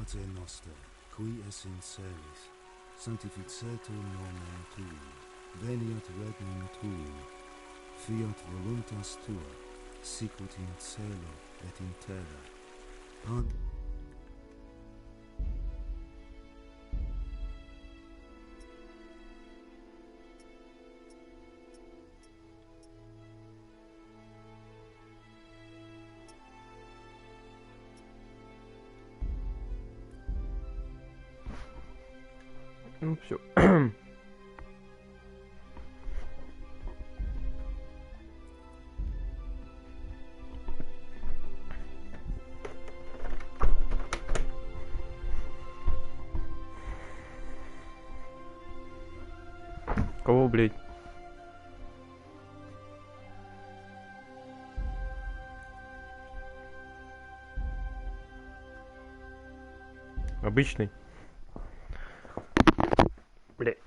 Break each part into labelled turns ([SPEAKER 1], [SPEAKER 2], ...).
[SPEAKER 1] Pater noster, qui es in celis, sanctificetur nomen tuum, veniat regnum tuum, fiat voluntas tua, sicut in cielo et in terra.
[SPEAKER 2] Ну все. Кого, блядь? Обычный. Блядь.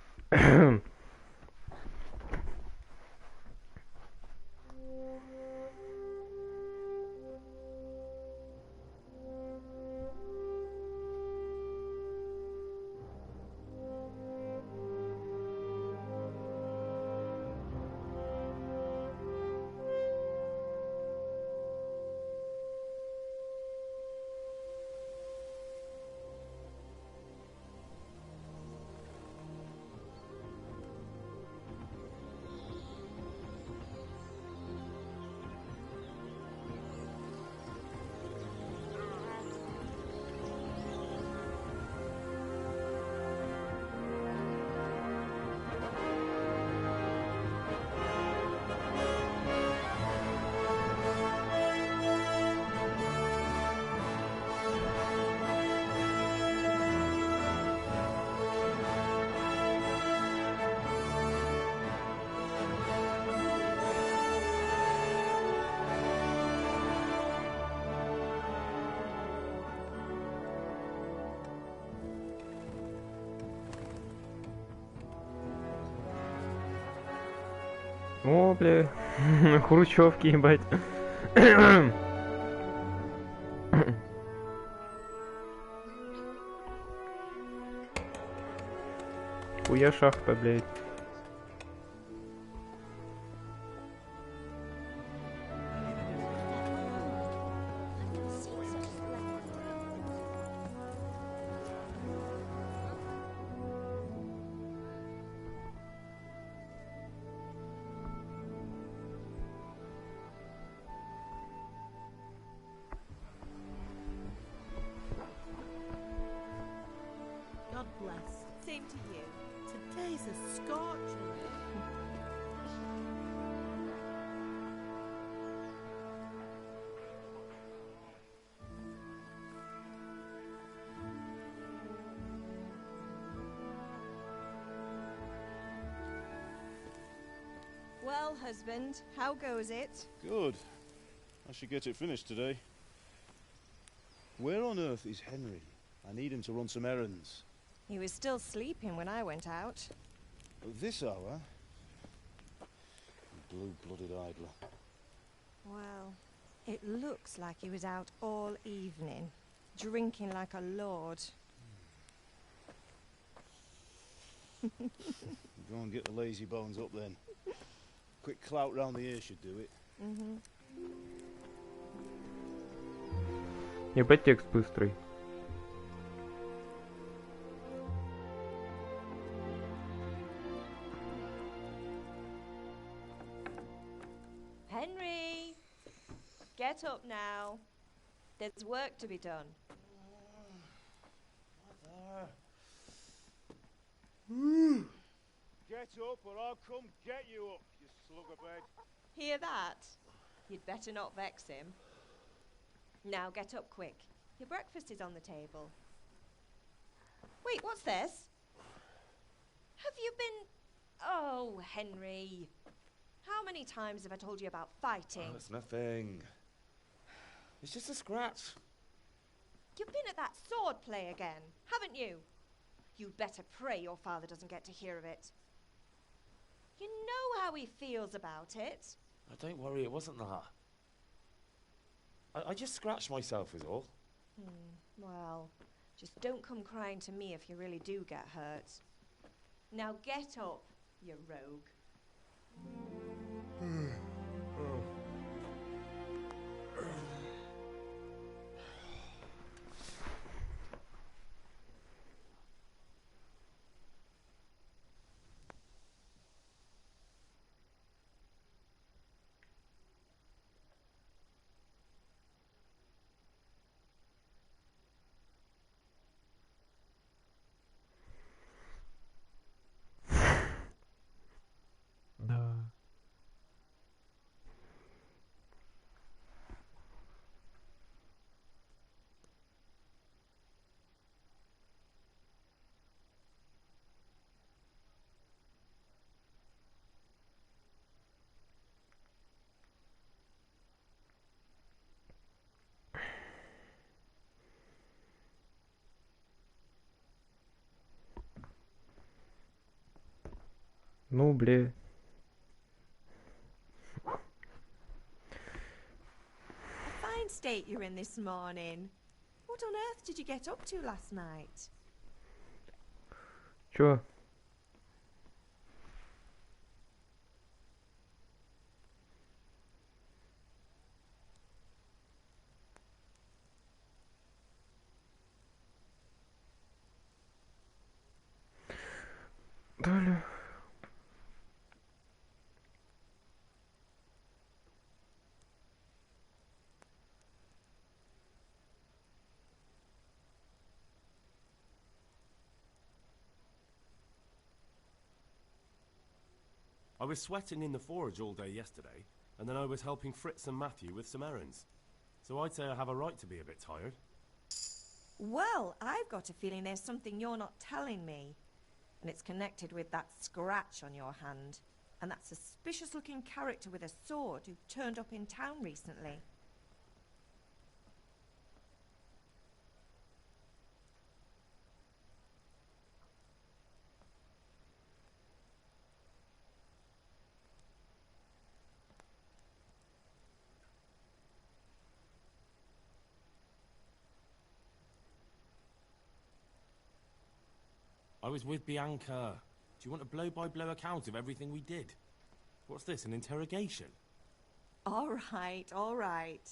[SPEAKER 2] О, бля, хрущевки, ебать. Хуя шахта, блядь.
[SPEAKER 3] God bless. Same to you. Today's a scorcher.
[SPEAKER 4] Well, husband, how goes it?
[SPEAKER 5] Good. I should get it finished today. Where on earth is Henry? I need him to run some errands.
[SPEAKER 4] He was still sleeping when I went out.
[SPEAKER 5] At this hour? Blue-blooded idler.
[SPEAKER 4] Well, it looks like he was out all evening, drinking like a lord.
[SPEAKER 5] Go and get the lazy bones up then. Quick clout round the ear should do it.
[SPEAKER 2] Ебать текст быстрый.
[SPEAKER 4] Henry! Get up now. There's work to be done.
[SPEAKER 5] Get up or I'll come get you up, you slug of bed.
[SPEAKER 4] Hear that? You'd better not vex him. Now get up quick. Your breakfast is on the table. Wait, what's this? Have you been... Oh, Henry. How many times have I told you about fighting?
[SPEAKER 6] Oh, it's nothing. It's just a scratch.
[SPEAKER 4] You've been at that sword play again, haven't you? You'd better pray your father doesn't get to hear of it. You know how he feels about it.
[SPEAKER 6] Oh, don't worry, it wasn't that. I just scratched myself is all.
[SPEAKER 4] Well, Just don't come crying to me if you really do get hurt. Now get up, you rogue.
[SPEAKER 2] Да. Ну, бля.
[SPEAKER 4] A fine state you're in this morning. What on earth did you get up to last night?
[SPEAKER 2] Чё? Далее.
[SPEAKER 7] I was sweating in the forge all day yesterday, and then I was helping Fritz and Matthew with some errands. So I'd say I have a right to be a bit tired.
[SPEAKER 4] Well, I've got a feeling there's something you're not telling me. And it's connected with that scratch on your hand. And that suspicious-looking character with a sword who turned up in town recently.
[SPEAKER 7] I was with Bianca. Do you want a blow-by-blow account of everything we did? What's this, an interrogation?
[SPEAKER 4] All right, all right.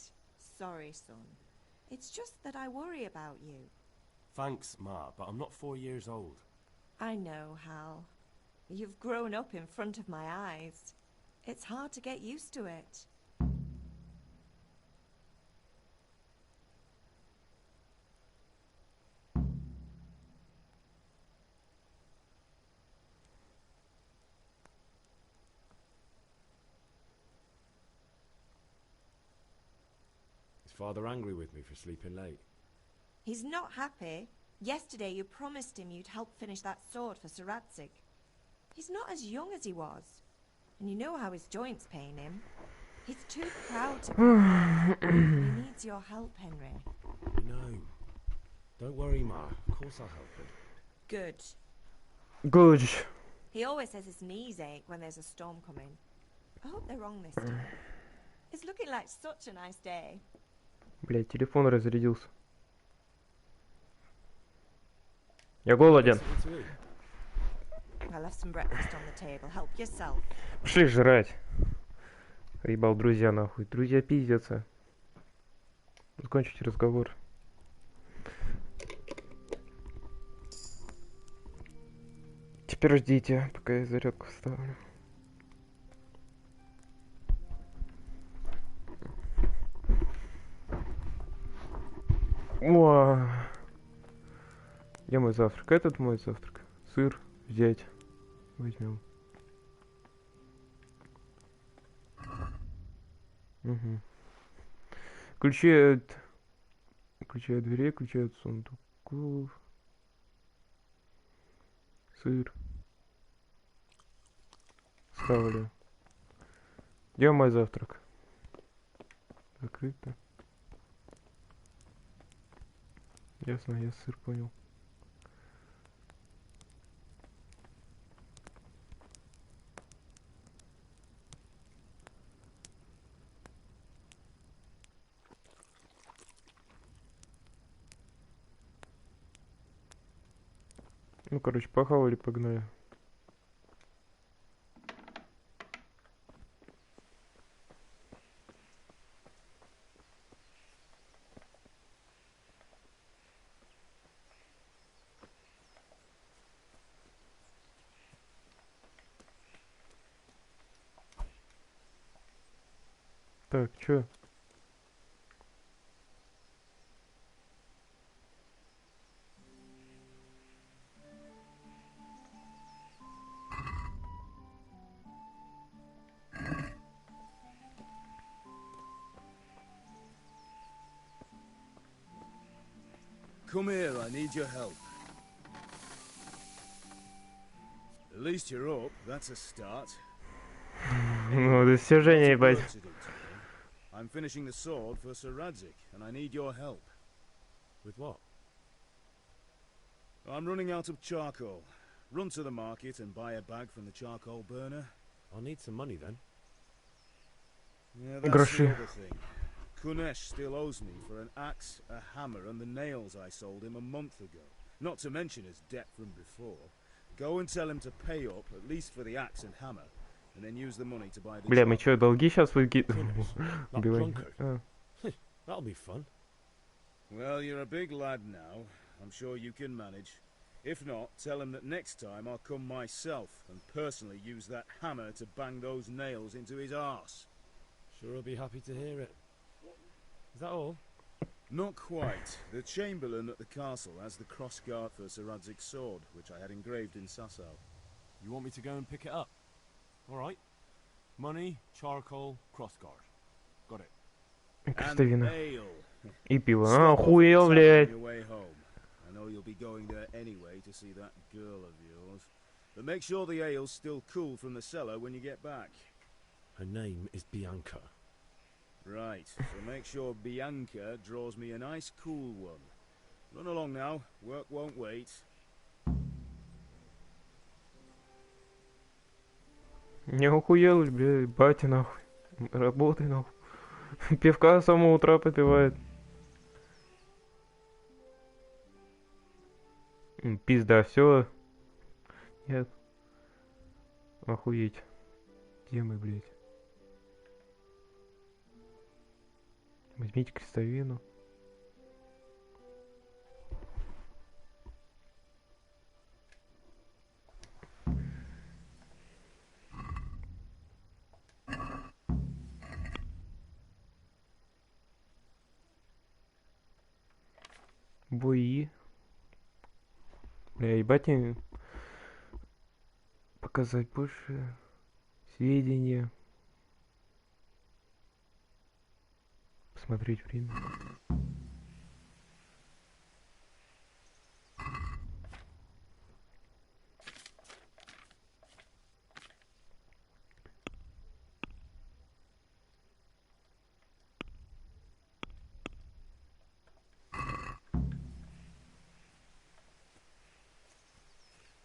[SPEAKER 4] Sorry, son. It's just that I worry about you.
[SPEAKER 7] Thanks, Ma, but I'm not 4 years old.
[SPEAKER 4] I know, Hal. You've grown up in front of my eyes. It's hard to get used to it.
[SPEAKER 7] Is Father angry with me for sleeping late?
[SPEAKER 4] He's not happy. Yesterday you promised him you'd help finish that sword for Sir Radzig. He's not as young as he was. And you know how his joints pain him. He's too proud to be. He needs your help, Henry.
[SPEAKER 7] No. Don't worry, Ma. Of course I'll help him.
[SPEAKER 4] Good.
[SPEAKER 2] Good.
[SPEAKER 4] He always says his knees ache when there's a storm coming. I hope they're wrong this time. It's looking like such a nice day.
[SPEAKER 2] Блять, телефон разрядился. Я голоден.
[SPEAKER 4] I left some breakfast on the table. Help yourself.
[SPEAKER 2] Пошли жрать. Ебал, друзья, нахуй. Друзья пиздятся. Закончить разговор. Теперь ждите, пока я зарядку ставлю. О! Где мой завтрак? Этот мой завтрак. Сыр взять. Возьмем. Угу. Ключи от дверей, ключи от сундуков. Сыр. Ставлю. Где мой завтрак? Закрыто. Ясно, я сыр понял. Ну, короче, похавали, погнали. Так, чё?
[SPEAKER 5] Come here, I need your help. At least you're up, that's a start.
[SPEAKER 2] Ну, достижение,
[SPEAKER 5] Lots of
[SPEAKER 2] ебать.
[SPEAKER 5] work to do today. I'm finishing the sword for Sir Radzik, and I need your help.
[SPEAKER 7] With what?
[SPEAKER 5] I'm running out of charcoal. Run to the market and buy a bag from the charcoal burner.
[SPEAKER 7] I'll need some money then.
[SPEAKER 5] Yeah, that's
[SPEAKER 2] Groszy.
[SPEAKER 5] the other thing. Kunesh still owes me for an axe, a hammer, and the nails I sold him a month ago. Not to mention his debt from before. Go and tell him to pay up, at least for the axe and hammer, and then use the money to buy the
[SPEAKER 2] Бля, мы
[SPEAKER 5] charcoal.
[SPEAKER 2] чё, долги сейчас
[SPEAKER 7] That
[SPEAKER 2] убиваем?
[SPEAKER 7] drunkard.
[SPEAKER 2] А.
[SPEAKER 7] That'll be fun.
[SPEAKER 5] Well, you're a big lad now. I'm sure you can manage. If not, tell him that next time I'll come myself and personally use that hammer to bang those nails into his arse.
[SPEAKER 7] Sure, I'll be happy to hear it. Is that all?
[SPEAKER 5] Not quite. The Chamberlain at the castle has the crossguard for Sir Radzik's sword, which I had engraved in Sasau.
[SPEAKER 7] You want me to go and pick it up? All right. Money, charcoal, crossguard. Got it.
[SPEAKER 5] And
[SPEAKER 2] Крестовина.
[SPEAKER 5] ale.
[SPEAKER 2] И пиво. А,
[SPEAKER 5] Stop off at the
[SPEAKER 2] охуел,
[SPEAKER 5] tavern
[SPEAKER 2] блядь.
[SPEAKER 5] on your way home. I know you'll be going there anyway to see that girl of yours. But make sure the ale's still cool from the cellar when you get back.
[SPEAKER 7] Her name is Bianca.
[SPEAKER 5] Right, so make sure Bianca draws me a nice cool one. Run along now, work won't wait.
[SPEAKER 2] Не охуел, блядь, батя нахуй. Работай нахуй. Пивка с самого утра попивает. Пизда, все. Нет. Охуеть. Где мы, блядь? Возьмите крестовину. Бои. Бля, ебать им показать больше сведения. Посмотреть время.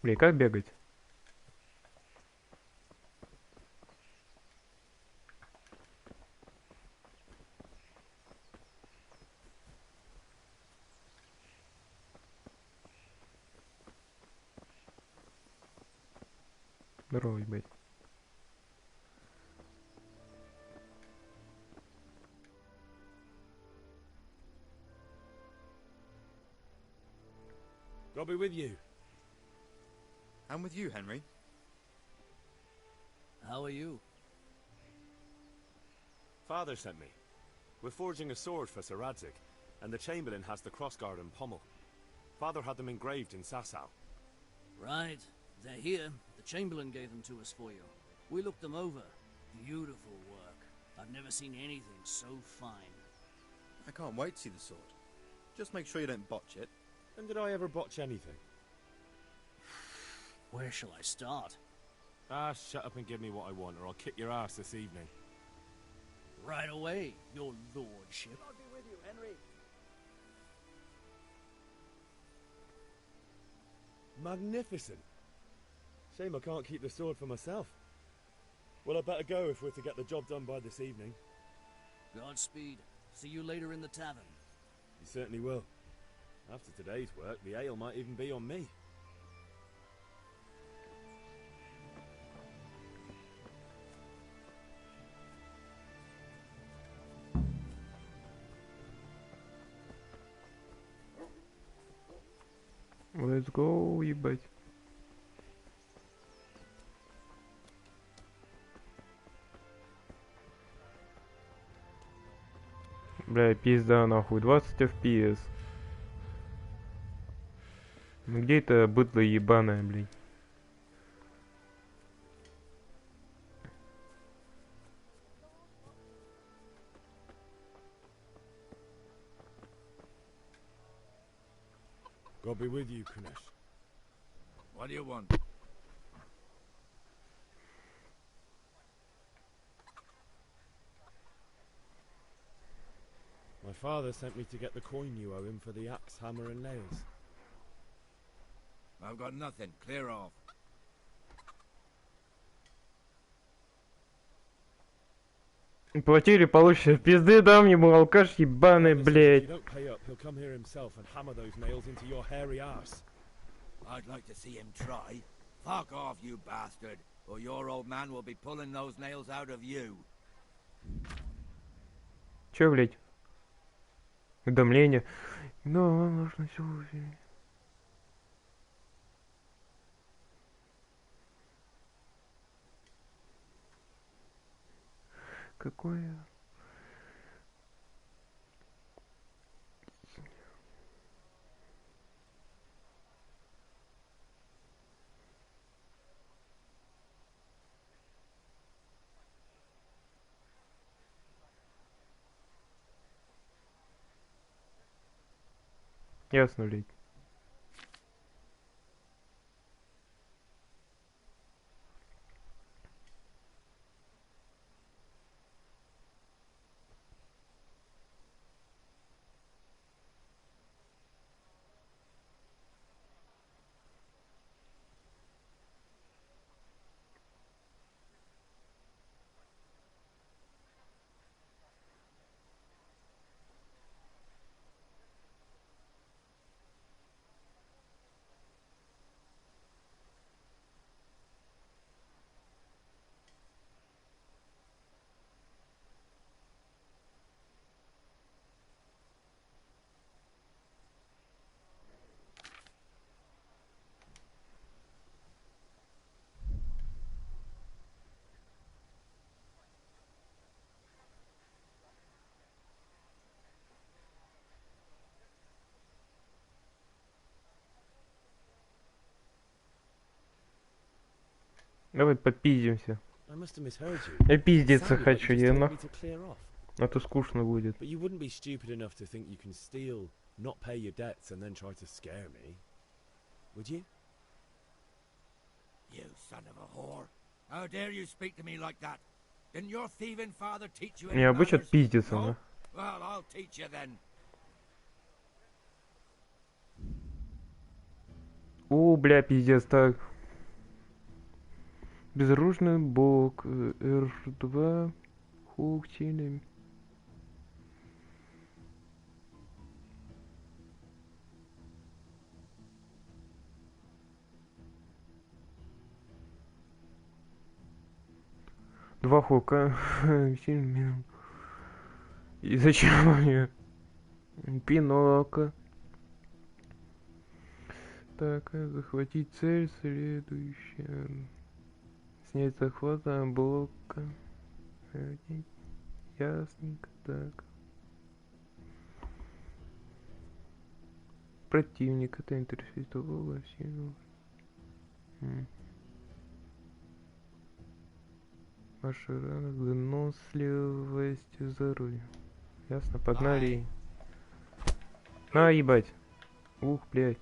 [SPEAKER 2] Бля, как бегать? Здорово, ебать.
[SPEAKER 7] I'll be with you.
[SPEAKER 6] I'm with you, Henry.
[SPEAKER 8] How are you?
[SPEAKER 7] Father sent me. We're forging a sword for Sir Radzik, and the Chamberlain has the crossguard and pommel. Father had them engraved in Sasau.
[SPEAKER 8] Right. They're here. The Chamberlain gave them to us for you. We looked them over. Beautiful work. I've never seen anything so fine.
[SPEAKER 6] I can't wait to see the sword. Just make sure you don't botch it.
[SPEAKER 7] When did I ever botch anything?
[SPEAKER 8] Where shall I start?
[SPEAKER 7] Ah, shut up and give me what I want, or I'll kick your ass this evening.
[SPEAKER 8] Right away, your lordship.
[SPEAKER 6] I'll be with you, Henry.
[SPEAKER 7] Magnificent. Shame I can't keep the sword for myself. Well, I better go if we're to get the job done by this evening.
[SPEAKER 8] Godspeed. See you later in the tavern.
[SPEAKER 7] You certainly will. After today's work, the ale might even be on me.
[SPEAKER 2] Let's go, ебать. Бля, пизда нахуй, 20 FPS. Ну где это быдло ебаное, блядь?
[SPEAKER 7] God be with you, Kunesh.
[SPEAKER 9] What do you want?
[SPEAKER 7] My father sent me to get the coin you owe him for the axe, hammer and nails.
[SPEAKER 9] I've got nothing. Clear off.
[SPEAKER 2] Платили, получишь пизды, дам ему, алкаш ебаный,
[SPEAKER 7] Listen, if
[SPEAKER 2] блядь.
[SPEAKER 7] you don't pay up, he'll come here himself and hammer those nails into your hairy arse.
[SPEAKER 9] I'd like to see him try. Fuck off, you bastard, or your old man will be pulling those nails out of you.
[SPEAKER 2] Чё, блядь? Уведомление. Ну, нужно все. Какое? Ясно, блядь. Давай попиздимся.
[SPEAKER 7] I must have misheard you.
[SPEAKER 2] Я
[SPEAKER 7] It
[SPEAKER 2] пиздиться
[SPEAKER 7] sounded like
[SPEAKER 2] хочу,
[SPEAKER 7] you just
[SPEAKER 2] я
[SPEAKER 7] told
[SPEAKER 2] нахуй.
[SPEAKER 7] me to clear off.
[SPEAKER 2] А то скучно будет.
[SPEAKER 7] But you wouldn't be stupid enough to think you can steal, not pay your debts, and then try to scare me, would you?
[SPEAKER 9] You son of a whore. How dare you speak to me like that? Didn't your thieving father teach you any
[SPEAKER 2] Не, обычно
[SPEAKER 9] manners?
[SPEAKER 2] пиздиться,
[SPEAKER 9] No?
[SPEAKER 2] да?
[SPEAKER 9] Well, I'll teach you then.
[SPEAKER 2] О, бля, пиздец, так. Безоружный бог. R2. Хук, сильный. Два хука. Сильный. И зачем мне? Пинока. Так, захватить цель, следующая. Снять захвата блока. Ясненько, так. Противник, это интерфейс того сильного. Ваша рана, выносливость, здоровье. Ясно, погнали. На, ебать. Ух, блядь.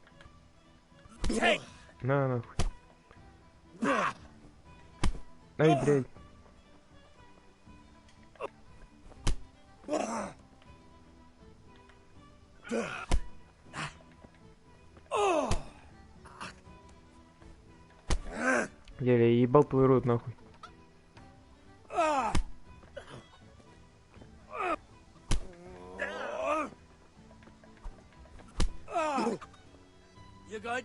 [SPEAKER 2] На, нахуй. Ай, блядь. Я ебал твой рот, нахуй.
[SPEAKER 9] You good?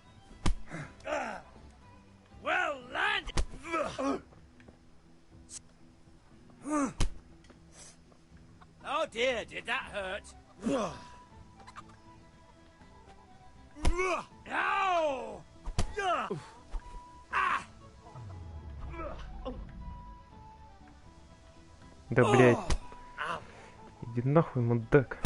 [SPEAKER 9] Well landed! Oh dear, did that hurt?
[SPEAKER 2] Да, блядь. Иди нахуй, мудак.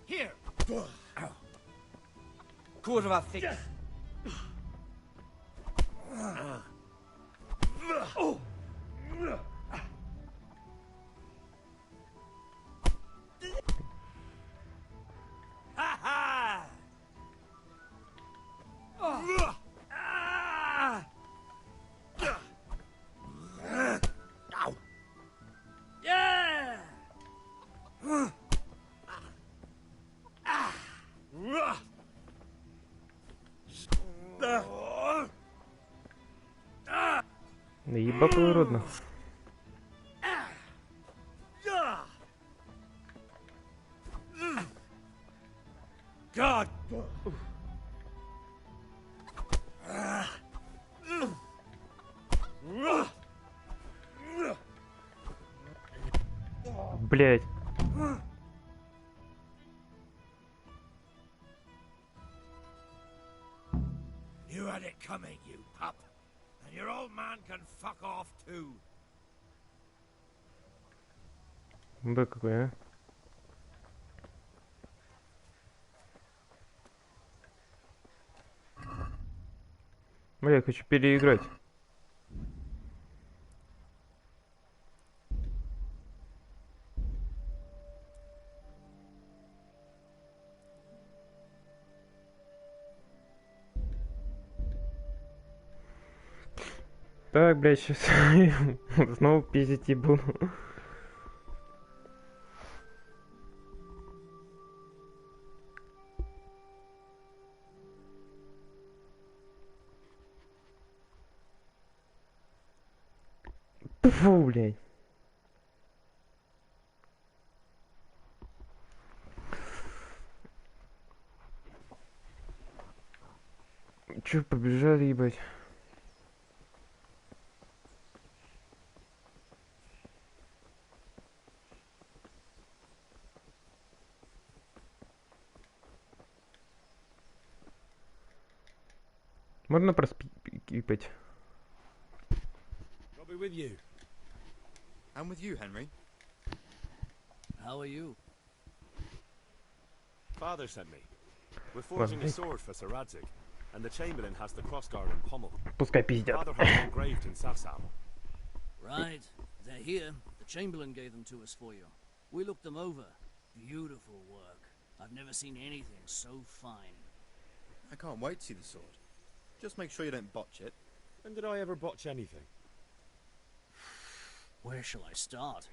[SPEAKER 9] Here. Kurwa, thick.
[SPEAKER 2] Да ебать твою родную.
[SPEAKER 9] God.
[SPEAKER 2] Блядь.
[SPEAKER 9] You had it coming, you pup. And your old man can fuck off too.
[SPEAKER 2] Да какой, а? Бля, я хочу переиграть. Так, блядь, сейчас снова пиздить и буду. Фу, блядь. Чё, побежали, ебать. Можно проспикать?
[SPEAKER 7] I'll be with you.
[SPEAKER 6] I'm with you, Henry.
[SPEAKER 8] How are you?
[SPEAKER 7] Father sent me. We're forging a sword for Sir Radzig, and the Chamberlain has the crossguard in pommel.
[SPEAKER 2] Пускай пиздят.
[SPEAKER 7] Father has them engraved in Safsam.
[SPEAKER 8] Right. They're here. The Chamberlain gave them to us for you. We looked them over. Beautiful work. I've never seen anything so fine.
[SPEAKER 6] I can't wait to see the sword. Just make sure you don't botch it.
[SPEAKER 7] When did I ever botch anything?
[SPEAKER 8] Where shall I start?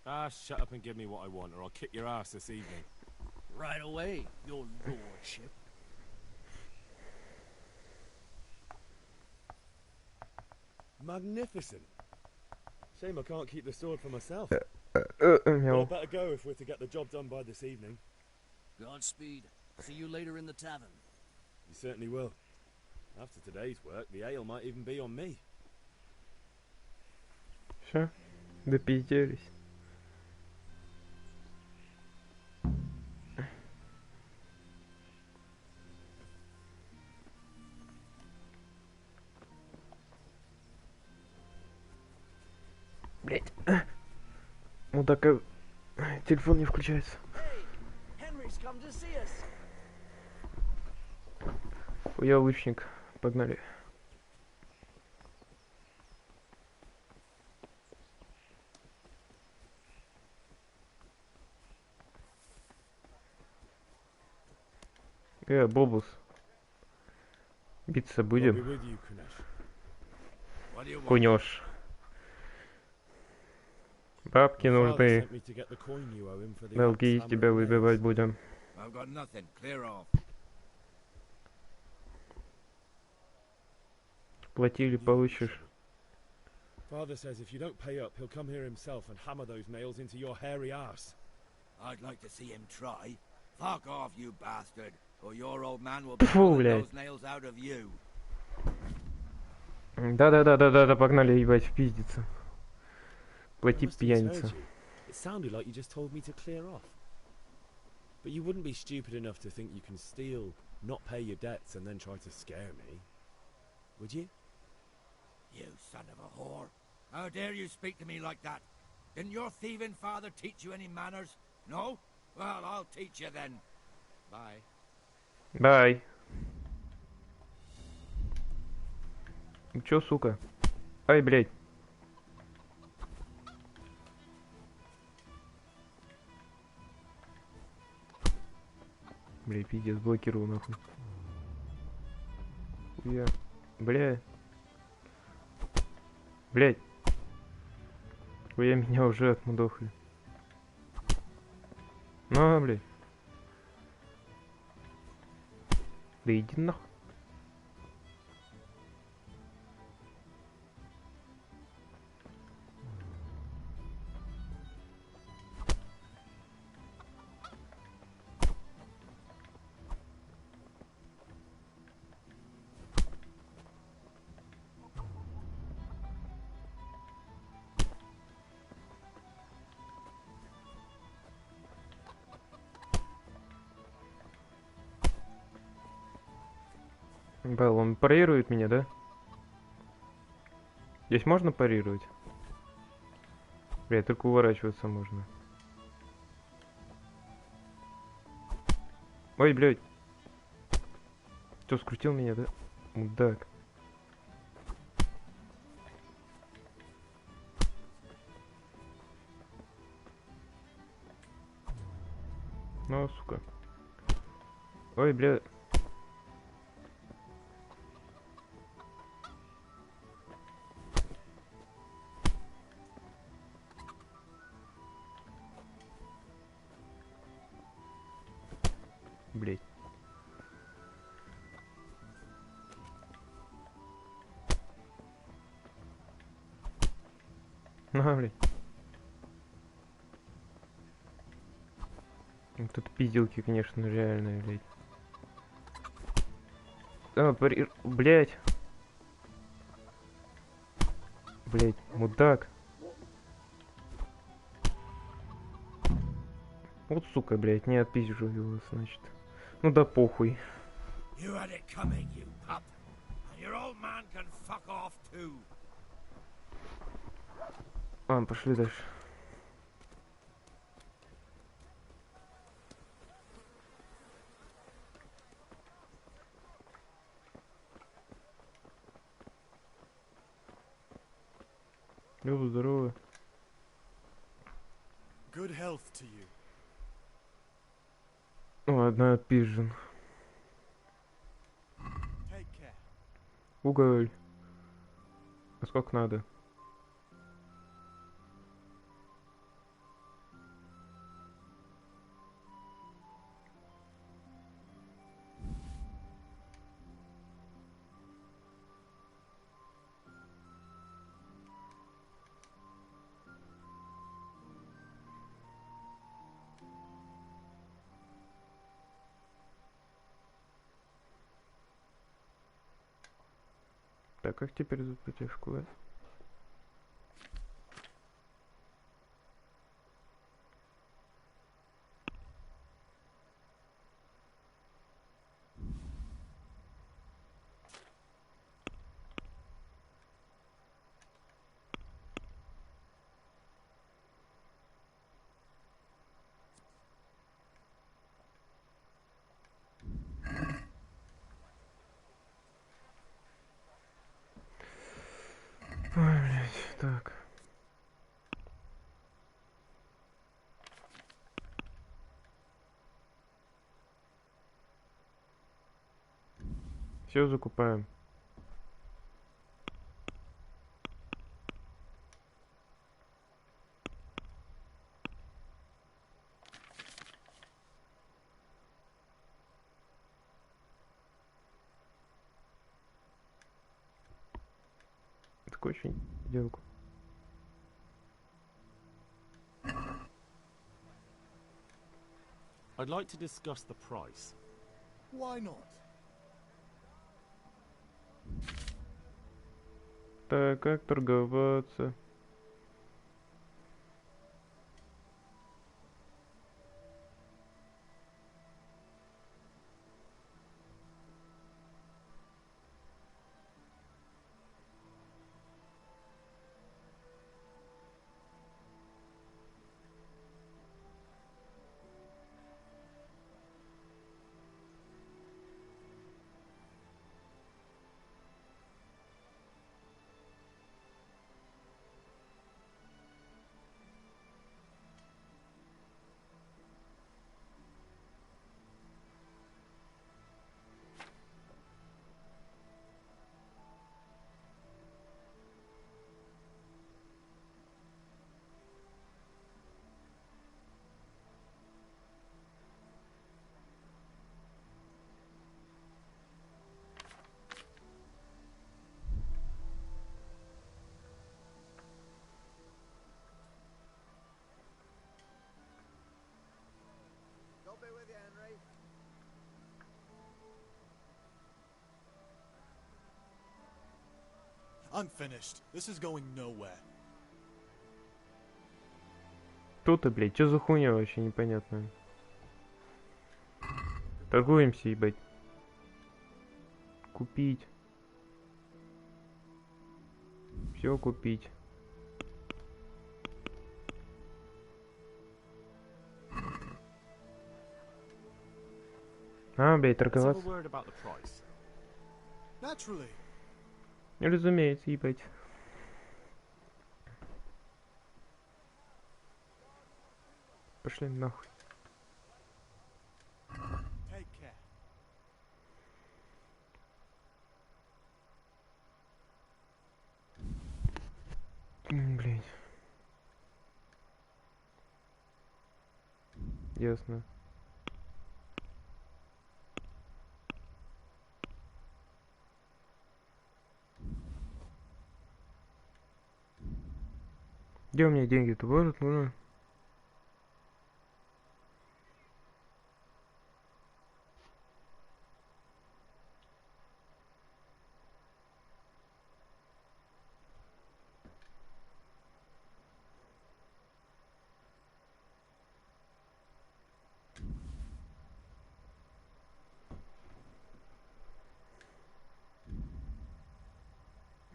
[SPEAKER 7] Ah, shut up and give me what I want, or I'll kick your ass this evening.
[SPEAKER 8] Right away, your lordship.
[SPEAKER 7] Magnificent. Shame I can't keep the sword for myself. Well, I better go if we're to get the job done by this evening.
[SPEAKER 8] Godspeed. See you later in the tavern.
[SPEAKER 7] You certainly will. After today's work, the ale might even be on me.
[SPEAKER 2] Всё, допизделись. Блять. Ну так телефон не включается. Я лучник. Погнали. Бобус. Биться будем. Кунёш. Бабки нужны. Долги из тебя выбивать будем. Платили, получишь.
[SPEAKER 7] Father says if you don't pay up, he'll come here himself and hammer those nails into your hairy arse.
[SPEAKER 9] I'd like to see him try. Fuck off, you bastard, or your old man will be
[SPEAKER 2] Фу,
[SPEAKER 9] pulling
[SPEAKER 2] блядь.
[SPEAKER 9] those nails out of you.
[SPEAKER 2] Да, погнали, ебать, пиздиться.
[SPEAKER 7] I
[SPEAKER 2] Плати,
[SPEAKER 7] must have
[SPEAKER 2] пьяница.
[SPEAKER 7] misheard you. It sounded like you just told me to clear off. But you wouldn't be stupid enough to think you can steal, not pay your debts, and then try to scare me. Would you?
[SPEAKER 9] You son of a whore. How dare you speak to me like that? Didn't your thieving father teach you any manners? No? Well, I'll teach you then. Bye.
[SPEAKER 2] Бай. Чё, сука? Ай, блядь. Бля, пиздец, блокировал нахуй. Хуя. Бля. Блядь. Хуя, меня уже отмудохали. Ну, блядь. Да иди нахуй. Белл, он парирует меня, да? Здесь можно парировать? Бля, только уворачиваться можно. Ой, блядь. Что, скрутил меня, да? Мудак. Ну, сука. Ой, бля. Блять. Ну, блять. Тут пизделки, конечно, реальные, блять. А, блять. Блять, мудак. Вот сука, блять, не отпизжу его, значит. Ну да похуй.
[SPEAKER 9] You had it coming, you pup. And your old man can fuck off too.
[SPEAKER 2] Ладно, пошли дальше. Лёва, здорово.
[SPEAKER 10] Good health to you.
[SPEAKER 2] Ладно, отпизжен.
[SPEAKER 10] Take care.
[SPEAKER 2] Уголь. А сколько надо? Так, как теперь за протяжку, да? Ой, блядь, так. Все закупаем. Так очень делку.
[SPEAKER 7] I'd like to discuss the price.
[SPEAKER 10] Why not?
[SPEAKER 2] Так, как торговаться?
[SPEAKER 10] I'm finished. This is going nowhere.
[SPEAKER 2] Тут-то, блядь, что за хуйня вообще непонятная? Торгуемся, ебать. Купить. Все купить. А, блядь, торговаться.
[SPEAKER 10] Naturally.
[SPEAKER 2] Разумеется, ебать. Пошли нахуй.
[SPEAKER 10] Take care.
[SPEAKER 2] Блядь. Ясно. Где у меня деньги-то? Вот, ну.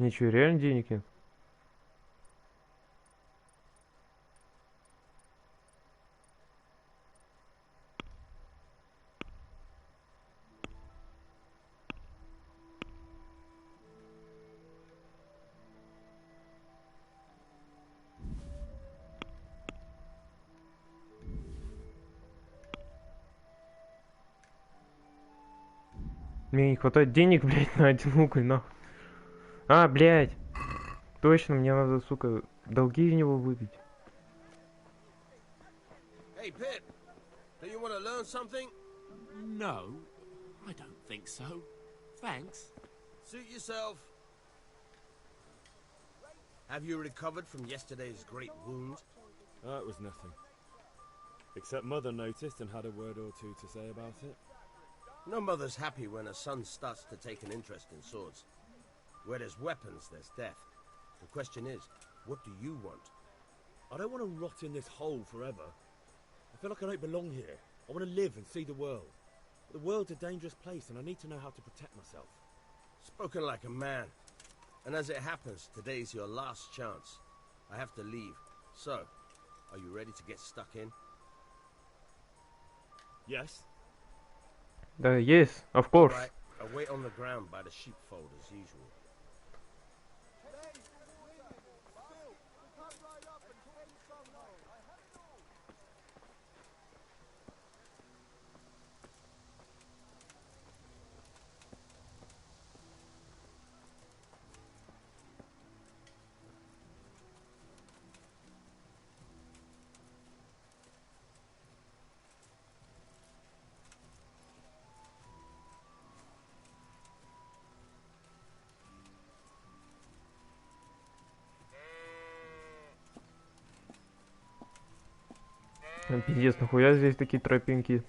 [SPEAKER 2] Ничего, реально денег нет? Мне не хватает денег, блядь, на один уголь, нахуй. А, блядь. Точно, мне надо, сука, долги из него выбить.
[SPEAKER 11] Hey, Pip. Do you want to learn something?
[SPEAKER 12] No, I don't think so. Thanks.
[SPEAKER 11] Suit yourself. Have you recovered from yesterday's great wound?
[SPEAKER 7] It was nothing. Except Mother noticed and had a word or two to say about it.
[SPEAKER 11] No mother's happy when her son starts to take an interest in swords. Where there's weapons, there's death. The question is, what do you want?
[SPEAKER 7] I don't want to rot in this hole forever. I feel like I don't belong here. I want to live and see the world. The world's a dangerous place and I need to know how to protect myself.
[SPEAKER 11] Spoken like a man. And as it happens, today's your last chance. I have to leave. So, are you ready to get stuck in?
[SPEAKER 7] Yes.
[SPEAKER 2] Yes, of course.
[SPEAKER 11] Right, I'll wait on the ground by the sheepfold as usual.
[SPEAKER 2] Пиздец, нахуя здесь такие тропинки?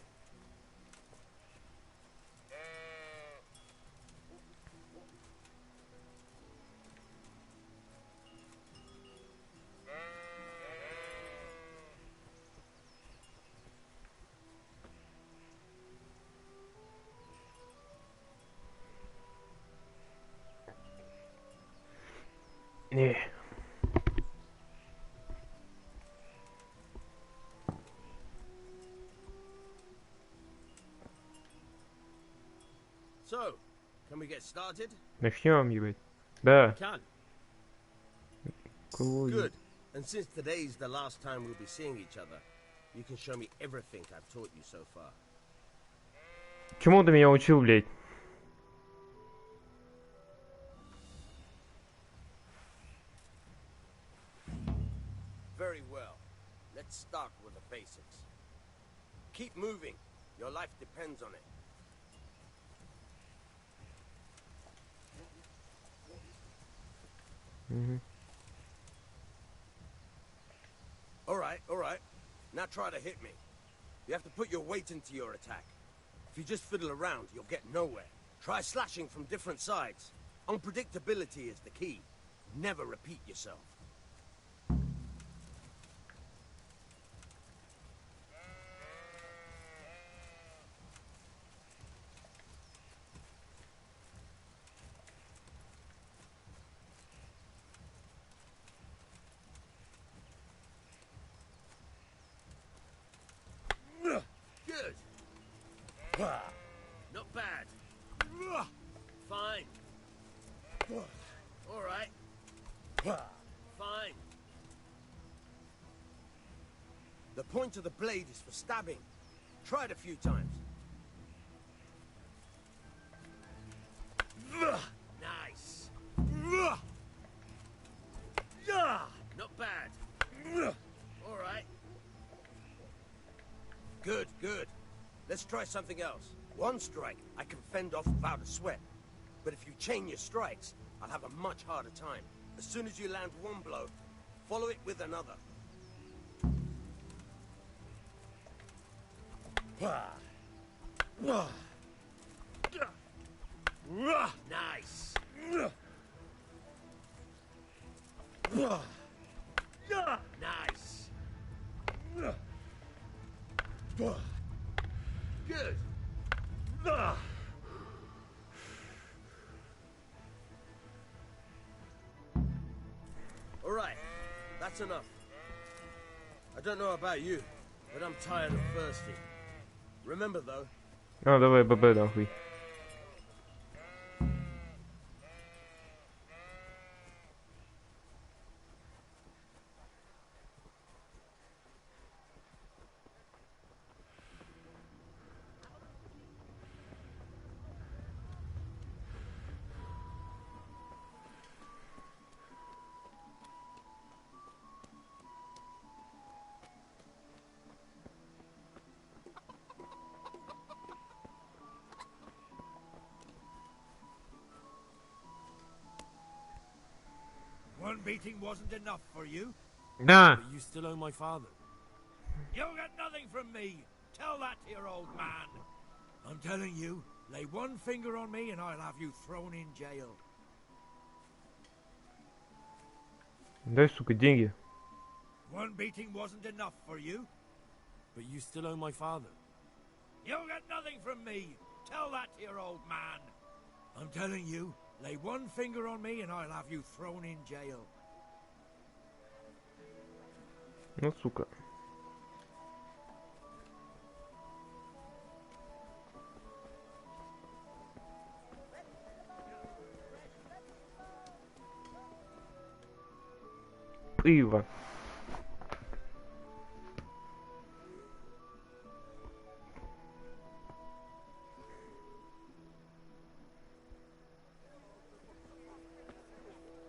[SPEAKER 2] Не.
[SPEAKER 11] So, can we get started?
[SPEAKER 2] Начнем, ебать. Да.
[SPEAKER 11] Can.
[SPEAKER 2] Кого
[SPEAKER 11] Good. And since today's the last time we'll be seeing each other, you can show me everything I've taught you so far.
[SPEAKER 2] Чему ты меня учил, блядь?
[SPEAKER 11] Very well. Let's start with the basics. Keep moving. Your life depends on it. All right. Now try to hit me. You have to put your weight into your attack. If you just fiddle around, you'll get nowhere. Try slashing from different sides. Unpredictability is the key. Never repeat yourself. Good. Not bad. Fine. All right. Fine. The point of the blade is for stabbing. Try it a few times. Nice. Not bad. All right. Good. Let's try something else. One strike, I can fend off without a sweat. But if you chain your strikes, I'll have a much harder time. As soon as you land one blow, follow it with another. Nice. Nice. Good. All right, that's enough. I don't know about you, but I'm tired and thirsty. Remember though.
[SPEAKER 2] А, давай, ББ, нахуй.
[SPEAKER 9] One beating wasn't enough for you?
[SPEAKER 2] Да.
[SPEAKER 7] But you still owe my father.
[SPEAKER 9] You'll get nothing from me. Tell that to your old man. I'm telling you, lay one finger on me and I'll have you thrown in jail.
[SPEAKER 2] Дай, сука, деньги.
[SPEAKER 9] One beating wasn't enough for you?
[SPEAKER 7] But you still owe my father.
[SPEAKER 9] You'll get nothing from me. Tell that to your old man. I'm telling you, lay one finger on me and I'll have you thrown in jail.
[SPEAKER 2] Ну, сука. Пиво.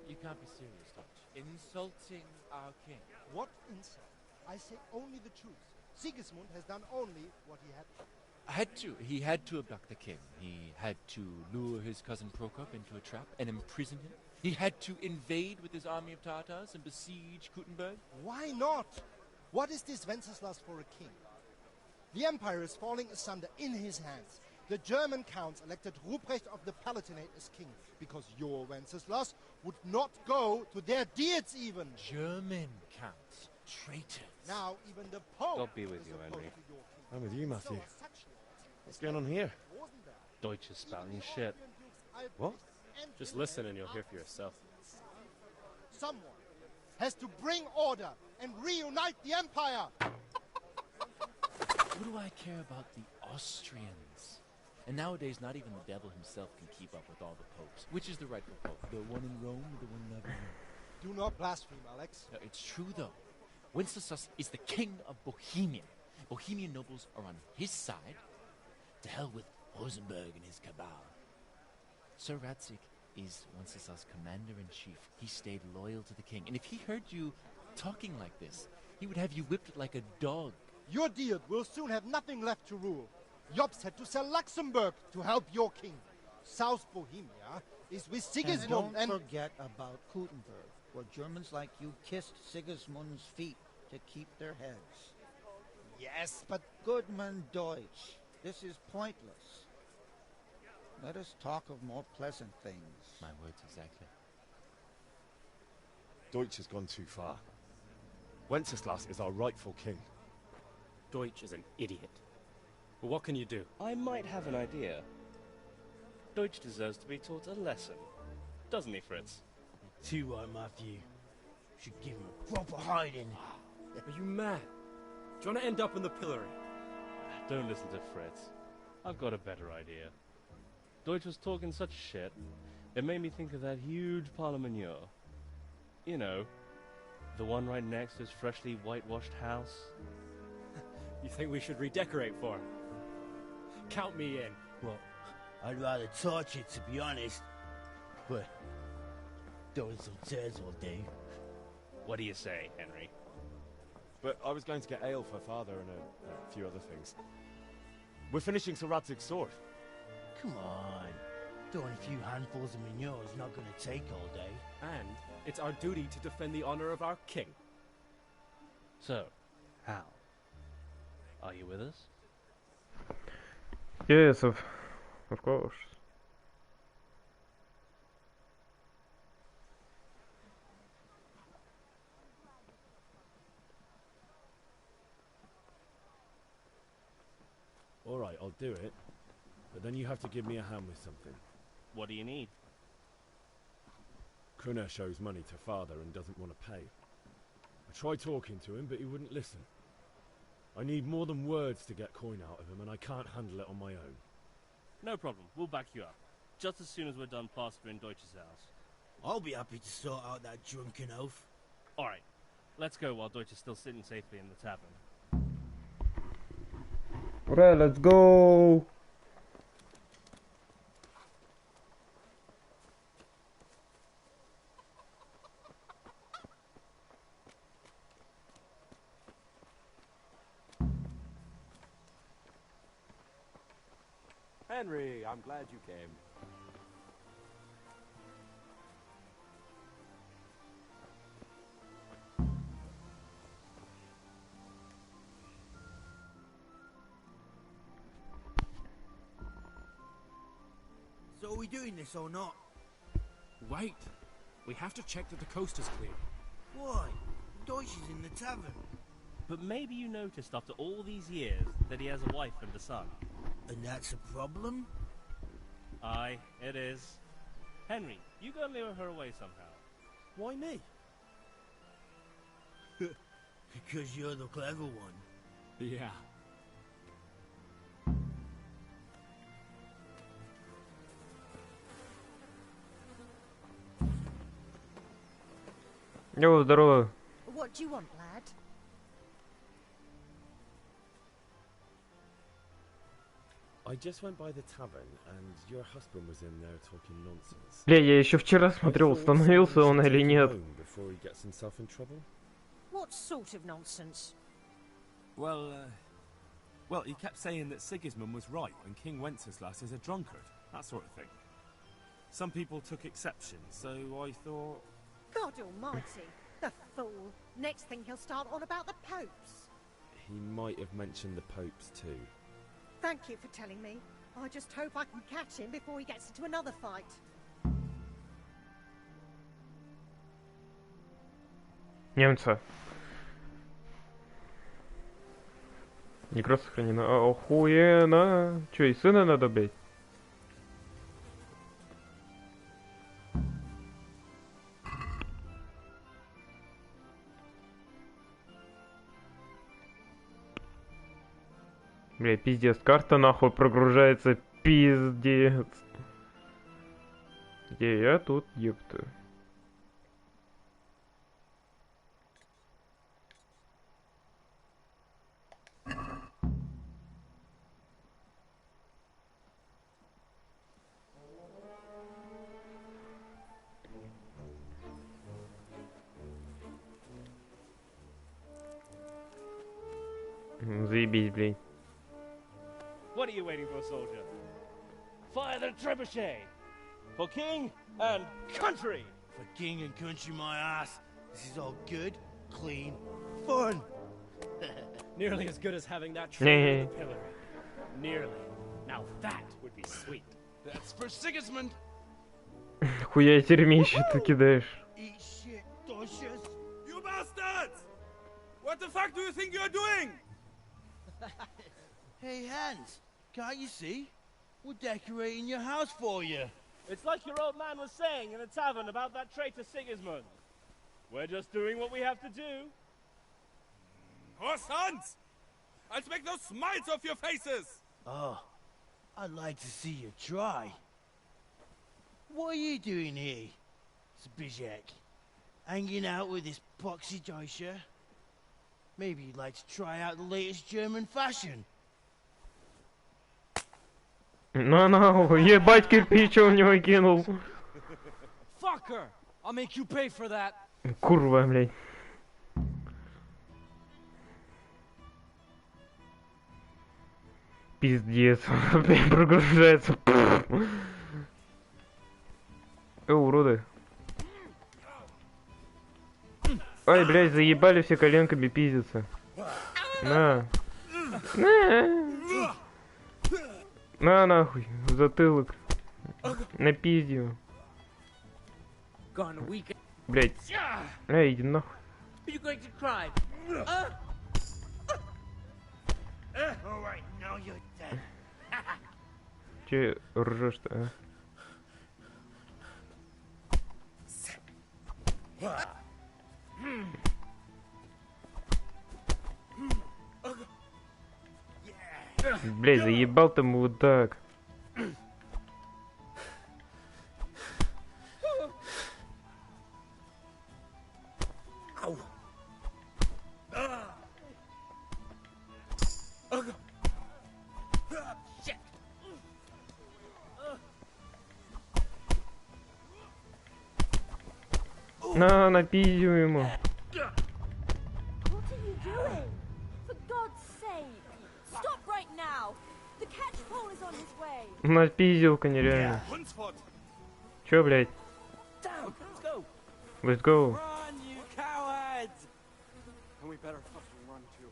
[SPEAKER 12] You can't be serious, Dutch. Insulting our king.
[SPEAKER 13] What insult? I say only the truth. Sigismund has done only what he had to.
[SPEAKER 12] He had to abduct the king. He had to lure his cousin Prokop into a trap and imprison him. He had to invade with his army of Tartars and besiege Kuttenberg.
[SPEAKER 13] Why not? What is this Wenceslas for a king? The empire is falling asunder in his hands. The German counts elected Ruprecht of the Palatinate as king because your Wenceslas would not go to their deeds even.
[SPEAKER 12] German counts. Traitors.
[SPEAKER 13] Now even the Pope
[SPEAKER 14] God be with
[SPEAKER 13] is
[SPEAKER 14] you,
[SPEAKER 13] opposed
[SPEAKER 14] Henry.
[SPEAKER 13] to your king.
[SPEAKER 14] I'm with you, Matthew.
[SPEAKER 13] So such
[SPEAKER 14] What's going on here?
[SPEAKER 13] wasn't there?
[SPEAKER 14] Deutsche spouting shit. What?
[SPEAKER 10] Just listen and you'll hear for yourself.
[SPEAKER 13] someone has to bring order and reunite the empire.
[SPEAKER 12] What do I care about the Austrians? And nowadays, not even the devil himself can keep up with all the popes. Which is the rightful pope? The one in Rome or the one in Avignon?
[SPEAKER 13] Do not blaspheme, Alex.
[SPEAKER 12] No, it's true, though. Wenceslas is the king of Bohemia. Bohemian nobles are on his side. To hell with Rosenberg and his cabal. Sir Radzik is Wenceslas' commander-in-chief. He stayed loyal to the king. And if he heard you talking like this, he would have you whipped like a dog.
[SPEAKER 13] Your Diet will soon have nothing left to rule. Jobst had to sell Luxembourg to help your king. South Bohemia is with Sigismund
[SPEAKER 14] and don't forget about Kuttenberg, where Germans like you kissed Sigismund's feet to keep their heads.
[SPEAKER 13] Yes, but...
[SPEAKER 14] Goodman Deutsch, this is pointless. Let us talk of more pleasant things.
[SPEAKER 12] My words exactly.
[SPEAKER 7] Deutsch has gone too far. Wenceslas is our rightful king.
[SPEAKER 15] Deutsch is an idiot. But what can you do? I might have an idea. Deutsch deserves to be taught a lesson. Doesn't he, Fritz?
[SPEAKER 16] Too right, Matthew. Should give him a proper hiding.
[SPEAKER 15] Are you mad? Do you want to end up in the pillory? Don't listen to Fritz. I've got a better idea. Deutsch was talking such shit, it made me think of that huge parliament. You know, the one right next to his freshly whitewashed house. You think we should redecorate for him? Count me in.
[SPEAKER 16] Well, I'd rather torch it, to be honest. But throwing some tears will do.
[SPEAKER 15] What do you say, Henry?
[SPEAKER 7] But I was going to get ale for father and a few other things. We're finishing Sir Radzig's sword.
[SPEAKER 16] Come on. Throwing a few handfuls of manure is not going to take all day.
[SPEAKER 15] And it's our duty to defend the honor of our king. So, Hal, are you with us?
[SPEAKER 2] Yes, of course.
[SPEAKER 7] All right, I'll do it. But then you have to give me a hand with something.
[SPEAKER 15] What do you need?
[SPEAKER 7] Krunner shows money to father and doesn't want to pay. I tried talking to him, but he wouldn't listen. I need more than words to get coin out of him, and I can't handle it on my own.
[SPEAKER 15] No problem. We'll back you up. Just as soon as we're done plastering Deutsch's house.
[SPEAKER 16] I'll be happy to sort out that drunken oaf.
[SPEAKER 15] Alright. Let's go while Deutsch is still sitting safely in the tavern.
[SPEAKER 2] Alright, let's go!
[SPEAKER 17] Henry, I'm glad you came.
[SPEAKER 16] So are we doing this or not?
[SPEAKER 6] Wait. We have to check that the coast is clear.
[SPEAKER 16] Why? Deutsch is in the tavern.
[SPEAKER 15] But maybe you noticed after all these years that he has a wife and a son.
[SPEAKER 16] And that's a problem?
[SPEAKER 15] Aye, it is. Henry, you go and lure her away somehow.
[SPEAKER 6] Why me?
[SPEAKER 16] Because you're the clever one.
[SPEAKER 6] Yeah.
[SPEAKER 2] Йоу, здорово.
[SPEAKER 3] What do you want, lad?
[SPEAKER 7] I just went by the tavern, and your husband was in there talking nonsense.
[SPEAKER 2] Бля, я еще вчера смотрел, становился он или нет.
[SPEAKER 7] Before he gets himself in trouble?
[SPEAKER 3] What sort of nonsense?
[SPEAKER 6] Well, he kept saying that Sigismund was right and King Wenceslas is a drunkard, that sort of thing. Some people took exception, so I thought...
[SPEAKER 3] God almighty, the fool. Next thing he'll start on about the popes.
[SPEAKER 7] He might have mentioned the popes too.
[SPEAKER 3] Thank you for telling me. I just hope I can catch him before he gets into another fight.
[SPEAKER 2] Немца. Игра сохранена. Охуенно. Че, и сына надо бить? Бля, пиздец, карта нахуй прогружается, пиздец. Где я тут, ёпта? Заебись, блин.
[SPEAKER 15] What are you waiting for, soldier? Fire the trebuchet! For king and country!
[SPEAKER 16] For king and country, my ass. This is all good, clean, fun.
[SPEAKER 15] Nearly as good as having that tree in the pillory. Nearly. Now that would be sweet.
[SPEAKER 11] That's for Sigismund.
[SPEAKER 2] Хуя термище ты кидаешь.
[SPEAKER 16] Eat shit, doshes.
[SPEAKER 11] You bastards! What the fuck do you think you're doing?
[SPEAKER 16] Hey, Hans, can't you see? We're decorating your house for you.
[SPEAKER 15] It's like your old man was saying in the tavern about that traitor Sigismund. We're just doing what we have to do.
[SPEAKER 11] Oh, sons! I'll make those smiles off your faces!
[SPEAKER 16] Oh, I'd like to see you try. What are you doing here, Zbigniew? Hanging out with this poxy Deutscher? Maybe you'd like to try out the latest German fashion.
[SPEAKER 2] Ну, ебать кирпича у него кинул.
[SPEAKER 8] Fucker! I'll make you pay for that.
[SPEAKER 2] Курва, блядь. Пиздец, он опять прогружается. Уроды. Ай, блядь, заебали все коленками пиздиться. На. На нахуй, в затылок. На пиздию. Блядь. Эй, иди нахуй. Че ржешь-то, а? Блядь, заебал ты мудак. На пизю ему. Напиздилка нереально. Чё, блядь? Let's go.
[SPEAKER 11] Run, you cowards! And we better fucking run too.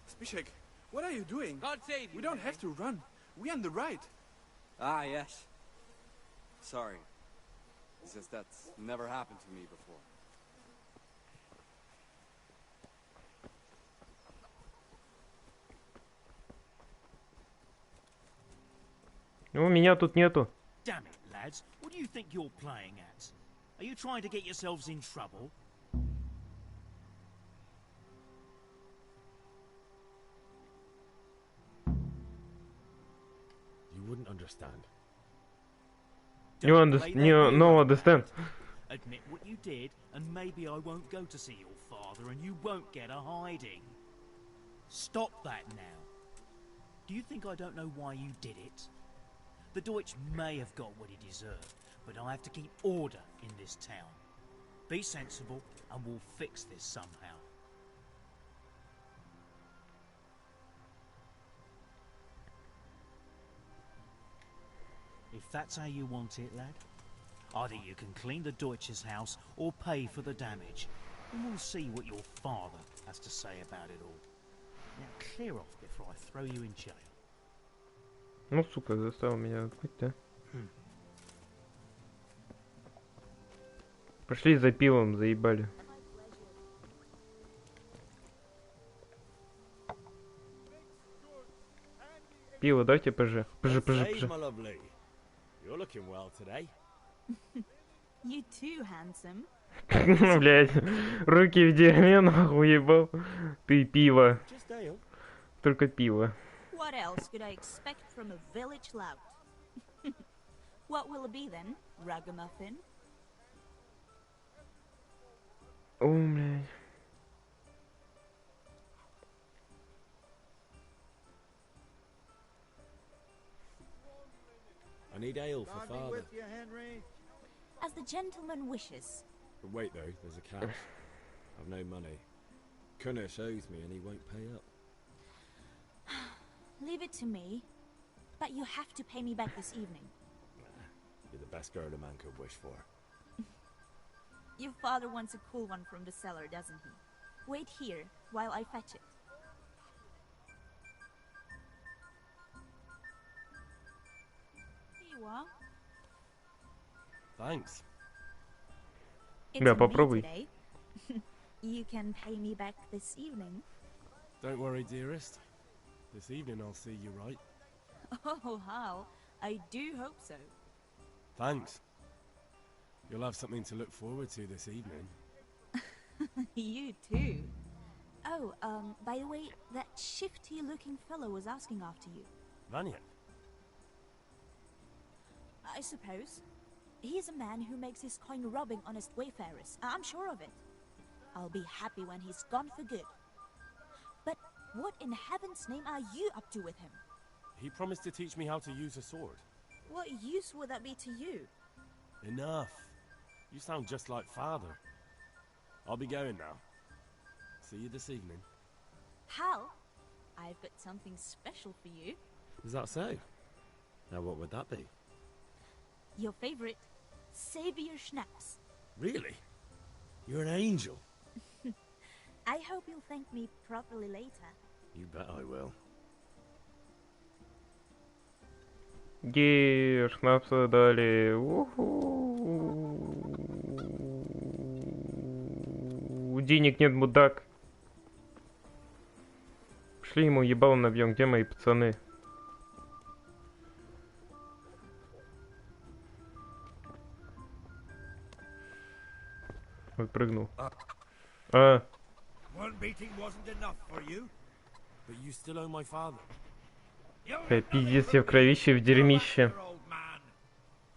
[SPEAKER 11] Zbigniew, what are you doing?
[SPEAKER 17] God save you.
[SPEAKER 11] We don't have to run. We're on the right.
[SPEAKER 17] Ah, yes. Sorry. It's just that's never happened to me before.
[SPEAKER 2] Ну, меня тут нету.
[SPEAKER 8] Damn it, lads. What do you think you're playing at? Are you trying to get yourselves in trouble?
[SPEAKER 7] You wouldn't understand.
[SPEAKER 2] No understand.
[SPEAKER 8] Admit what you did, and maybe I won't go to see your father, and you won't get a hiding. Stop that now. Do you think I don't know why you did it? The Deutsch may have got what he deserved, but I have to keep order in this town. Be sensible, and we'll fix this somehow. If that's how you want it, lad, either you can clean the Deutsch's house or pay for the damage, and we'll see what your father has to say about it all. Now clear off before I throw you in jail.
[SPEAKER 2] Ну, сука, заставил меня открыть, да? Пошли за пивом, заебали. Пиво дайте, пж. Пж.
[SPEAKER 7] My lovely. You're looking well today.
[SPEAKER 3] You too, handsome.
[SPEAKER 2] Блять, руки в дерьме, нахуй, ебал. Ты пиво. Только пиво.
[SPEAKER 3] What else could I expect from a village lout? What will it be then? Ragamuffin?
[SPEAKER 2] О, блядь.
[SPEAKER 7] I need ale for
[SPEAKER 9] God be
[SPEAKER 7] father.
[SPEAKER 9] with you, Henry.
[SPEAKER 3] As the gentleman wishes.
[SPEAKER 7] But wait though, there's a catch. I've no money. Kunesh owes me and he won't pay up.
[SPEAKER 3] Leave it to me. But you have to pay me back this evening.
[SPEAKER 7] You're the best girl a man could wish for.
[SPEAKER 3] Your father wants a cool one from the cellar, doesn't he? Wait here while I fetch it. Here you are.
[SPEAKER 15] Thanks.
[SPEAKER 3] It's
[SPEAKER 2] Да,
[SPEAKER 3] on me
[SPEAKER 2] попробуй.
[SPEAKER 3] today. You can pay me back this evening.
[SPEAKER 15] Don't worry, dearest. This evening I'll see you right.
[SPEAKER 3] Oh, Hal, I do hope so.
[SPEAKER 15] Thanks. You'll have something to look forward to this evening.
[SPEAKER 3] You too. Oh, by the way, that shifty-looking fellow was asking after you.
[SPEAKER 15] Vanya.
[SPEAKER 3] I suppose. He's a man who makes his coin robbing honest wayfarers. I'm sure of it. I'll be happy when he's gone for good. But what in heaven's name are you up to with him?
[SPEAKER 15] He promised to teach me how to use a sword.
[SPEAKER 3] What use would that be to you?
[SPEAKER 15] Enough. You sound just like father. I'll be going now. See you this evening.
[SPEAKER 3] Hal, I've got something special for you.
[SPEAKER 7] Is that so? Now what would that be?
[SPEAKER 3] Your favorite, Savior Schnapps.
[SPEAKER 7] Really? You're an angel.
[SPEAKER 3] I hope you'll thank me properly later.
[SPEAKER 7] You bet I will.
[SPEAKER 2] Гей, шнапса дали. Уху. Денег нет, мудак. Пошли ему ебало набьем. Где мои пацаны? Вот прыгнул. А.
[SPEAKER 9] One beating wasn't enough for you.
[SPEAKER 15] But you still owe my father.
[SPEAKER 2] Пиздец, я в кровище, в дерьмище.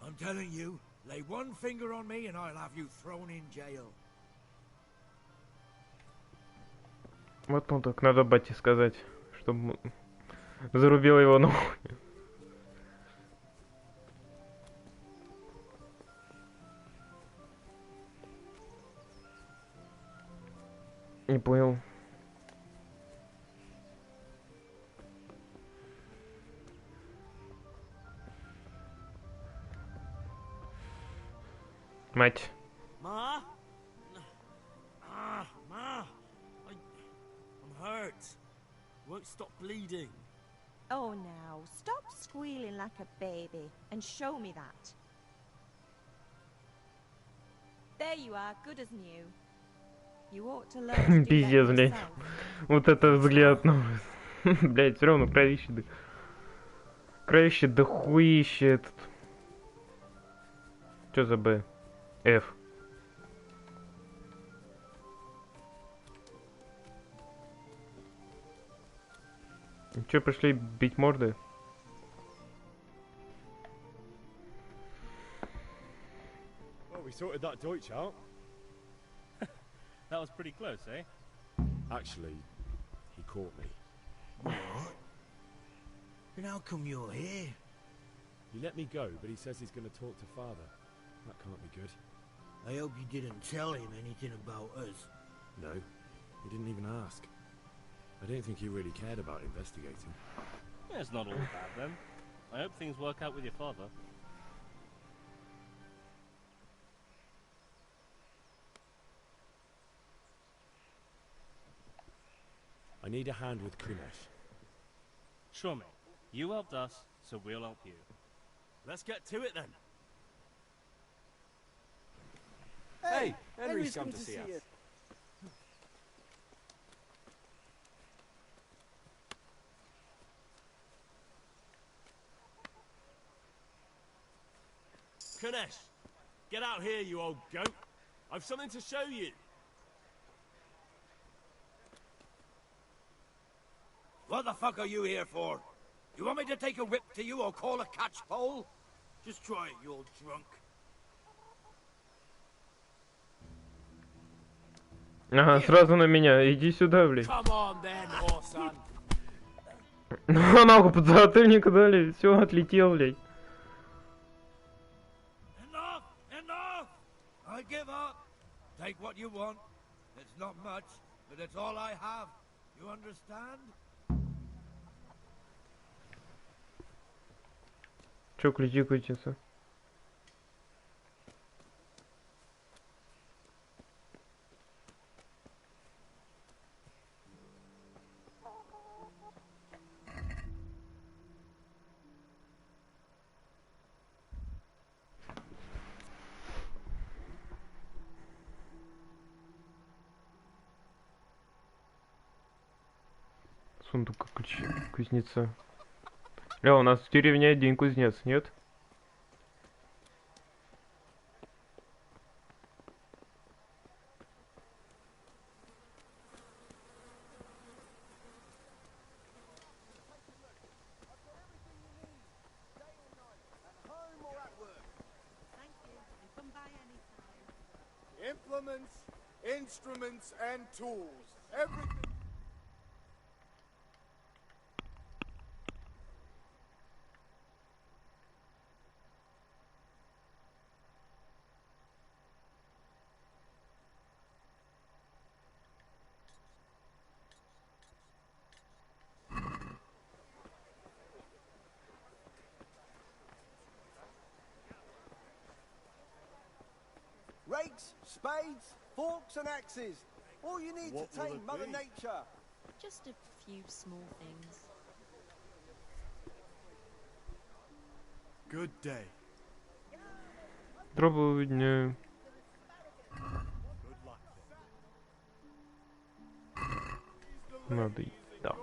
[SPEAKER 9] I'm telling you, lay one finger on me and I'll have you thrown in jail.
[SPEAKER 2] Вот ну так надо бате сказать, чтобы зарубил его нахуй. Не понял. Мать.
[SPEAKER 8] Ma? Ma, I'm hurt.
[SPEAKER 15] Won't stop bleeding.
[SPEAKER 4] Oh, now, stop squealing like a baby and show me that. There you are, good as new. You ought to learn to do that
[SPEAKER 2] Пиздец, блядь.
[SPEAKER 4] yourself.
[SPEAKER 2] Вот это взгляд, ну. Блядь, все равно кровище, да. Кровище, да хуище этот. Что за Б? F. Че, пришли бить морды?
[SPEAKER 7] Well, we sorted that Deutsch out.
[SPEAKER 15] That was pretty close, eh?
[SPEAKER 7] Actually, he caught me.
[SPEAKER 16] What? Then how come you're here?
[SPEAKER 7] He let me go, but he says he's going to talk to father. That can't be good.
[SPEAKER 16] I hope you didn't tell him anything about us.
[SPEAKER 7] No, he didn't even ask. I don't think he really cared about investigating.
[SPEAKER 15] Yeah, it's not all bad then. I hope things work out with your father.
[SPEAKER 7] I need a hand with Kunesh.
[SPEAKER 15] Sure, mate. You helped us, so we'll help you.
[SPEAKER 6] Let's get to it then.
[SPEAKER 17] Hey, Henry's come to see us.
[SPEAKER 6] you. Kunesh, get out here, you old goat. I've something to show you.
[SPEAKER 9] What the fuck are you here for? You want me to take a whip to you or call a catch pole? Just try it, you old drunk.
[SPEAKER 2] Ага, сразу на меня. Иди сюда, блядь.
[SPEAKER 9] Come on then, Orson.
[SPEAKER 2] Ну, нахуй подзатыльник дали. Все, отлетел, блядь.
[SPEAKER 9] Enough! Enough! I give up. Take what you want. It's not much, but it's all I have. You understand?
[SPEAKER 2] Че, ключи крутятся? Сундук кузнеца. Ля, у нас в деревне один кузнец, нет?
[SPEAKER 18] Implements, instruments, and tools. Everything.
[SPEAKER 11] Rakes, spades, forks and axes. All you need to tame Mother Nature.
[SPEAKER 19] Just a few small things.
[SPEAKER 10] Good day.
[SPEAKER 2] Доброго дня. Надо, да.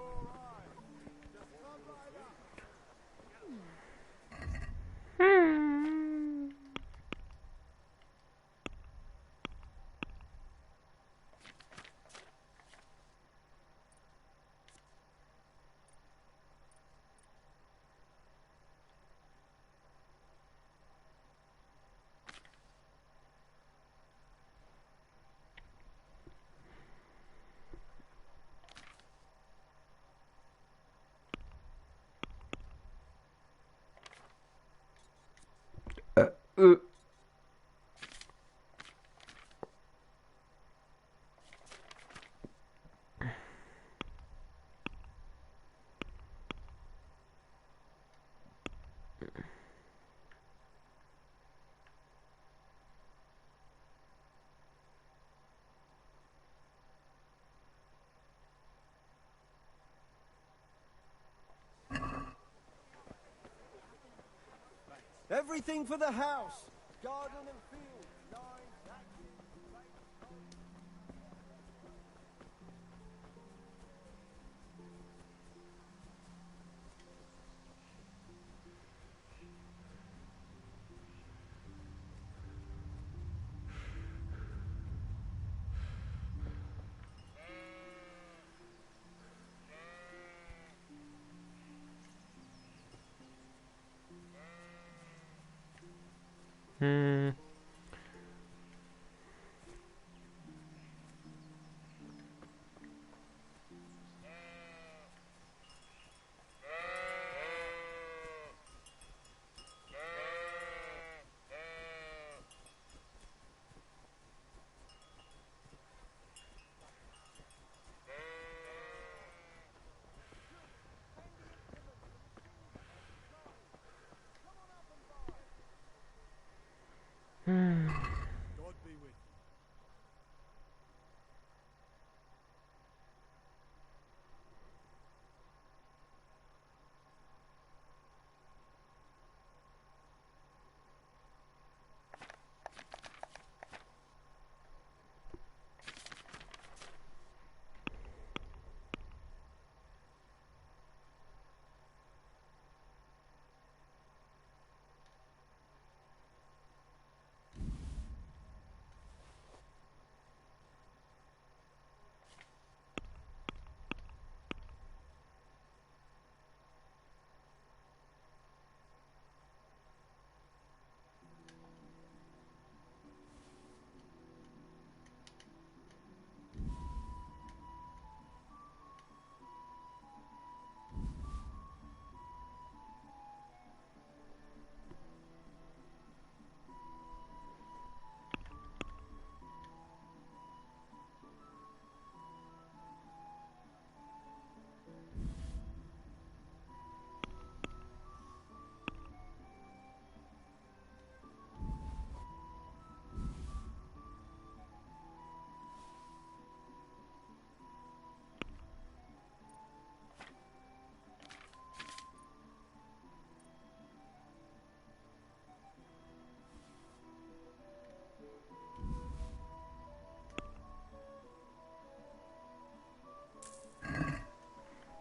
[SPEAKER 11] Everything for the house. Garden and field.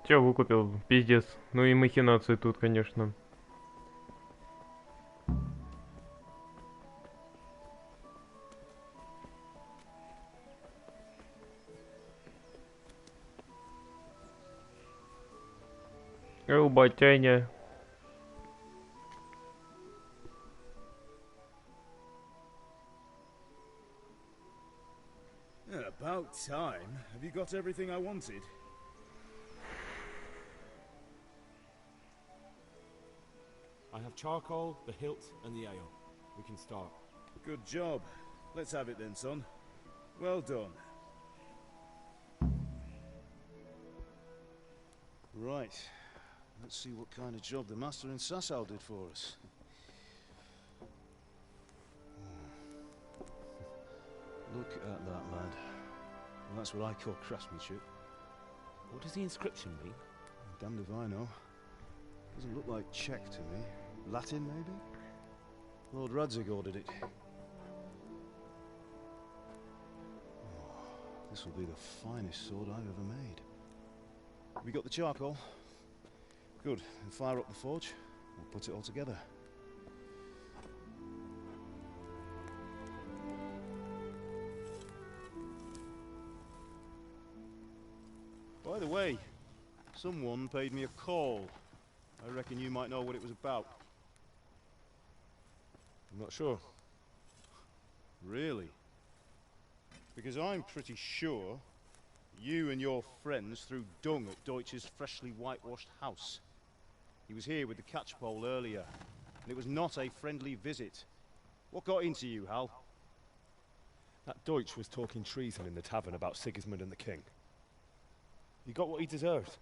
[SPEAKER 2] Че выкупил? Пиздец. Ну и махинации тут, конечно. Батяня.
[SPEAKER 5] About time. Have you got everything I wanted?
[SPEAKER 7] I have charcoal, the hilt, and the ale. We can start.
[SPEAKER 5] Good job. Let's have it then, son. Well done. Right. Let's see what kind of job the master in Sasau did for us. Look at that, lad. Well, that's what I call craftsmanship.
[SPEAKER 7] What does the inscription mean?
[SPEAKER 5] Damned if I know. Doesn't look like Czech to me. Latin, maybe? Lord Radzig ordered it. Oh, this will be the finest sword I've ever made. We got the charcoal? Good. Then fire up the forge. We'll put it all together. By the way, someone paid me a call. I reckon you might know what it was about.
[SPEAKER 7] I'm not sure.
[SPEAKER 5] Really? Because I'm pretty sure you and your friends threw dung at Deutsch's freshly whitewashed house. He was here with the catchpole earlier, and it was not a friendly visit. What got into you, Hal?
[SPEAKER 7] That Deutsch was talking treason in the tavern about Sigismund and the king. He got what he deserved.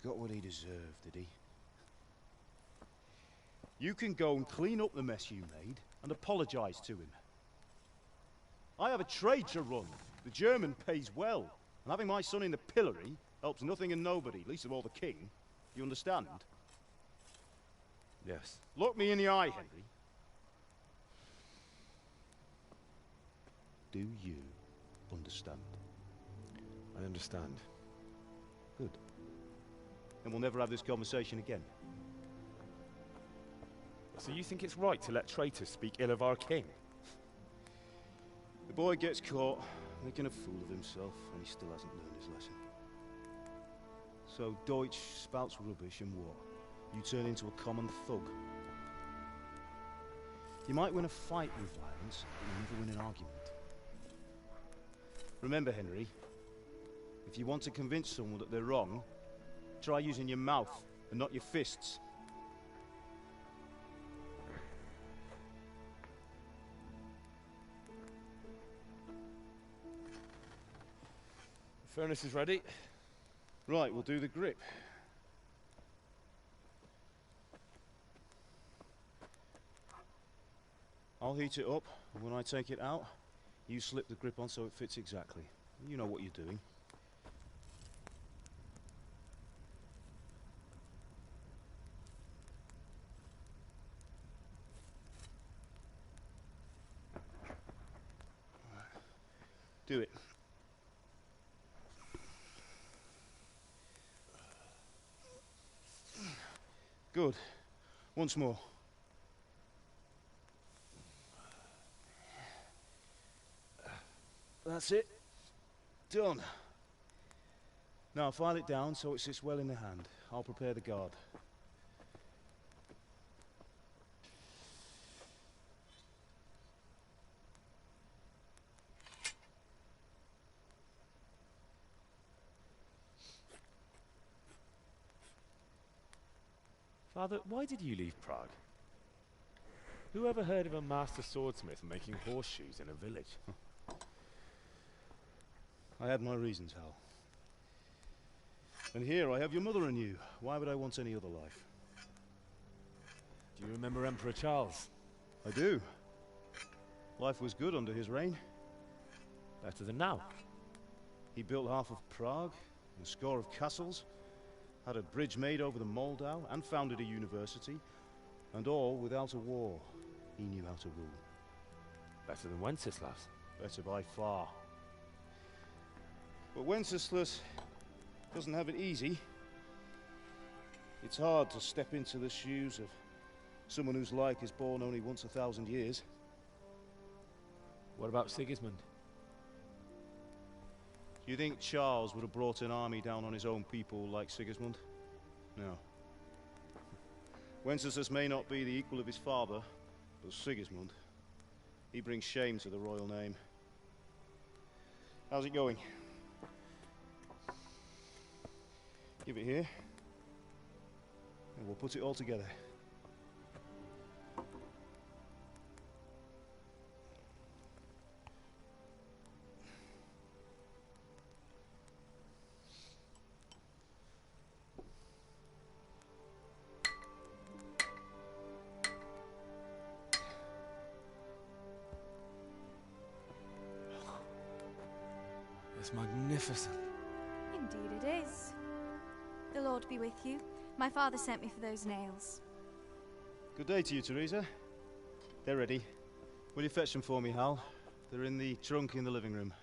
[SPEAKER 5] Got what he deserved, did he? You can go and clean up the mess you made and apologize to him. I have a trade to run. The German pays well, and having my son in the pillory helps nothing and nobody, least of all the king. You understand?
[SPEAKER 7] Yes.
[SPEAKER 5] Look me in the eye, Henry. Do you understand?
[SPEAKER 7] I understand.
[SPEAKER 5] Good. Then we'll never have this conversation again.
[SPEAKER 7] So you think it's right to let traitors speak ill of our king?
[SPEAKER 5] The boy gets caught, making a fool of himself, and he still hasn't learned his lesson. So Deutsch spouts rubbish, and what? You turn into a common thug. You might win a fight with violence, but you'll never win an argument. Remember, Henry, if you want to convince someone that they're wrong, try using your mouth and not your fists.
[SPEAKER 7] The furnace is ready.
[SPEAKER 5] Right, we'll do the grip. I'll heat it up, and when I take it out, you slip the grip on so it fits exactly. You know what you're doing. Do it. Good. Once more. That's it. Done. Now file it down so it sits well in the hand. I'll prepare the guard.
[SPEAKER 7] Father, why did you leave Prague? Who ever heard of a master swordsmith making horseshoes in a village?
[SPEAKER 5] I had my reasons, Hal. And here I have your mother and you. Why would I want any other life?
[SPEAKER 7] Do you remember Emperor Charles?
[SPEAKER 5] I do. Life was good under his reign.
[SPEAKER 7] Better than now.
[SPEAKER 5] He built half of Prague, and a score of castles, had a bridge made over the Moldau, and founded a university, and all without a war. He knew how to rule.
[SPEAKER 7] Better than Wenceslas.
[SPEAKER 5] Better by far. But Wenceslas doesn't have it easy. It's hard to step into the shoes of someone whose like is born only once 1,000 years.
[SPEAKER 7] What about Sigismund?
[SPEAKER 5] Do you think Charles would have brought an army down on his own people like Sigismund? No. Wenceslas may not be the equal of his father, but Sigismund, he brings shame to the royal name. How's it going? Give it here, and we'll put it all together.
[SPEAKER 7] It's magnificent.
[SPEAKER 20] Indeed it is. The Lord be with you. My father sent me for those nails.
[SPEAKER 5] Good day to you, Teresa. They're ready. Will you fetch them for me, Hal? They're in the trunk in the living room.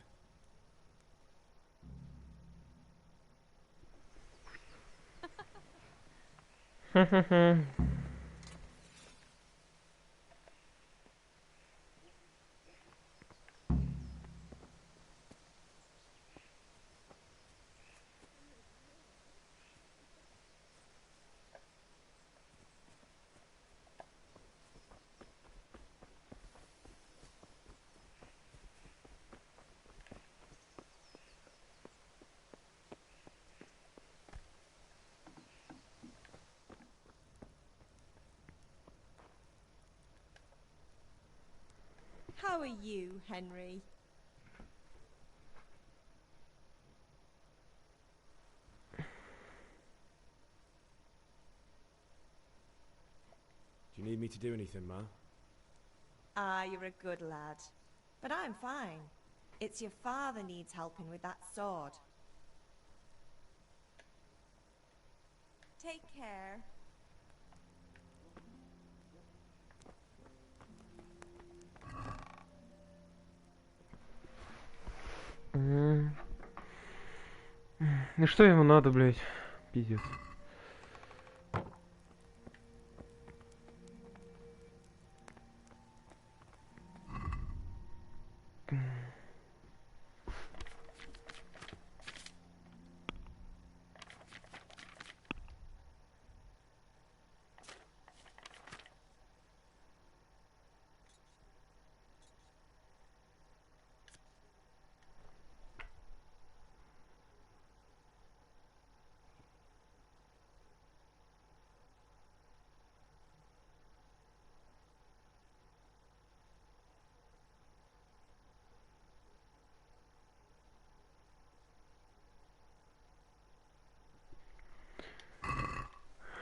[SPEAKER 4] How are you, Henry?
[SPEAKER 7] Do you need me to do anything, Ma?
[SPEAKER 4] Ah, you're a good lad. But I'm fine. It's your father needs helping with that sword. Take care.
[SPEAKER 2] Ну что ему надо, блядь? Пиздец.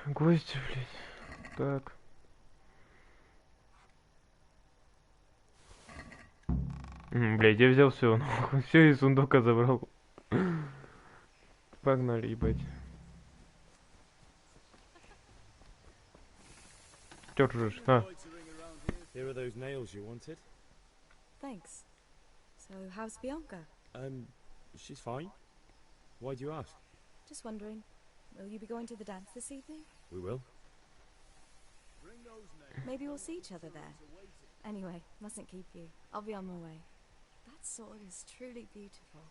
[SPEAKER 2] Гости, блядь. Так. Блядь, я взял все, все из сундука забрал. Погнали, ебать. Чё ржешь? А.
[SPEAKER 7] Here are those nails you wanted.
[SPEAKER 19] Thanks. So, how's Bianca?
[SPEAKER 7] She's fine. Why do you ask?
[SPEAKER 19] Just wondering. Will you be going to the dance this evening?
[SPEAKER 7] We will.
[SPEAKER 19] Maybe we'll see each other there. Anyway, mustn't keep you. I'll be on my way. That sword is truly beautiful.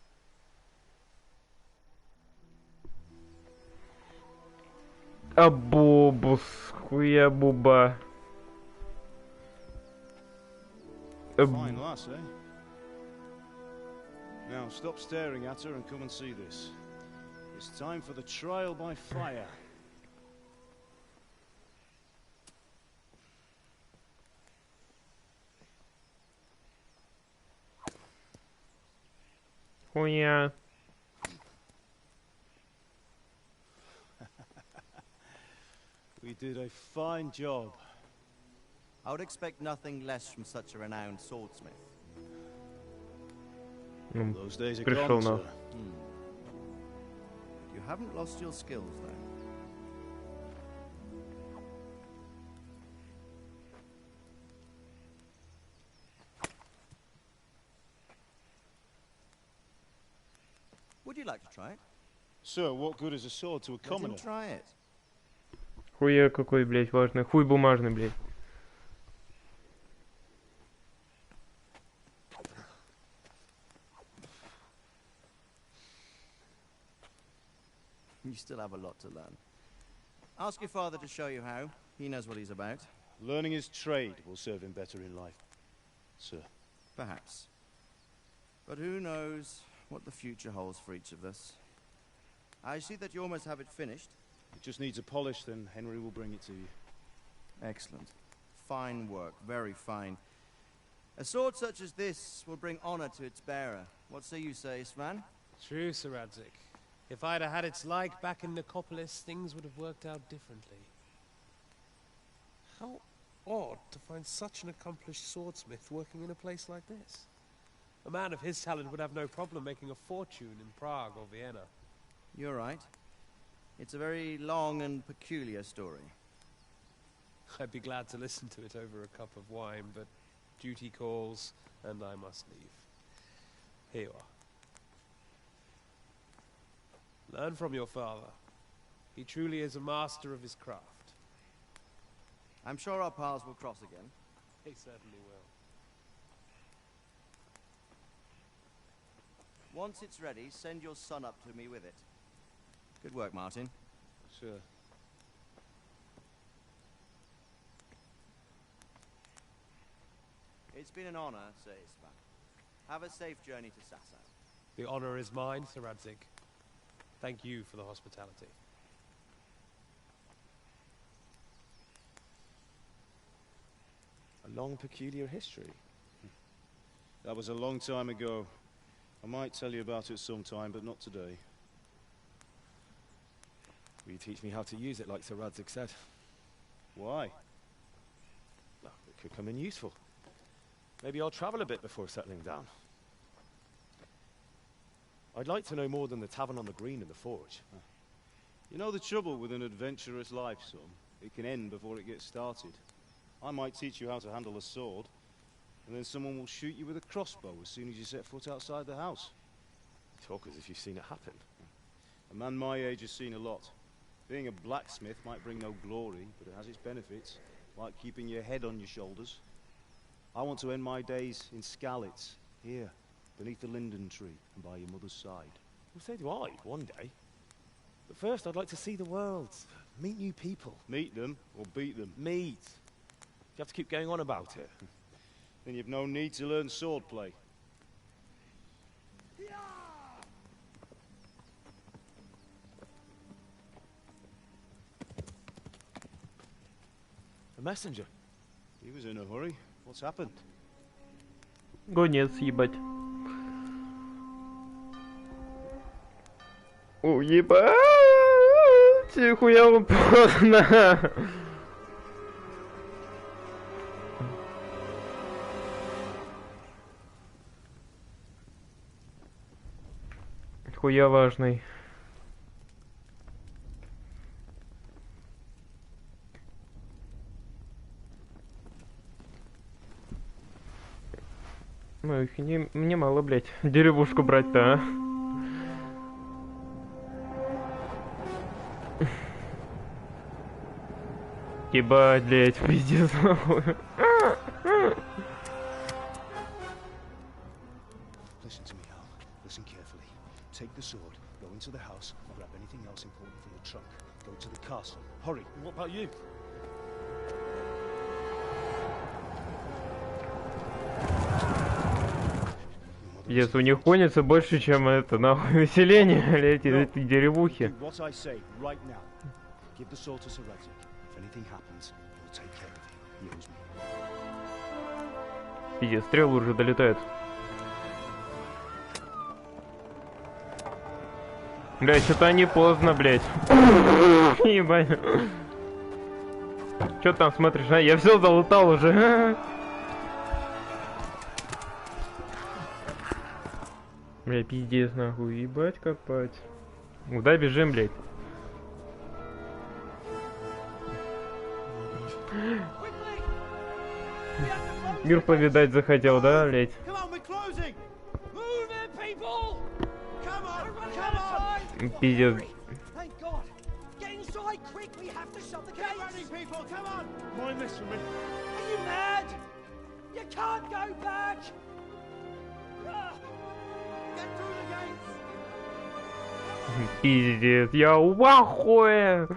[SPEAKER 2] А бобус, хуя буба.
[SPEAKER 5] Fine lass, eh? Now stop staring at her and come and see this. It's time for the trial by fire.
[SPEAKER 2] Хуя.
[SPEAKER 5] We did a fine job.
[SPEAKER 21] I would expect nothing less from such a renowned swordsmith.
[SPEAKER 5] Those days are
[SPEAKER 2] Пришел
[SPEAKER 5] gone,
[SPEAKER 2] на.
[SPEAKER 5] sir.
[SPEAKER 21] You haven't lost your skills, though. Would you like to try it?
[SPEAKER 5] Sir, what good is a sword to a commoner?
[SPEAKER 21] Try it.
[SPEAKER 2] Хуя какой, блядь, важный. Хуй бумажный, блядь.
[SPEAKER 21] You still have a lot to learn. Ask your father to show you how. He knows what he's about.
[SPEAKER 5] Learning his trade will serve him better in life, sir.
[SPEAKER 21] Perhaps. But who knows what the future holds for each of us. I see that you almost have it finished.
[SPEAKER 5] It just needs a polish, then Henry will bring it to you.
[SPEAKER 21] Excellent. Fine work, very fine. A sword such as this will bring honor to its bearer. What say you, Svan?
[SPEAKER 1] True, Sir Radzik. If I'd have had its like back in Nicopolis, things would have worked out differently. How odd to find such an accomplished swordsmith working in a place like this. A man of his talent would have no problem making a fortune in Prague or Vienna.
[SPEAKER 21] You're right. It's a very long and peculiar story.
[SPEAKER 1] I'd be glad to listen to it over a cup of wine, but duty calls, and I must leave. Here you are. Learn from your father. He truly is a master of his craft.
[SPEAKER 21] I'm sure our paths will cross again.
[SPEAKER 1] He certainly will.
[SPEAKER 21] Once it's ready, send your son up to me with it. Good work, Martin.
[SPEAKER 5] Sure.
[SPEAKER 21] It's been an honor, Sir Isvan. Have a safe journey to Sasau.
[SPEAKER 1] The honor is mine, Sir Radzik. Thank you for the hospitality.
[SPEAKER 7] A long, peculiar history.
[SPEAKER 5] That was a long time ago. I might tell you about it sometime, but not today.
[SPEAKER 7] Will you teach me how to use it like Sir Radzik said?
[SPEAKER 5] Why?
[SPEAKER 7] Well, it could come in useful. Maybe I'll travel a bit before settling down. I'd like to know more than the tavern on the green and the forge.
[SPEAKER 5] You know the trouble with an adventurous life, son? It can end before it gets started. I might teach you how to handle a sword, and then someone will shoot you with a crossbow as soon as you set foot outside the house.
[SPEAKER 7] You talk as if you've seen it happen.
[SPEAKER 5] A man my age has seen a lot. Being a blacksmith might bring no glory, but it has its benefits, like keeping your head on your shoulders. I want to end my days in Skalitz, here, beneath the linden tree and by your mother's side.
[SPEAKER 7] Well, so do I, one day. But first, I'd like to see the world, meet new people.
[SPEAKER 5] Meet them, or beat them?
[SPEAKER 7] Meet. You have to keep going on about it.
[SPEAKER 5] Then you've no need to learn swordplay.
[SPEAKER 7] A messenger.
[SPEAKER 5] He was in a hurry. What's happened?
[SPEAKER 2] Гонец, ебать. О, ебать! Хуя поздно! Хуя важный. Ну их не мало, блять, деревушку брать-то, а? Ебать, блять, пиздец.
[SPEAKER 5] Listen to me, Al. Listen carefully. Take the sword, go into the house, grab anything else important from the trunk. Go to the castle. Hurry.
[SPEAKER 7] What about you?
[SPEAKER 2] Пиздец, у них гонится больше, чем это, нахуй, население, блять, этой деревухи. Пиздец, стрелы уже долетают. Блять, что-то они поздно, блять. Ебать. Что там смотришь, а? Я все залутал уже. Бля, пиздец, нахуй, ебать копать. Куда бежим, блядь? Мир повидать захотел, да, блядь? Пиздец.
[SPEAKER 13] Thank God. Get inside quick. We have to shut the gates. Get running, people. Come on.
[SPEAKER 15] Mind this for me.
[SPEAKER 13] Are you mad? You can't go back. Get through the gates.
[SPEAKER 2] Пиздец, я в ахуе.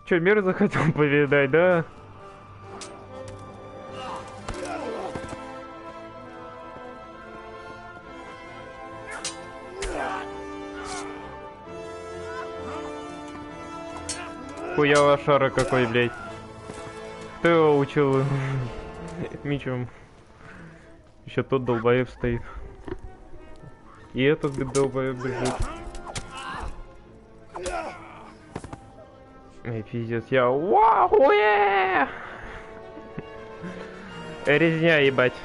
[SPEAKER 2] Чё, мир захотел повидать, да? Хуя лошара какой, блядь. Кто его учил мечом? Еще тот долбоеб стоит. И этот долбоеб бежит. Эй, пиздец, я вахуе! Резня, ебать.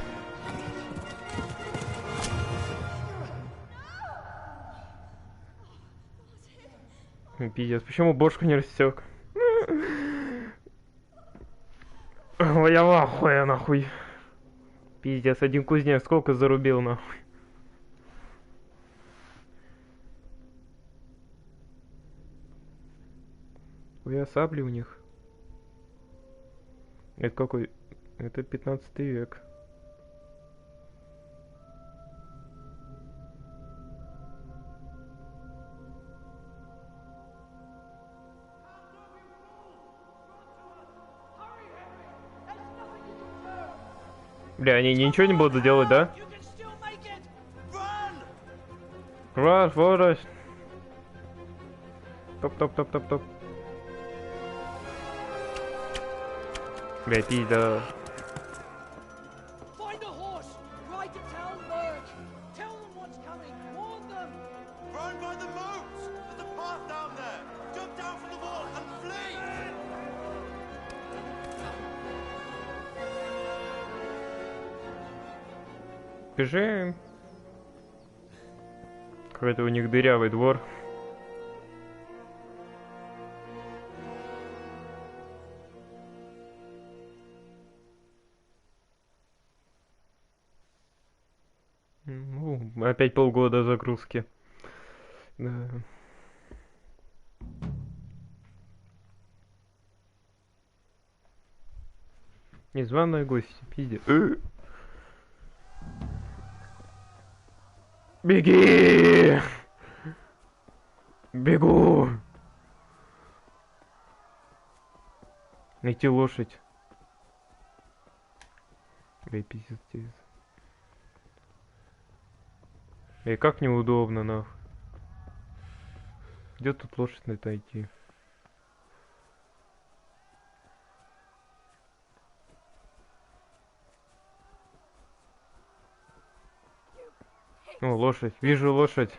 [SPEAKER 2] Пиздец, почему бошку не рассек? Я в ахуе, нахуй. Пиздец, один кузнец сколько зарубил, нахуй. Хуя сабли у них. Это какой? Это 15 век. Бля, они ничего не будут делать, да? Раш, вораш. Топ. Бля, пизда. Бежим. Какой-то у них дырявый двор. Ну, опять полгода загрузки. Да. Незваные гости, пиздец. Беги! Бегу! Найти лошадь. Эй, пиздец. Эй, как неудобно, нахуй. Где тут лошадь найти? О, лошадь. Вижу лошадь.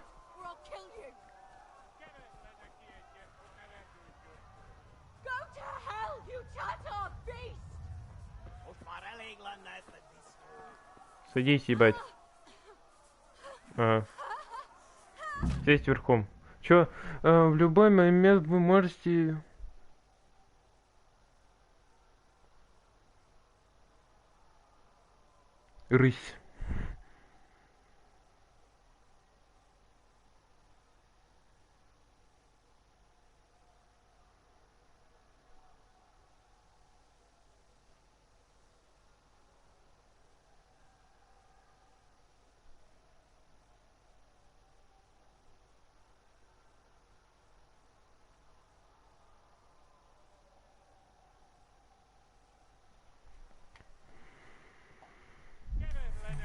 [SPEAKER 2] Садись, ебать. Сесть верхом. Чё? В любой момент вы можете... Рысь.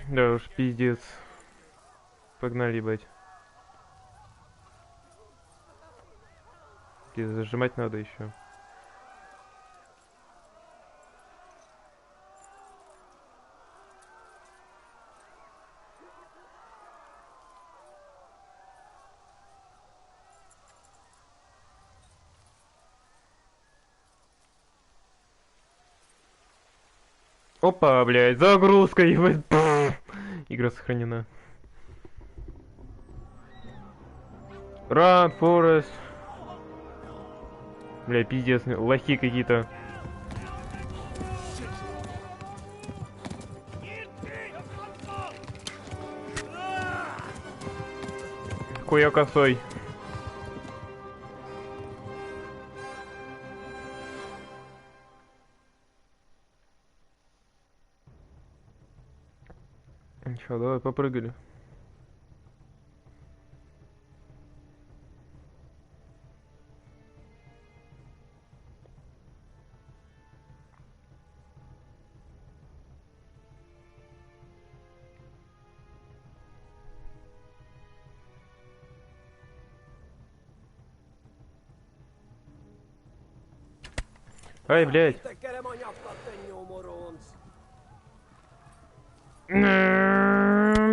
[SPEAKER 2] Да уж, пиздец. Погнали, ебать. Зажимать надо еще. Опа, блядь, загрузка, ебать. Игра сохранена. Run, Forest. Бля, пиздец, лохи какие-то. Хуя косой. Ничего, давай попрыгали. Ай, блядь.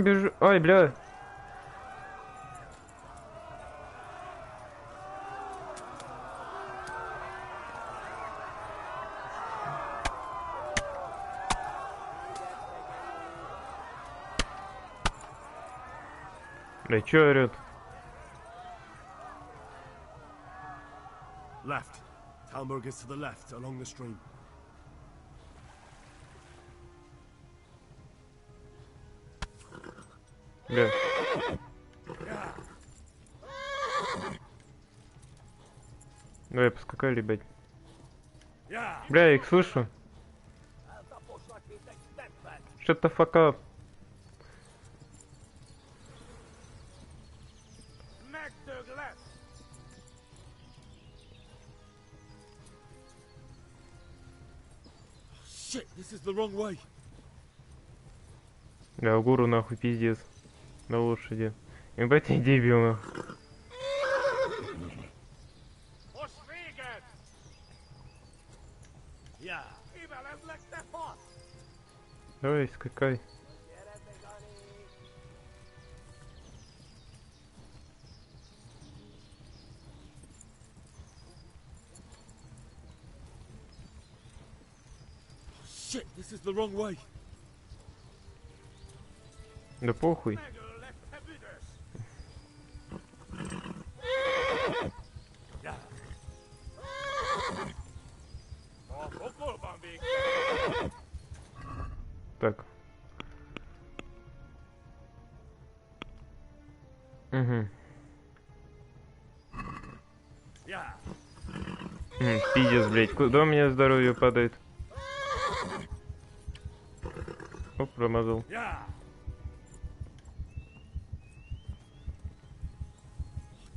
[SPEAKER 2] Бежу. Ай, бля. Бля, чё орёт?
[SPEAKER 6] Left. Talmberg is to the left, along the stream.
[SPEAKER 2] Бля. Давай, поскакали, ребят. Бля, я их слышу. Shut the fuck up.
[SPEAKER 6] Shit, this is the wrong way.
[SPEAKER 2] Бля, в гору нахуй пиздец. На лошади. Ебать, я дебил нахуй. Давай, скакай.
[SPEAKER 6] Shit, this is the wrong way.
[SPEAKER 2] Да похуй. Так. Угу. Пиздец, блядь, куда у меня здоровье падает? Оп, промазал.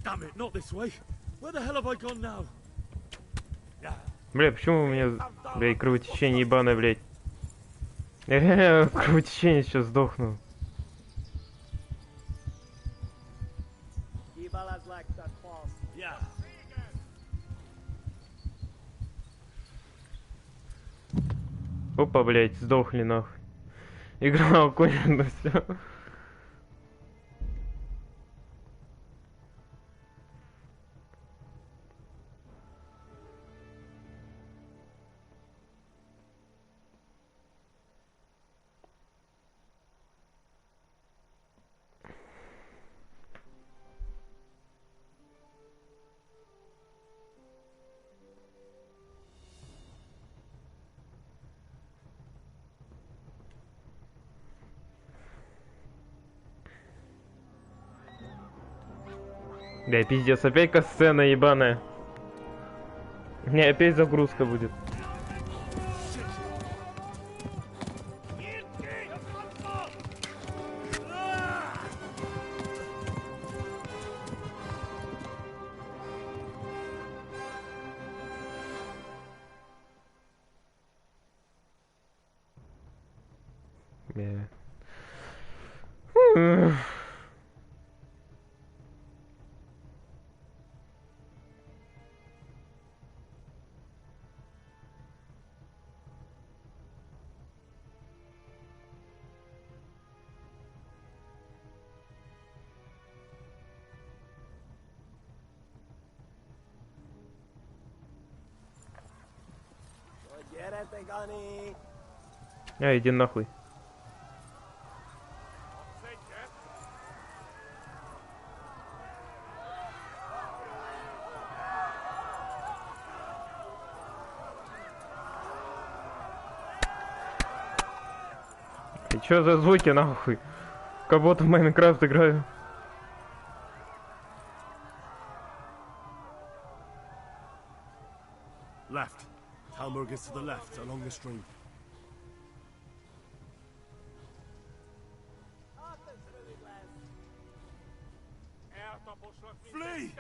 [SPEAKER 6] Damn it, not this way. Where the hell have I gone now?
[SPEAKER 2] Бля, почему у меня, блядь, кровотечение ебаное, блядь? Я кровотечение сейчас сдохну. Опа, блядь, сдохли нахуй. Игра окончена, все. Да, пиздец, опять касцена ебаная. У меня опять загрузка будет. Иди нахуй. И чё за звуки нахуй? Как будто в Майнкрафт играю.
[SPEAKER 6] Left. Talmberg is to the left, along the stream. Flee!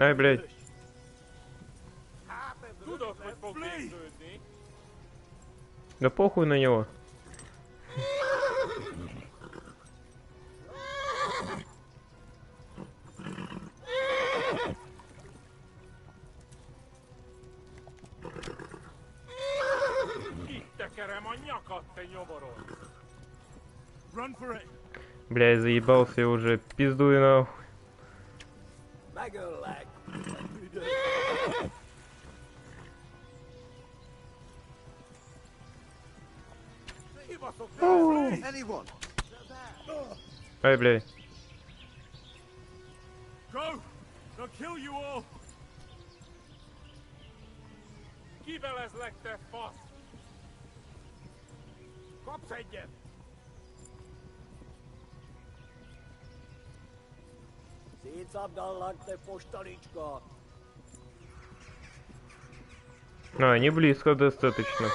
[SPEAKER 2] Ай, блядь. Да похуй на него.
[SPEAKER 6] Run for it!
[SPEAKER 2] Бля, я заебался, я уже пиздую нахуй. Ай, блядь.
[SPEAKER 6] Go! They'll kill you all! Kivel lett te fasz! Kapsz egyet!
[SPEAKER 13] Szétszabdallak, te postalicska!
[SPEAKER 2] А, не близко достаточно.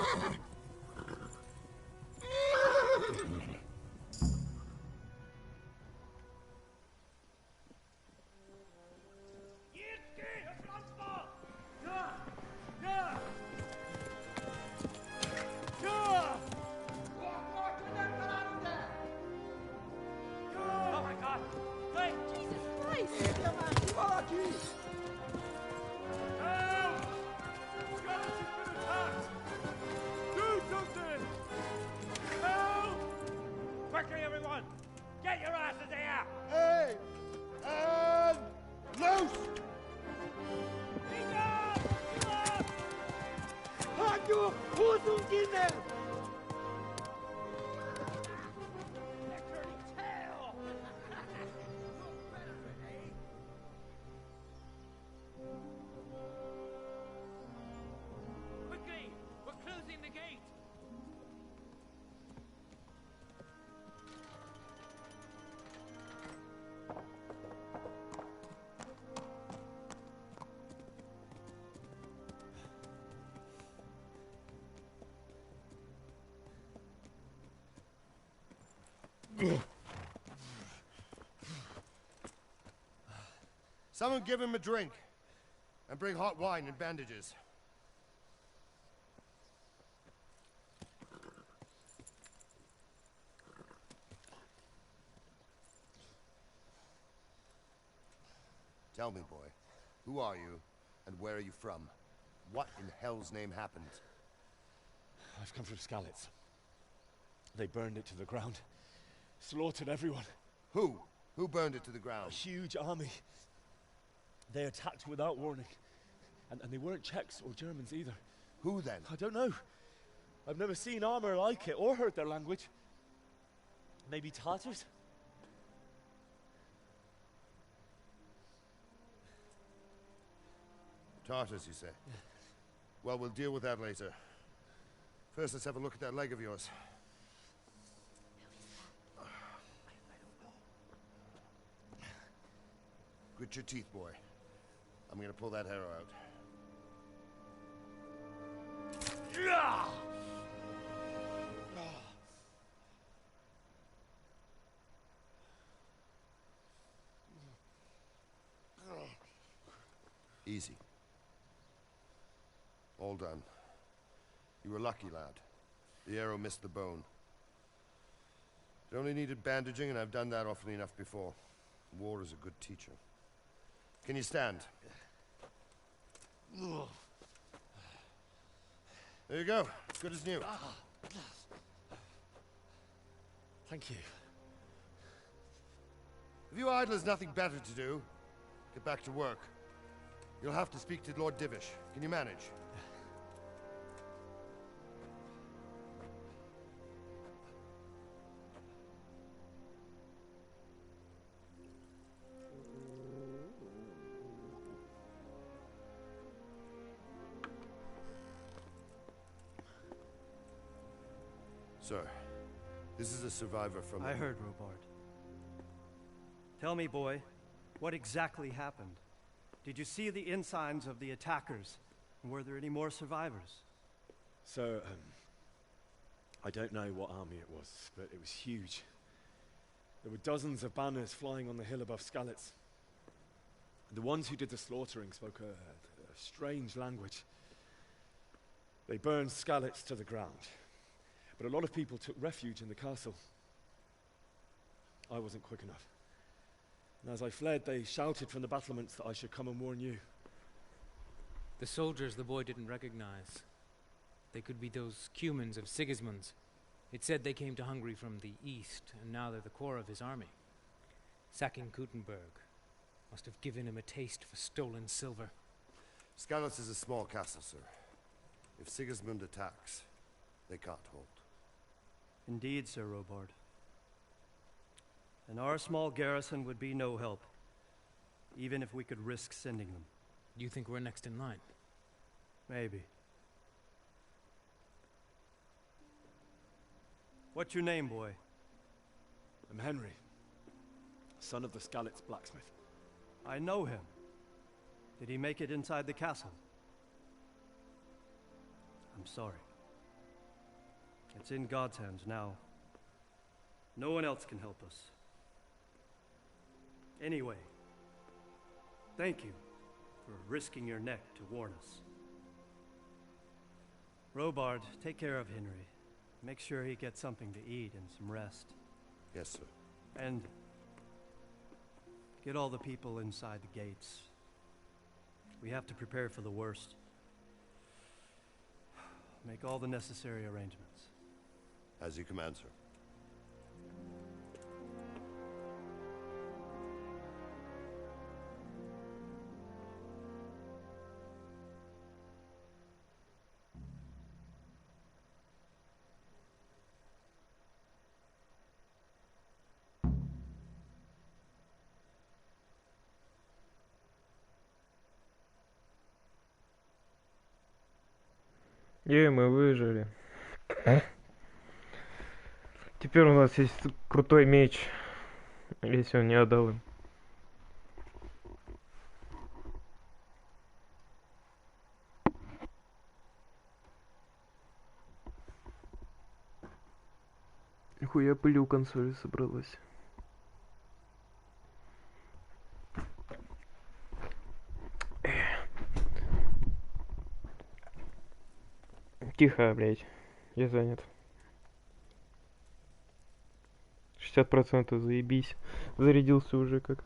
[SPEAKER 14] Someone give him a drink. And bring hot wine and bandages. Tell me, boy, who are you, and where are you from? What in hell's name happened?
[SPEAKER 7] I've come from Skalitz. They burned it to the ground. Slaughtered everyone.
[SPEAKER 14] Who? Who burned it to the ground?
[SPEAKER 7] A huge army. They attacked without warning. And they weren't Czechs or Germans either.
[SPEAKER 14] Who then?
[SPEAKER 7] I don't know. I've never seen armor like it or heard their language. Maybe Tatars?
[SPEAKER 14] Tartars, you say? Well, we'll deal with that later. First, let's have a look at that leg of yours. Grit your teeth, boy. I'm gonna pull that arrow out. Easy. All done. You were lucky, lad. The arrow missed the bone. It only needed bandaging, and I've done that often enough before. War is a good teacher. Can you stand? There you go. Good as new.
[SPEAKER 7] Thank you.
[SPEAKER 14] If you idlers nothing better to do, get back to work. You'll have to speak to Lord Divish. Can you manage? Sir, this is a survivor from...
[SPEAKER 12] I heard, Robard. Tell me, boy, what exactly happened? Did you see the ensigns of the attackers? And were there any more survivors?
[SPEAKER 7] So, I don't know what army it was, but it was huge. There were dozens of banners flying on the hill above Skalitz. The ones who did the slaughtering spoke a strange language. They burned Skalitz to the ground. But a lot of people took refuge in the castle. I wasn't quick enough. And as I fled, they shouted from the battlements that I should come and warn you.
[SPEAKER 22] The soldiers the boy didn't recognize. They could be those Cumans of Sigismund's. It said they came to Hungary from the east, and now they're the core of his army. Sacking Kuttenberg must have given him a taste for stolen silver.
[SPEAKER 14] Skalitz is a small castle, sir. If Sigismund attacks, they can't hold.
[SPEAKER 12] Indeed, Sir Robard. And our small garrison would be no help, even if we could risk sending them.
[SPEAKER 22] You think we're next in line?
[SPEAKER 12] Maybe. What's your name, boy?
[SPEAKER 7] I'm Henry, son of the Skalitz blacksmith.
[SPEAKER 12] I know him. Did he make it inside the castle? I'm sorry. It's in God's hands now. No one else can help us. Anyway, thank you for risking your neck to warn us. Robard, take care of Henry. Make sure he gets something to eat and some rest.
[SPEAKER 14] Yes, sir.
[SPEAKER 12] And get all the people inside the gates. We have to prepare for the worst. Make all the necessary arrangements.
[SPEAKER 14] As you command, sir.
[SPEAKER 2] Мы выжили. Теперь у нас есть крутой меч, если он не отдал им. Нихуя пыли у консоли собралась. Тихо, блядь. Я занят. 60% заебись. Зарядился уже как.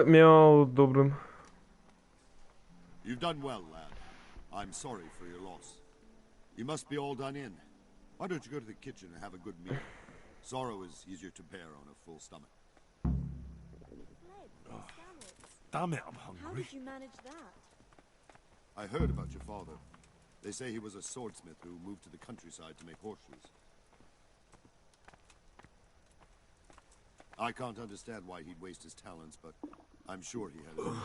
[SPEAKER 2] Мяу, добрым.
[SPEAKER 14] You've done well, lad. I'm sorry for your loss. You must be all done in. Why don't you go to the kitchen and have a good meal? Sorrow is easier to bear on a full stomach.
[SPEAKER 6] Oh, damn it, I'm hungry.
[SPEAKER 4] How did you manage that?
[SPEAKER 14] I heard about your father. They say he was a swordsmith who moved to the countryside to make horseshoes. I can't understand why he'd waste his talents, but I'm sure he had his reasons.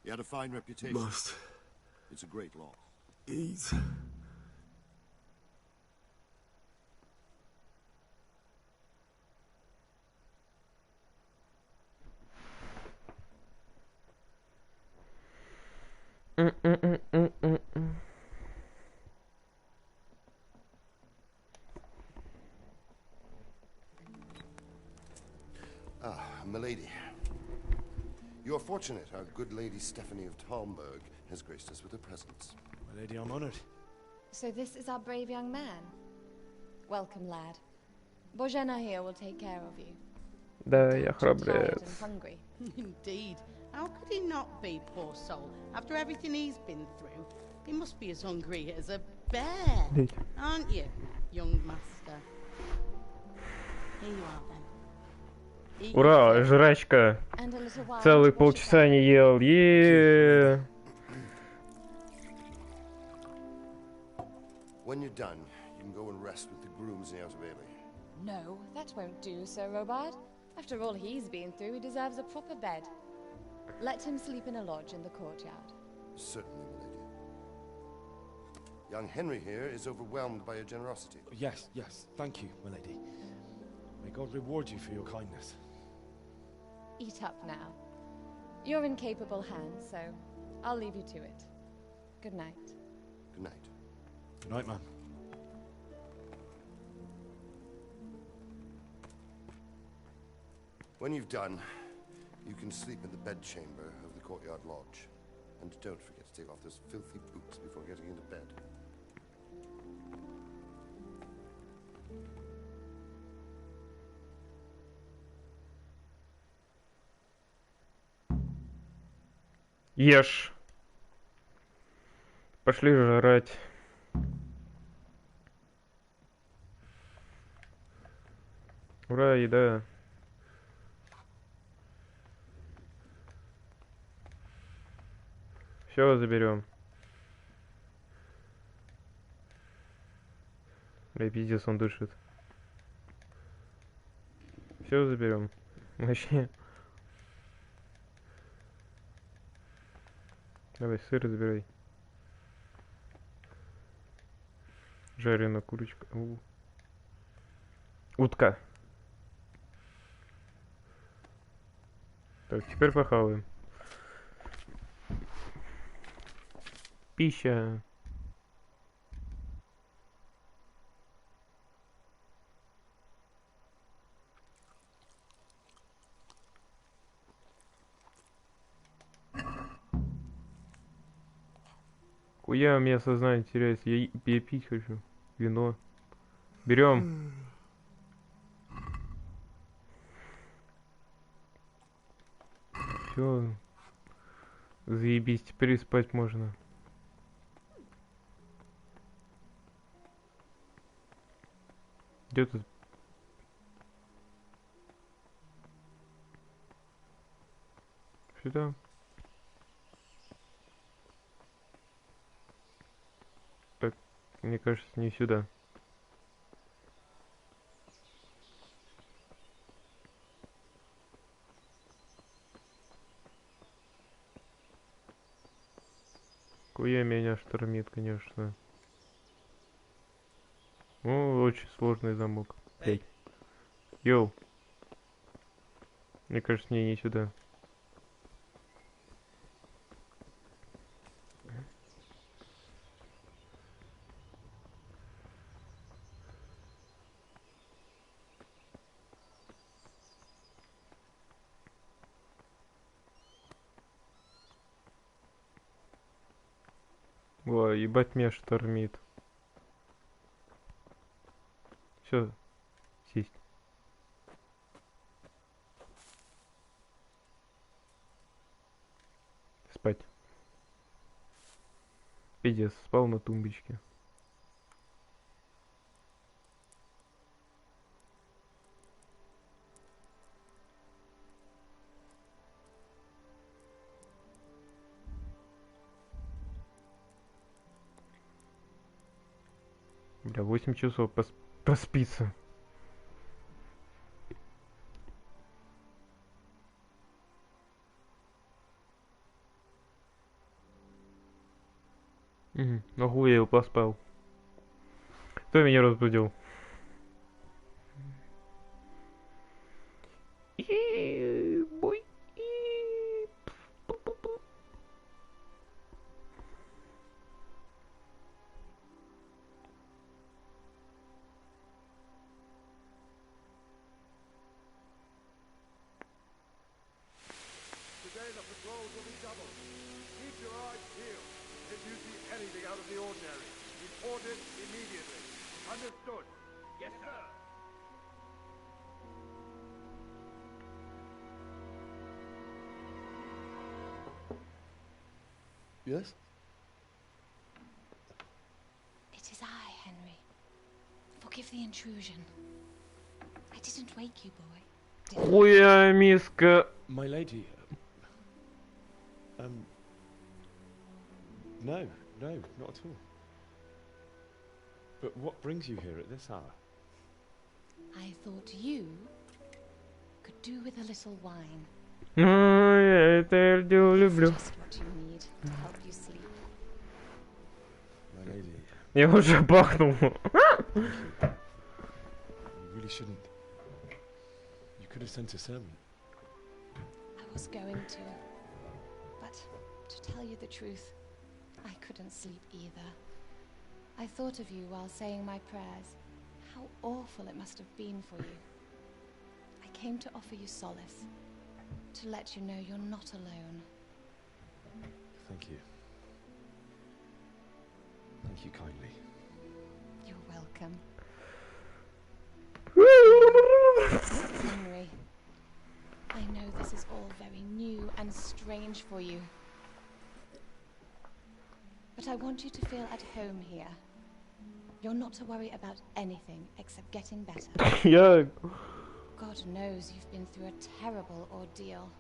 [SPEAKER 14] He had a fine reputation. It's a great loss.
[SPEAKER 6] Eat.
[SPEAKER 14] Ah, milady. You're fortunate our good lady Stephanie of Talmberg has graced us with her presence.
[SPEAKER 7] My lady, I'm honored.
[SPEAKER 19] So this is our brave young man. Welcome, lad. Bozhena here will take care of you.
[SPEAKER 2] Да, я
[SPEAKER 19] Tired
[SPEAKER 2] храбрец.
[SPEAKER 19] and hungry.
[SPEAKER 23] Indeed. How could he not be, poor soul? After everything he's been through, he must be as hungry as a bear. Aren't you, young master? Here you are, then.
[SPEAKER 2] Ура, жрачка. Целых полчаса не ел.
[SPEAKER 14] When you're done, you can go and rest with the grooms in the outer bailey.
[SPEAKER 3] No, that won't do, Sir Robard. After all he's been through, he deserves a proper bed. Let him sleep in a lodge in the courtyard.
[SPEAKER 14] Certainly, milady. Young Henry here is overwhelmed by your generosity.
[SPEAKER 7] Yes, yes, thank you, milady. May God reward you for your kindness.
[SPEAKER 3] Eat up now. You're in capable hands, so I'll leave you to it. Good night.
[SPEAKER 14] Good night.
[SPEAKER 7] Good night, ma'am.
[SPEAKER 14] When you've done, you can sleep in the bedchamber of the courtyard lodge. And don't forget to take off those filthy boots before getting into bed.
[SPEAKER 2] Ешь. Пошли жрать. Ура, еда. Все заберем. Бля, пиздец, он дышит. Все заберем. Вообще. Давай, сыр забирай. Жареная курочка. Утка. Так, теперь похаваем. Пища. Хуя, у меня сознание теряется. Я пить хочу. Вино. Берем. Все. Заебись, теперь и спать можно. Где тут? Сюда. Так, мне кажется, не сюда. Хуя меня штормит, конечно. О, очень сложный замок. Блять. Йоу. Мне кажется, не сюда. О, ебать меня штормит. Все, сесть. Спать. Пиздец, спал на тумбочке. Бля, 8 часов поспится. Охуел, поспал. Кто меня разбудил? Бой.
[SPEAKER 18] Today the patrols will be doubled. Keep your eyes peeled. If you see anything out of the ordinary, report it immediately. Understood? Yes, sir.
[SPEAKER 14] Yes?
[SPEAKER 20] It is I, Henry. Forgive the intrusion. I didn't wake you, boy.
[SPEAKER 2] Хуя миска.
[SPEAKER 7] My lady. No, not at all. But what brings you here at this hour?
[SPEAKER 3] I thought you could do with a little wine.
[SPEAKER 2] Я это люблю.
[SPEAKER 3] Just what you need to help you sleep.
[SPEAKER 7] My lady.
[SPEAKER 2] Я уже бахнул.
[SPEAKER 7] You really shouldn't. You could have sent a servant.
[SPEAKER 3] I was going to, but to tell you the truth, I couldn't sleep either. I thought of you while saying my prayers. How awful it must have been for you. I came to offer you solace, to let you know you're not alone.
[SPEAKER 7] Thank you. Thank you kindly.
[SPEAKER 3] You're welcome. Henry, I know this is all very new and strange for you. But I want you to feel at home here. You're not to worry about anything except getting better.
[SPEAKER 2] Yeah.
[SPEAKER 3] God knows you've been through a terrible ordeal.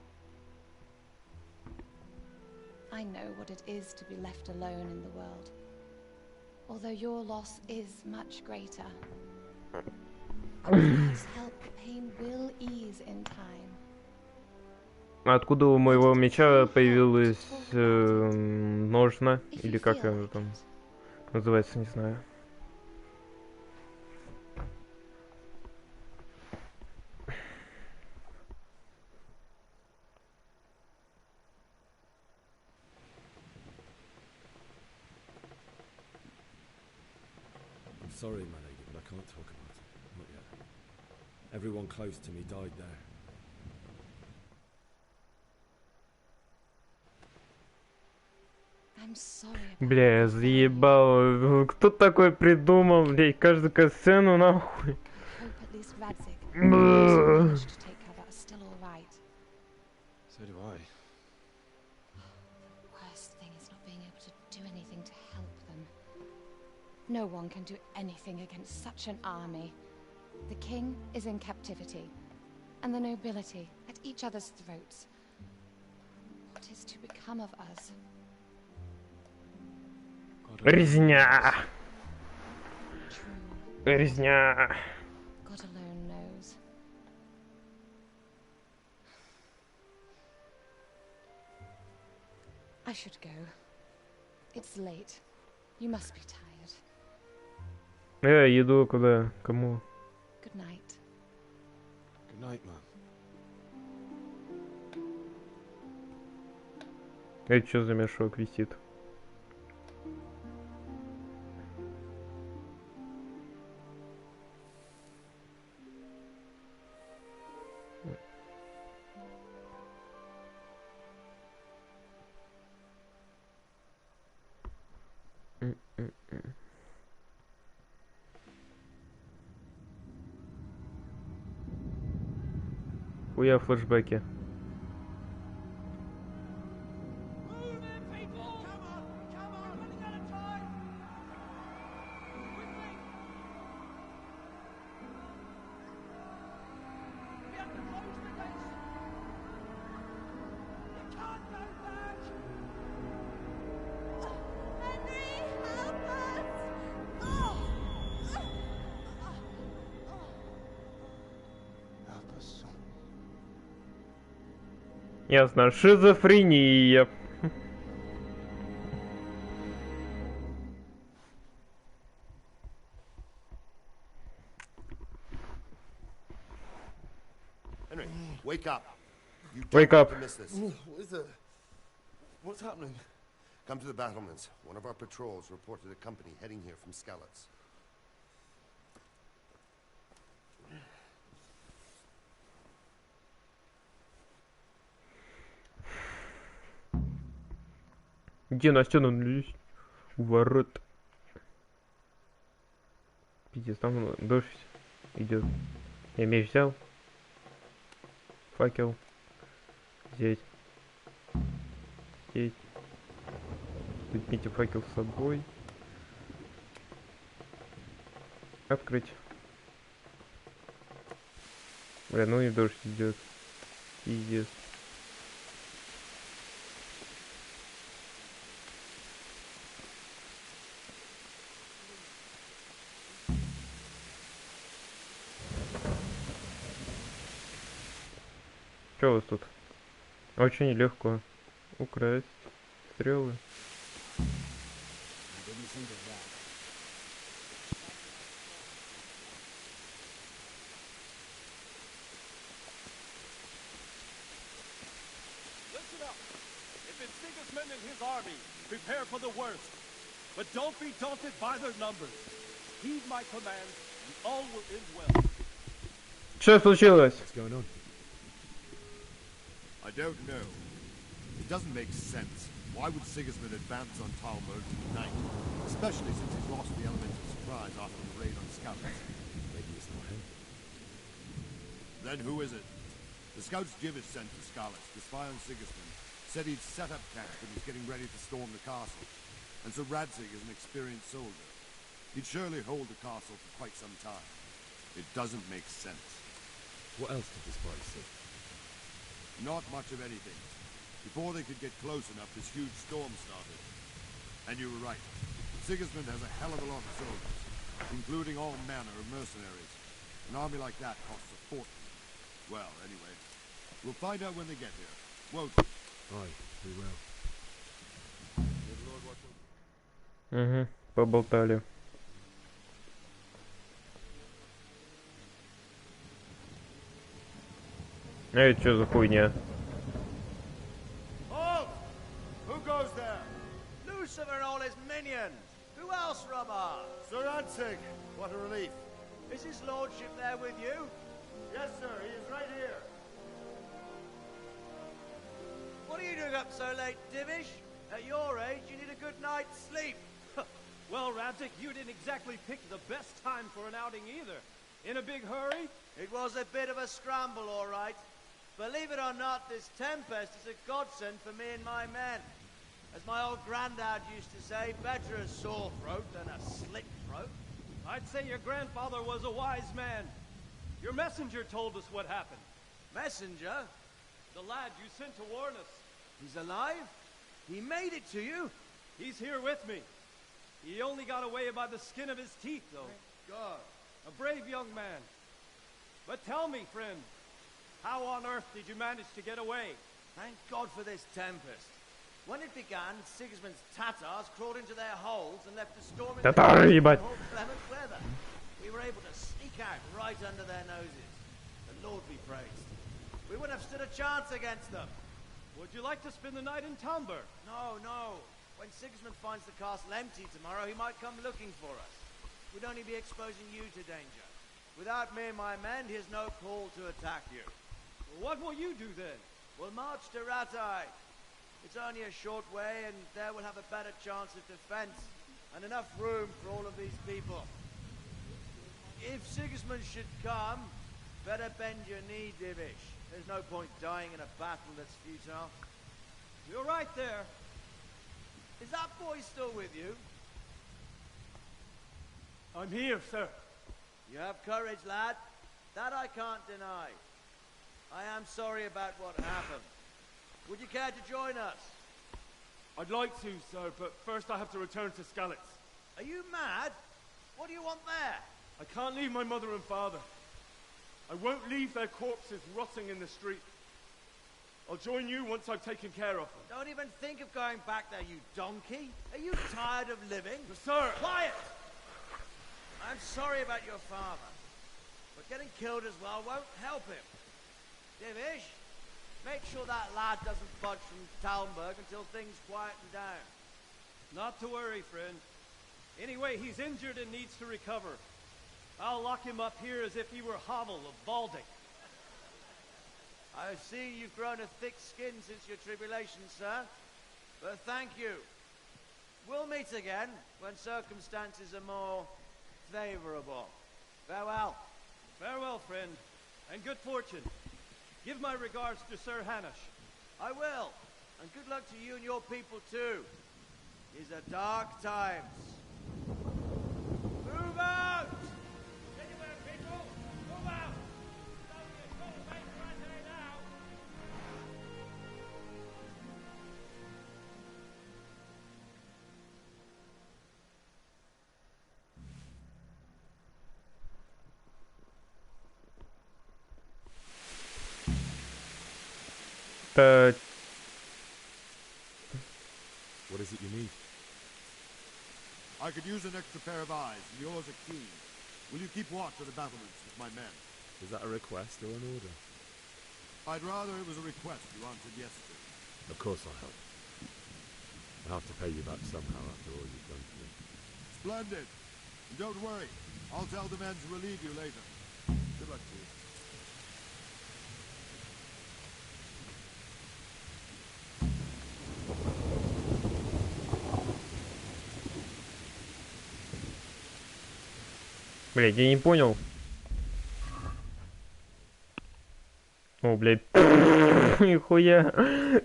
[SPEAKER 3] I know what it is to be left alone in the world. Although your loss is much greater. With God's help, the pain will ease in time.
[SPEAKER 2] Откуда у моего меча появилась ножна? Или как она там называется, не знаю.
[SPEAKER 7] I'm sorry, my lady, but I can't talk about it. Not yet. Everyone close to me died there.
[SPEAKER 3] I'm sorry.
[SPEAKER 2] Бля, я заебал. Кто такой придумал, блядь, каждую касцену нахуй?
[SPEAKER 7] So do I.
[SPEAKER 3] Worst thing is not being able to do anything to help them. No one can do anything against such an army. The king is in captivity, and the nobility at each other's throats. What is to become of us?
[SPEAKER 2] Резня! Резня!
[SPEAKER 3] God alone knows. I should go. It's late. You must be tired.
[SPEAKER 2] Я иду куда? Кому?
[SPEAKER 3] Good night.
[SPEAKER 7] Good night, man.
[SPEAKER 2] Это что за мешок висит? Хуя флешбеки. Ясно, шизофрения.
[SPEAKER 14] Henry, wake up. You
[SPEAKER 2] Wake
[SPEAKER 14] don't
[SPEAKER 2] up.
[SPEAKER 14] want to miss this.
[SPEAKER 18] What's happening?
[SPEAKER 14] Come to the battlements. One of our patrols reported a company heading here from Skalitz.
[SPEAKER 2] Где на стену налились? У ворот. Пиздец, там дождь идет. Я меч взял. Факел. Здесь. Здесь. Возьмите факел с собой. Открыть. Бля, ну и дождь идет. Пиздец. Что у вас тут? Очень легко украсть стрелы.
[SPEAKER 15] Listen up. If it's Sigismund and his army, prepare for the worst. But don't be daunted by their numbers. Heed my commands, and all will end well.
[SPEAKER 2] Что случилось?
[SPEAKER 10] What's going on?
[SPEAKER 8] I don't know. It doesn't make sense. Why would Sigismund advance on Talmberg tonight? Especially since he's lost the element of surprise after the raid on scouts.
[SPEAKER 10] Maybe it's not him.
[SPEAKER 8] Then who is it? The scouts Jivis sent to Skalitz to spy on Sigismund said he'd set up camp and was getting ready to storm the castle. And so Radzig is an experienced soldier. He'd surely hold the castle for quite some time. It doesn't make sense.
[SPEAKER 10] What else did the spies see?
[SPEAKER 8] Not much of anything. Before they could get close enough, this huge storm started. And you were right. Sigismund has a hell of a lot of soldiers, including all manner of mercenaries. An army like that costs a fortune. Well, anyway, we'll find out when they get here, won't we?
[SPEAKER 10] Aye, we will.
[SPEAKER 2] Угу, поболтали. А это что за хуйня?
[SPEAKER 21] Halt! Who goes there? Lucifer and all his minions. Who else, Rama?
[SPEAKER 8] Sir Radzig, what a relief.
[SPEAKER 21] Is his lordship there with you?
[SPEAKER 8] Yes, sir, he is right here.
[SPEAKER 21] What are you doing up so late, Divish? At your age, you need a good night's sleep.
[SPEAKER 15] Well, Radzig, you didn't exactly pick the best time for an outing either. In a big hurry?
[SPEAKER 21] It was a bit of a scramble, all right. Believe it or not, this tempest is a godsend for me and my men. As my old granddad used to say, better a sore throat than a slit throat.
[SPEAKER 15] I'd say your grandfather was a wise man. Your messenger told us what happened.
[SPEAKER 21] Messenger?
[SPEAKER 15] The lad you sent to warn us.
[SPEAKER 21] He's alive? He made it to you?
[SPEAKER 15] He's here with me. He only got away by the skin of his teeth, though.
[SPEAKER 21] Thank God.
[SPEAKER 15] A brave young man. But tell me, friend, how on earth did you manage to get away?
[SPEAKER 21] Thank God for this tempest. When it began, Sigismund's Tatars crawled into their holes and left a storm in
[SPEAKER 2] Татары,
[SPEAKER 21] the
[SPEAKER 2] ебать.
[SPEAKER 21] cold clement weather. We were able to sneak out right under their noses. The Lord be praised. We wouldn't have stood a chance against them.
[SPEAKER 15] Would you like to spend the night in Talmberg?
[SPEAKER 21] No, no. When Sigismund finds the castle empty tomorrow, he might come looking for us. We'd only be exposing you to danger. Without me and my men, he has no call to attack you.
[SPEAKER 15] Well, what will you do then?
[SPEAKER 21] We'll march to Ratai. It's only a short way, and there we'll have a better chance of defense, and enough room for all of these people. If Sigismund should come, better bend your knee, Divish. There's no point dying in a battle that's futile.
[SPEAKER 15] You're right there.
[SPEAKER 21] Is that boy still with you?
[SPEAKER 15] I'm here, sir.
[SPEAKER 21] You have courage, lad. That I can't deny. I am sorry about what happened. Would you care to join us?
[SPEAKER 15] I'd like to, sir, but first I have to return to Skalitz.
[SPEAKER 21] Are you mad? What do you want there?
[SPEAKER 15] I can't leave my mother and father. I won't leave their corpses rotting in the street. I'll join you once I've taken care of them.
[SPEAKER 21] Don't even think of going back there, you donkey. Are you tired of living?
[SPEAKER 15] Sir!
[SPEAKER 21] Quiet! I'm sorry about your father, but getting killed as well won't help him. Divish, make sure that lad doesn't budge from Talmberg until things quieten down.
[SPEAKER 15] Not to worry, friend. Anyway, he's injured and needs to recover. I'll lock him up here as if he were Havel of Baldic.
[SPEAKER 21] I see you've grown a thick skin since your tribulation, sir. But thank you. We'll meet again when circumstances are more favorable. Farewell.
[SPEAKER 15] Farewell, friend, and good fortune. Give my regards to Sir Hanush.
[SPEAKER 21] I will. And good luck to you and your people, too. These are dark times. Move out! Anywhere, people! Move out!
[SPEAKER 10] What is it you need?
[SPEAKER 8] I could use an extra pair of eyes, and yours are keen. Will you keep watch of the battlements with my men?
[SPEAKER 10] Is that a request or an order?
[SPEAKER 8] I'd rather it was a request you answered yes to.
[SPEAKER 10] Of course I'll help. I'll have to pay you back somehow after all you've done for me.
[SPEAKER 8] Splendid. And don't worry. I'll tell the men to relieve you later. Good luck to you.
[SPEAKER 2] Блядь, я не понял. О, блядь. Нихуя.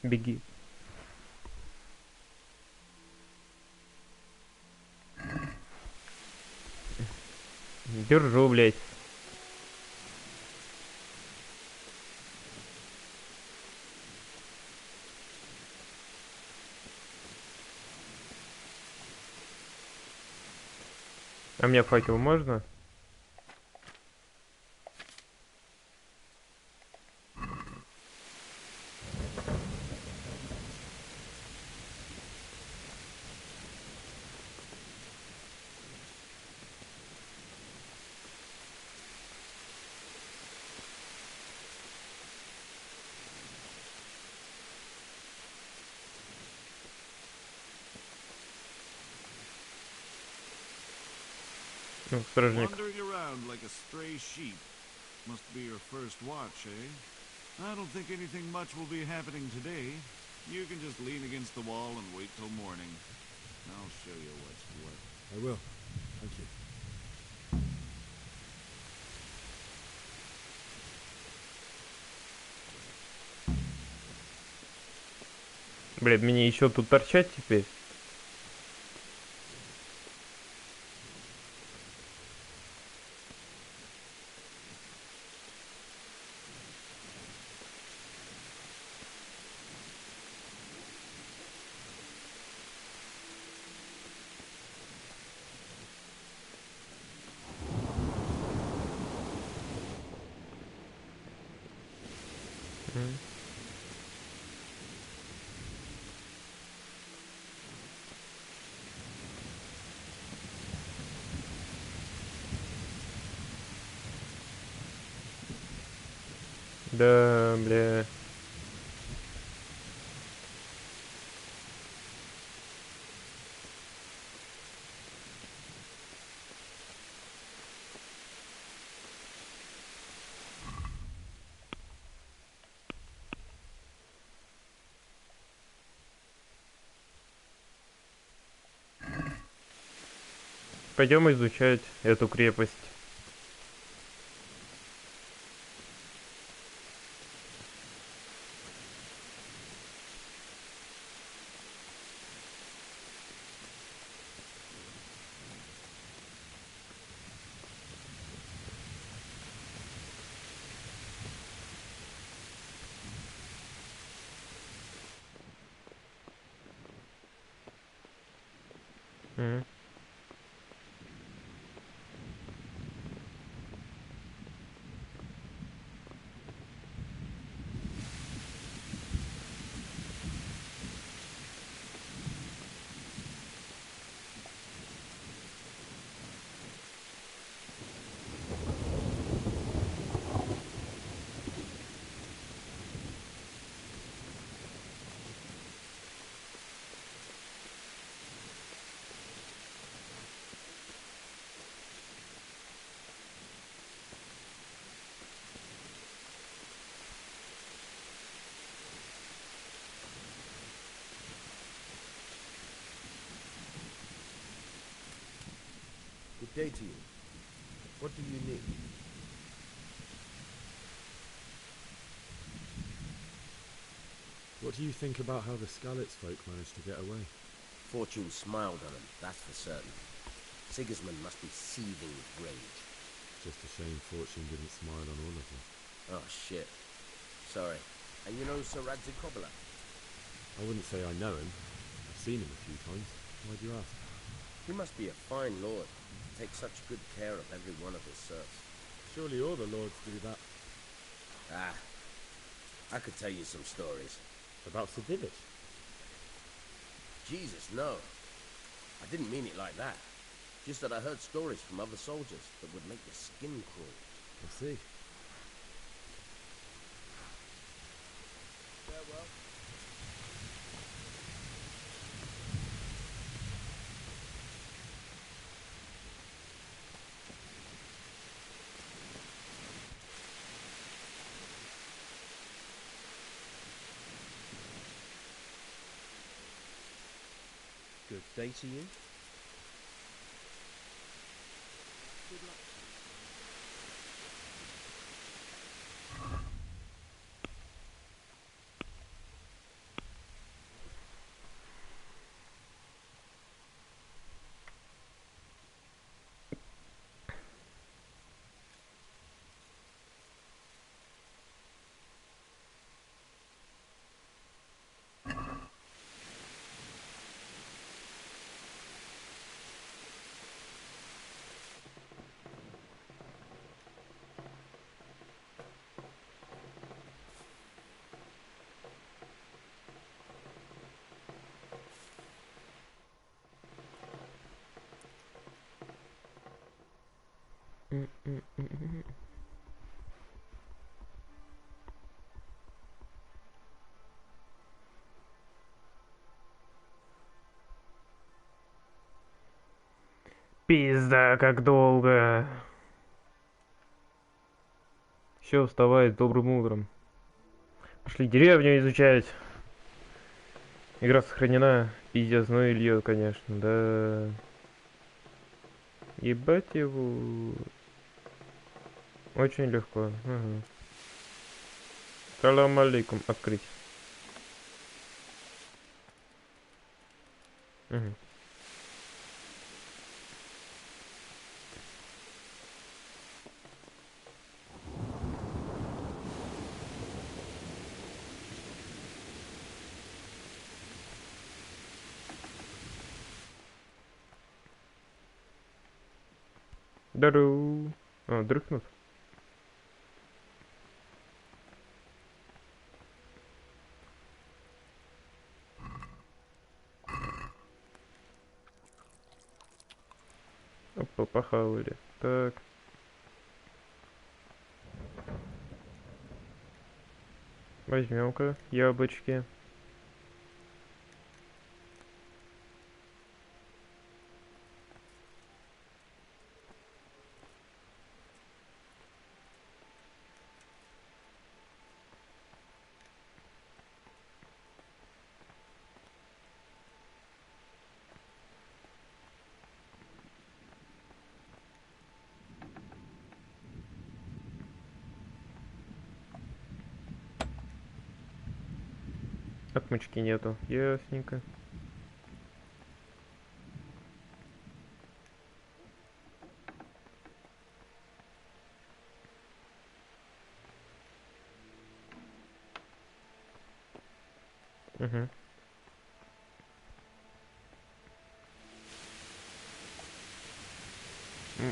[SPEAKER 2] Беги. Держу, блядь. А мне факел можно? Ну, стражник.
[SPEAKER 8] Wandering around like a stray sheep. Must be your first watch, eh? I don't think anything much will be happening today. You can just lean against the wall and wait till morning. I'll show you what's what.
[SPEAKER 10] I will. Thank you.
[SPEAKER 2] Блядь, мне еще тут торчать теперь. Да, бля. Пойдем изучать эту крепость.
[SPEAKER 11] Good day to you. What do you need?
[SPEAKER 10] What do you think about how the Skalitz folk managed to get away?
[SPEAKER 11] Fortune smiled on him, that's for certain. Sigismund must be seething with rage.
[SPEAKER 10] just a shame fortune didn't smile on all of them.
[SPEAKER 11] Oh, shit. Sorry. And you know Sir Radzig Kobyla?
[SPEAKER 10] I wouldn't say I know him. I've seen him a few times. Why do you ask?
[SPEAKER 11] He must be a fine lord. Take such good care of every one of his serfs.
[SPEAKER 10] Surely all the lords do that.
[SPEAKER 11] Ah, I could tell you some stories.
[SPEAKER 10] About Sir Divish?
[SPEAKER 11] Jesus, no. I didn't mean it like that. Just that I heard stories from other soldiers that would make your skin crawl.
[SPEAKER 10] I see.
[SPEAKER 11] Farewell.
[SPEAKER 1] Good day to you.
[SPEAKER 11] Good luck.
[SPEAKER 2] Пизда, как долго. Все, вставай, с добрым утром. Пошли деревню изучать. Игра сохранена. Пиздец, ну и льет, конечно, да. Ебать его. Очень легко. Ага. Салам алейкум. Открыть. Угу. Дару. А, дрыхнут. Опа, похавали. Так. Возьмем-ка яблочки. Отмычки нету. Ясненько. Угу.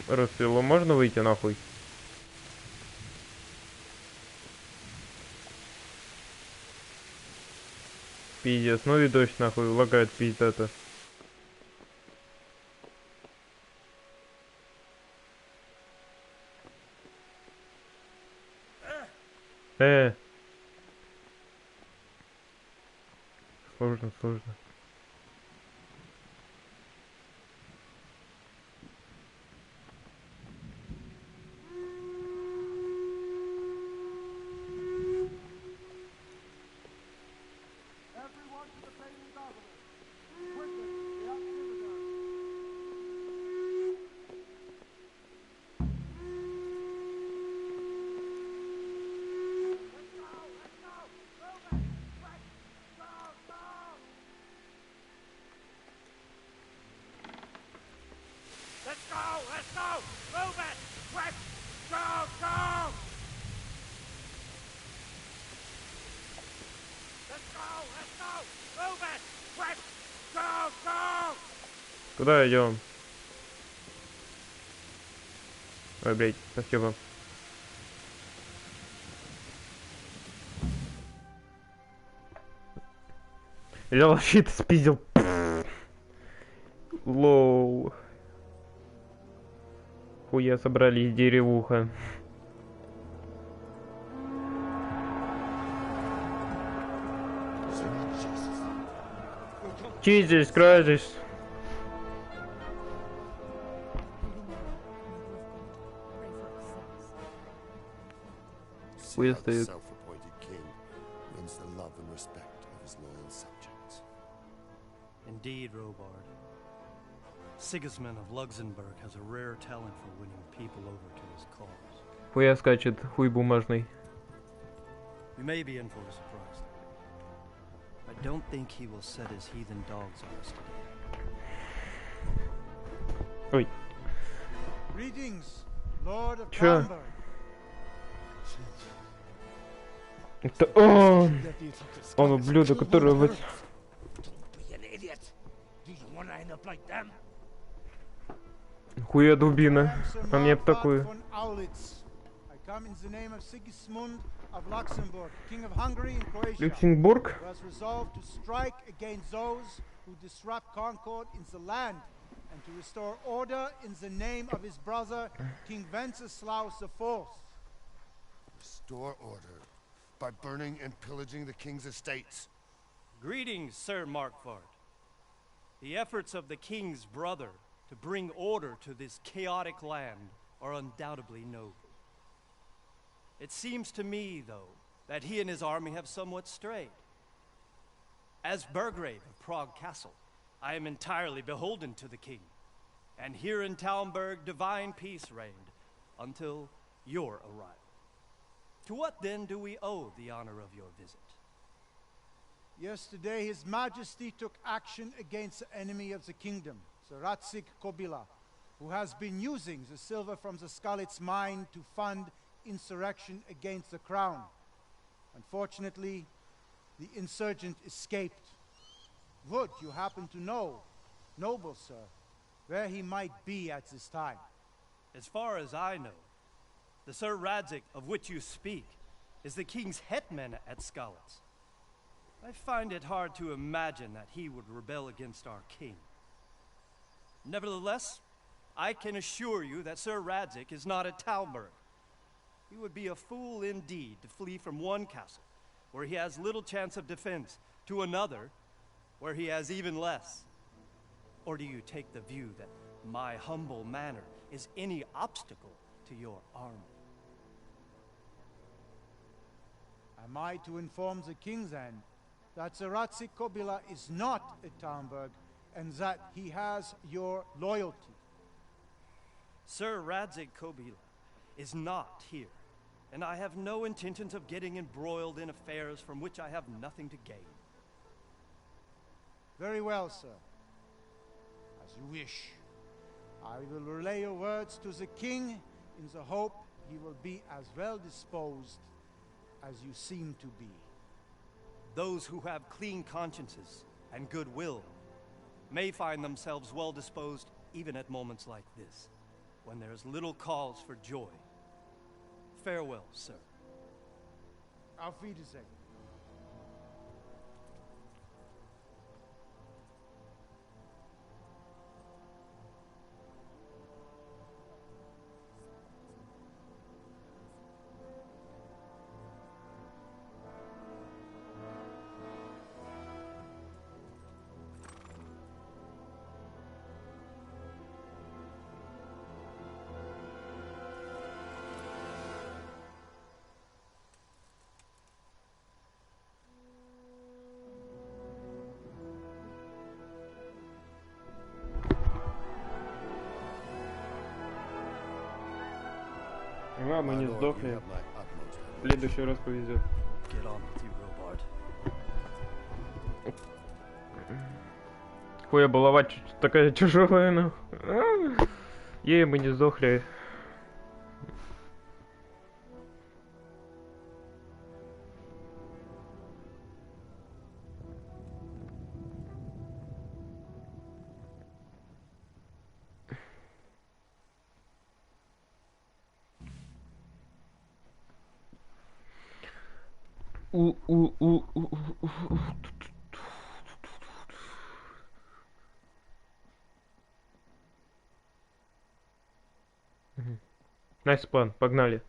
[SPEAKER 2] Рассвело, можно выйти нахуй? Пиздец, ну и дождь нахуй лагает пиздата. Сложно, сложно.
[SPEAKER 18] Let's go! Move it! Quick! Move it! Quick! Go! Go!
[SPEAKER 2] Куда идем? Ой, блядь, спасибо. Взял щит, спиздил. Лоу. Хуя собрали из деревуха. Jesus Christ.
[SPEAKER 14] See how the self-appointed king wins the love and respect of his loyal subjects.
[SPEAKER 12] Indeed, Robard. Sigismund of Luxembourg has a rare talent for winning people over to his cause.
[SPEAKER 2] Хуя скачет, хуй бумажный.
[SPEAKER 12] We may be in for a surprise. I don't think he will set his heathen dogs on us today.
[SPEAKER 2] Ой.
[SPEAKER 9] Greetings, Lord of
[SPEAKER 2] Чё?
[SPEAKER 9] Talmberg.
[SPEAKER 2] Это он! Он ублюдок, который...
[SPEAKER 18] Be an idiot. Do you want to end up like them?
[SPEAKER 2] Хуя дубина. А мне б такую.
[SPEAKER 9] Von Aulitz. I come in the name of Sigismund of Luxembourg, King of Hungary and Croatia,
[SPEAKER 2] Люксембург?
[SPEAKER 9] who has resolved to strike against those who disrupt concord in the land and to restore order in the name of his brother, King Wenceslaus IV.
[SPEAKER 14] Restore order by burning and pillaging the king's estates.
[SPEAKER 12] Greetings, Sir Markvard. The efforts of the king's brother to bring order to this chaotic land are undoubtedly noble. It seems to me, though, that he and his army have somewhat strayed. As Burgrave of Prague Castle, I am entirely beholden to the king, and here in Talmberg divine peace reigned until your arrival. To what then do we owe the honor of your visit?
[SPEAKER 9] Yesterday, His Majesty took action against the enemy of the kingdom, the Ratzik Kobila, who has been using the silver from the Skalitz mine to fund insurrection against the crown. Unfortunately, the insurgent escaped. Would you happen to know, noble sir, where he might be at this time?
[SPEAKER 12] As far as I know, the Sir Radzik of which you speak is the king's hetman at Skalitz. I find it hard to imagine that he would rebel against our king. Nevertheless, I can assure you that Sir Radzik is not at Talmberg. He would be a fool indeed to flee from one castle, where he has little chance of defense, to another, where he has even less. Or do you take the view that my humble manner is any obstacle to your army?
[SPEAKER 9] Am I to inform the king then that the Ratzik Kobila is not at Talmberg and that he has your loyalty?
[SPEAKER 12] Sir Radzik Kobila is not here, and I have no intentions of getting embroiled in affairs from which I have nothing to gain.
[SPEAKER 9] Very well, sir. As you wish. I will relay your words to the king in the hope he will be as well disposed as you seem to be.
[SPEAKER 12] Those who have clean consciences and goodwill may find themselves well disposed even at moments like this, when there is little cause for joy. Farewell, sir.
[SPEAKER 9] Auf Wiedersehen.
[SPEAKER 2] А, мы не сдохли. В следующий раз повезет.
[SPEAKER 12] Get on with you, Robard.
[SPEAKER 2] Хуя балова такая тяжелая, ну. Ей, мы не сдохли. Найс план, погнали.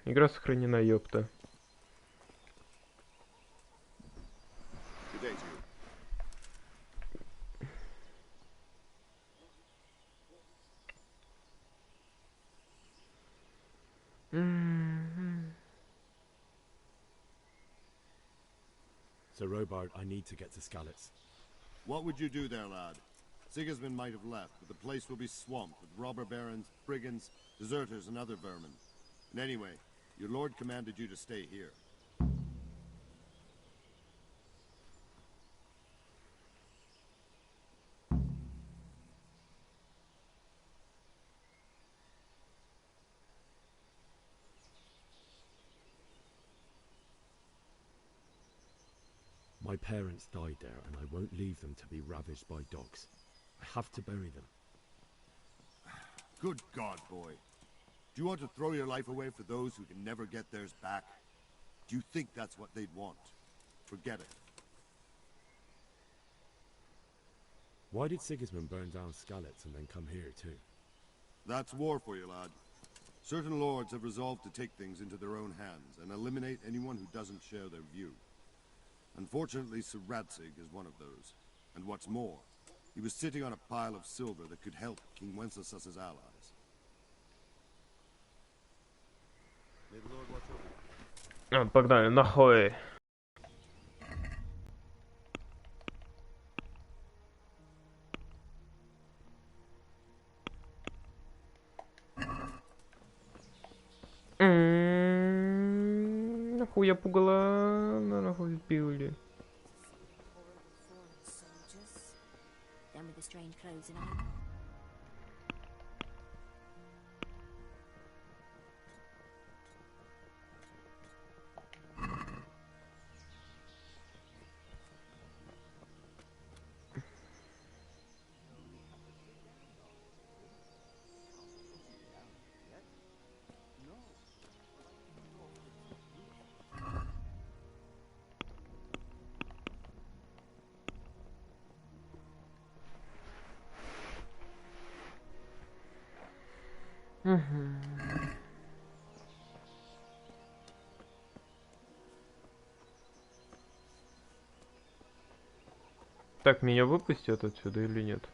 [SPEAKER 2] Игра сохранена, ёпта.
[SPEAKER 8] Good day to you.
[SPEAKER 10] Sir Robard, I need to get to Skalitz.
[SPEAKER 8] What would you do there, lad? Sigismund might have left, but the place will be swamped with robber barons, brigands, deserters, and other vermin. And anyway, your lord commanded you to stay here.
[SPEAKER 10] My parents died there, and I won't leave them to be ravaged by dogs. I have to bury them.
[SPEAKER 8] Good God, boy. Do you want to throw your life away for those who can never get theirs back? Do you think that's what they'd want? Forget it.
[SPEAKER 10] Why did Sigismund burn down Skalitz and then come here too?
[SPEAKER 8] That's war for you, lad. Certain lords have resolved to take things into their own hands and eliminate anyone who doesn't share their view. Unfortunately, Sir Radzig is one of those. And what's more, he was sitting on a pile of silver that could help King Wenceslaus's allies. May the Lord watch over you.
[SPEAKER 2] Погнали, нахуй. Нахуй я пугала, нахуй пили.
[SPEAKER 5] Them with the strange clothes and all.
[SPEAKER 2] Так, меня выпустят отсюда или нет?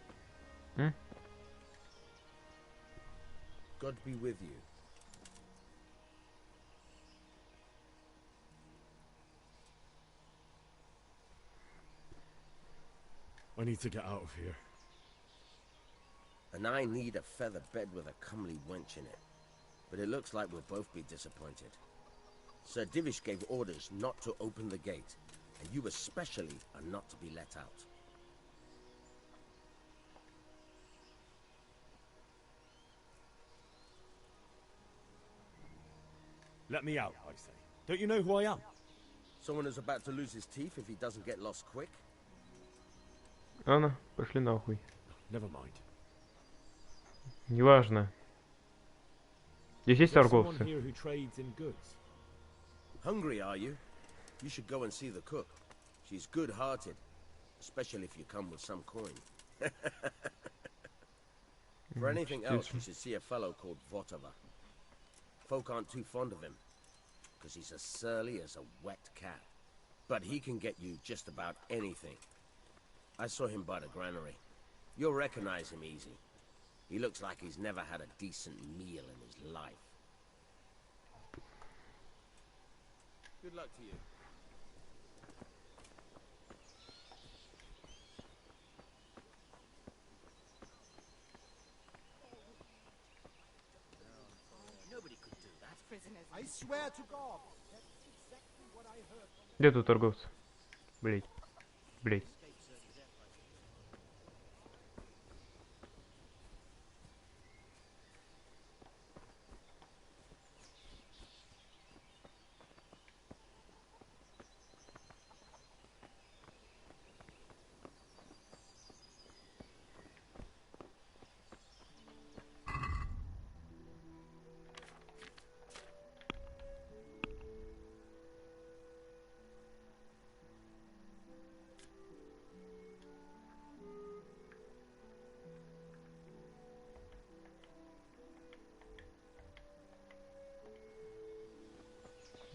[SPEAKER 11] God be with you.
[SPEAKER 10] I need to get out of here.
[SPEAKER 11] And I need a feather bed with a comely wench in it. But it looks like we'll both be disappointed. Sir Divish gave orders not to open the gate, and you especially are not to be let out.
[SPEAKER 10] Let me out, I say. Don't you know who I am?
[SPEAKER 11] Someone who's about to lose his teeth if he doesn't get lost quick?
[SPEAKER 2] Ладно, пошли нахуй.
[SPEAKER 10] Never mind.
[SPEAKER 2] Неважно. Здесь есть торговцы.
[SPEAKER 10] Here who trades in goods.
[SPEAKER 11] Hungry, are you? You should go and see the cook. She's good-hearted, especially if you come with some coin. For anything else, you should see a fellow called Votava. Folk aren't too fond of him, because he's as surly as a wet cat. But he can get you just about anything. I saw him by the granary. You'll recognize him easy. He looks like he's never had a decent meal in his life. Good luck to you. Nobody could do that.
[SPEAKER 9] I swear to God, that's exactly what I heard.
[SPEAKER 2] Где тут торговцы? Блять. Блять.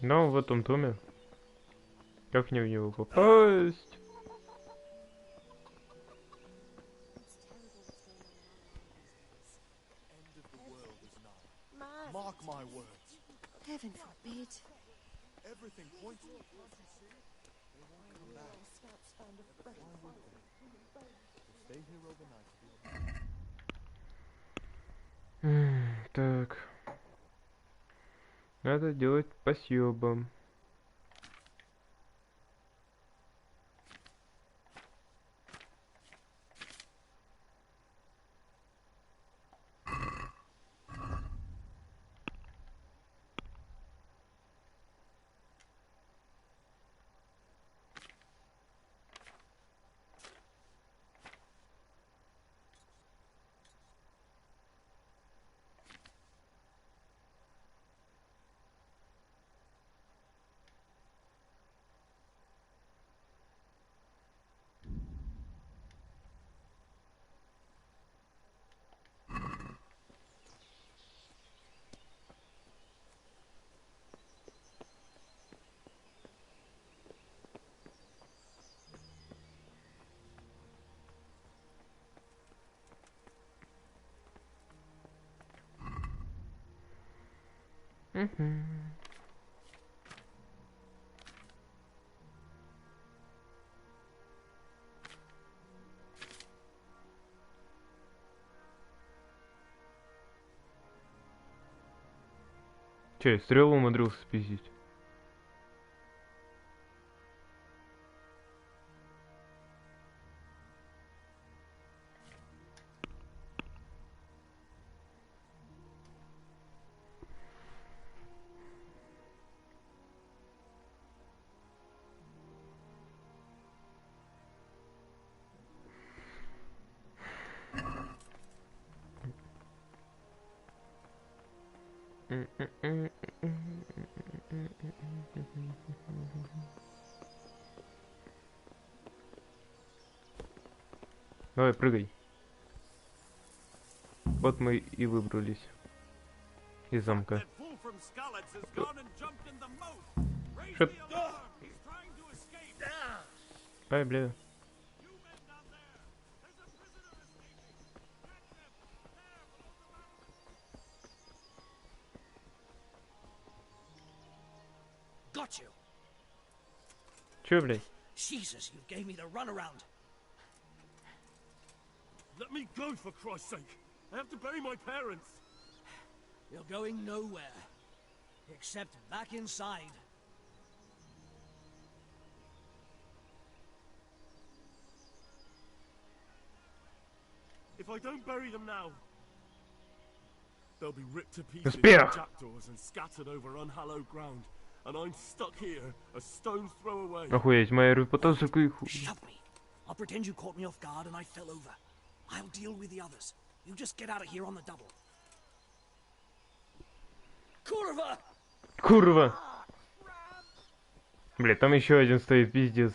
[SPEAKER 2] Но в этом томе. Как мне в него попасть?
[SPEAKER 13] Mark my words.
[SPEAKER 19] Heaven forbid.
[SPEAKER 13] Everything points to it, can't you see? They won't come back. Why would they? We'll stay here overnight to be on.
[SPEAKER 2] Так. Надо делать по съебам. Че, стрелу умудрился спиздить? Давай, прыгай. Вот мы и выбрались из замка. Шо? Ай, бля.
[SPEAKER 16] Got you.
[SPEAKER 2] Чё, блядь?
[SPEAKER 16] Jesus, you gave me the runaround.
[SPEAKER 6] Let me go, for Christ's sake! I have to bury my parents!
[SPEAKER 16] You're going nowhere. Except back inside.
[SPEAKER 6] If I don't bury them now, they'll be ripped to pieces
[SPEAKER 2] Успех!
[SPEAKER 6] by jackdaws and scattered over unhallowed ground. And I'm stuck here, a stone's throw away.
[SPEAKER 2] Охуеть, моя репутация как хуй.
[SPEAKER 16] Shove me. I'll pretend you caught me off guard and I fell over. I'll deal with the others. You just get out of here on the double. Kurva!
[SPEAKER 2] Курва! Блядь, там еще один стоит, пиздец.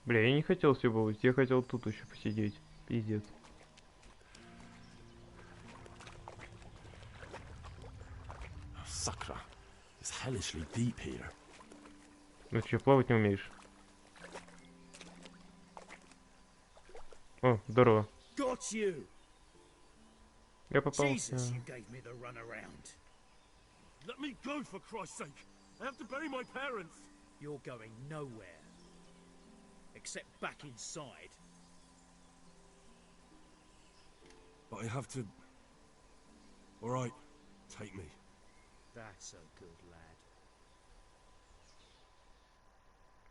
[SPEAKER 2] Бля, я не хотел съебывать, я хотел тут еще посидеть. Пиздец.
[SPEAKER 6] Sakra, it's hellishly deep here.
[SPEAKER 2] Ну что, плавать не умеешь? О, здорово.
[SPEAKER 16] Got you.
[SPEAKER 2] Я попался.
[SPEAKER 16] Jesus, you gave me the runaround.
[SPEAKER 6] Let me go, for Christ's sake! I have to bury my parents!
[SPEAKER 16] You're going nowhere. Except back inside.
[SPEAKER 6] But I have to... Alright, take me.
[SPEAKER 16] That's a good lad.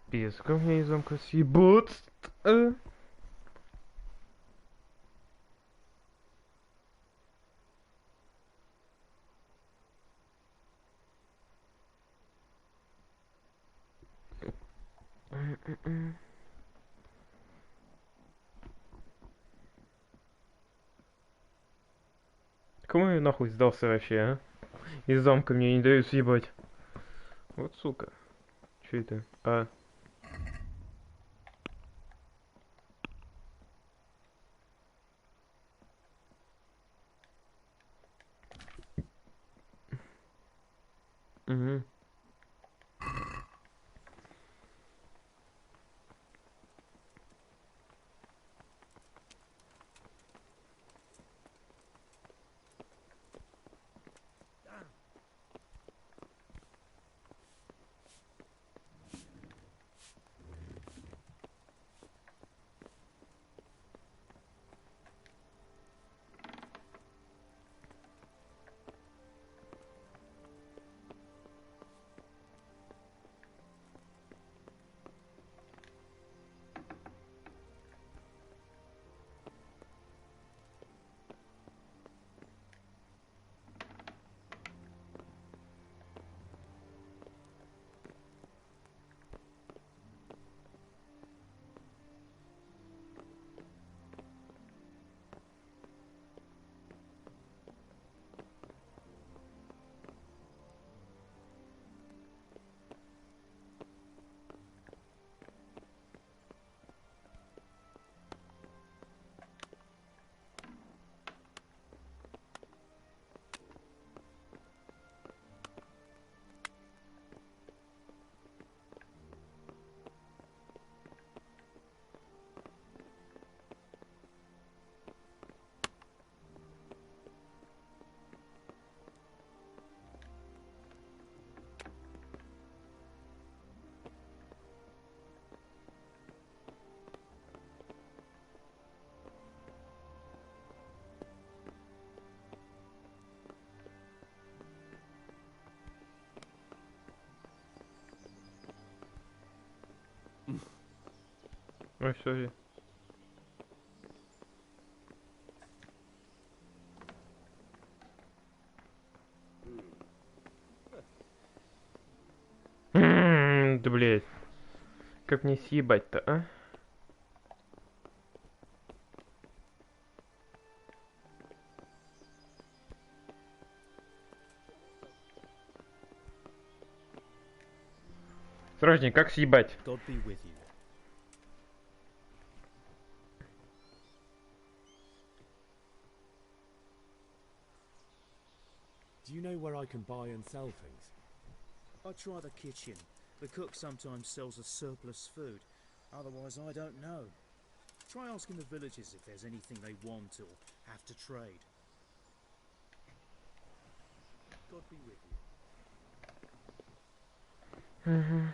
[SPEAKER 2] Пиздец, как мне из замка съебут? Кому я нахуй сдался вообще, а? Из замка мне не дают съебать. Вот сука. Че это? А. Угу. Ой, сори. Да блять. Как мне съебать-то, а? Стражник, как съебать?
[SPEAKER 4] God be with you.
[SPEAKER 10] Do you know where I can buy and sell things?
[SPEAKER 16] I try the kitchen. The cook sometimes sells a surplus food. Otherwise, I don't know. Try asking the villagers if there's anything they want or have to trade. God be with you.
[SPEAKER 2] Mm-hmm.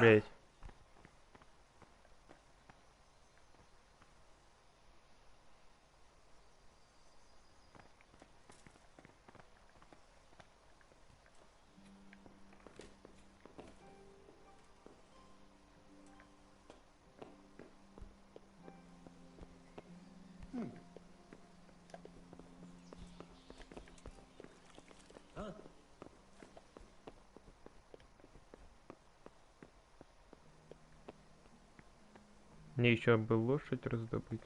[SPEAKER 2] Блять. Мне еще бы лошадь раздобыть.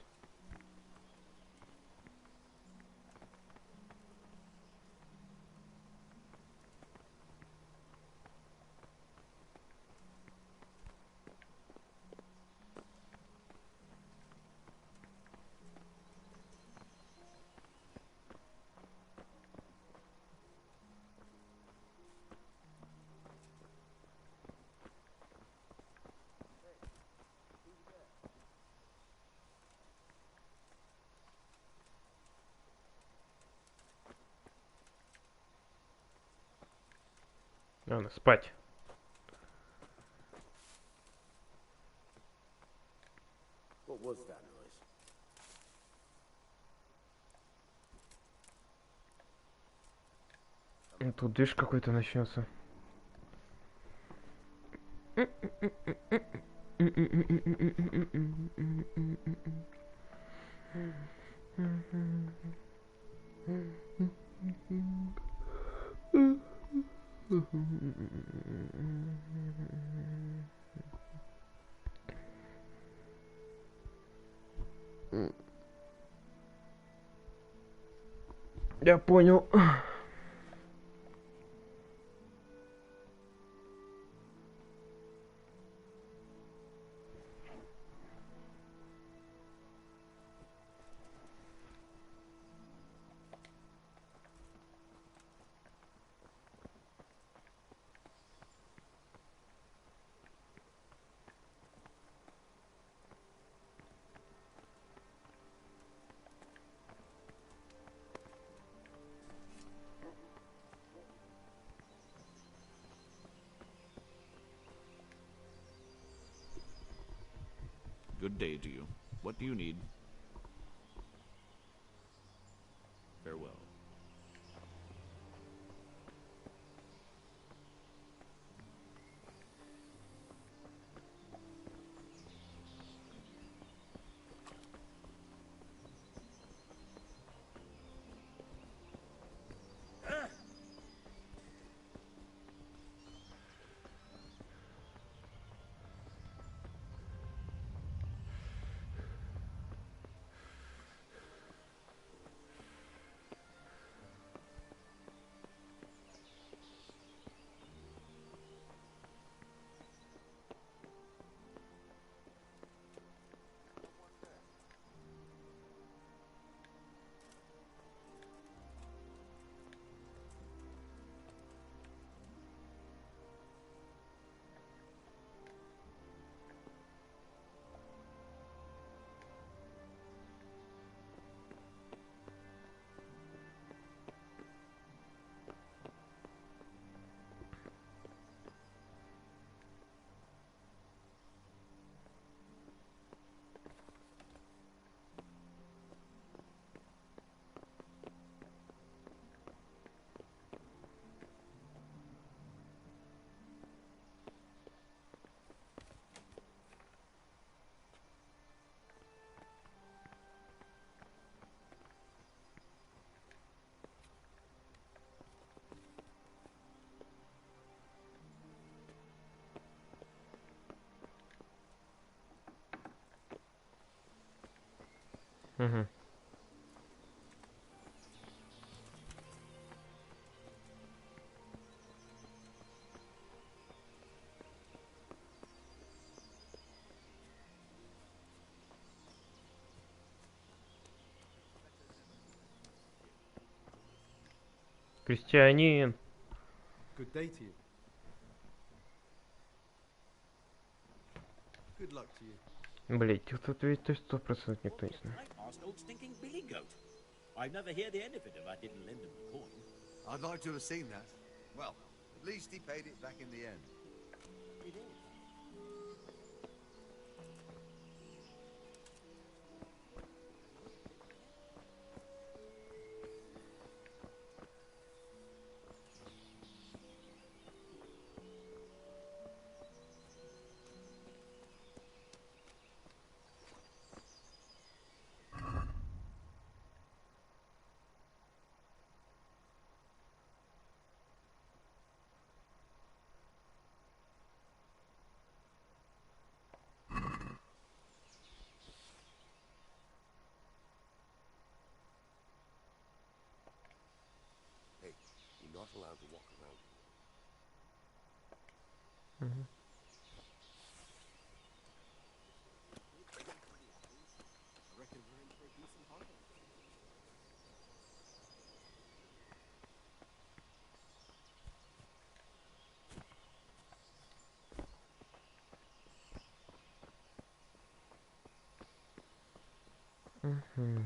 [SPEAKER 2] Надо спать.
[SPEAKER 11] What was that noise?
[SPEAKER 2] тут движ какой-то начнется. Я понял.
[SPEAKER 4] Good day to you. What do you need? Farewell. Угу. Крестьянин.
[SPEAKER 13] Good day to you. Good luck to you.
[SPEAKER 2] Блять, тут ведь то 100% никто не знает.
[SPEAKER 17] I'd never hear the end of it if I didn't lend him the coin.
[SPEAKER 8] I'd like to have seen that. Well, at least he paid it back in the end.
[SPEAKER 17] He did.
[SPEAKER 11] Hey, you're not allowed to walk around.
[SPEAKER 2] Mm-hmm.
[SPEAKER 13] I reckon we're in for a decent holiday.
[SPEAKER 2] Mm-hmm.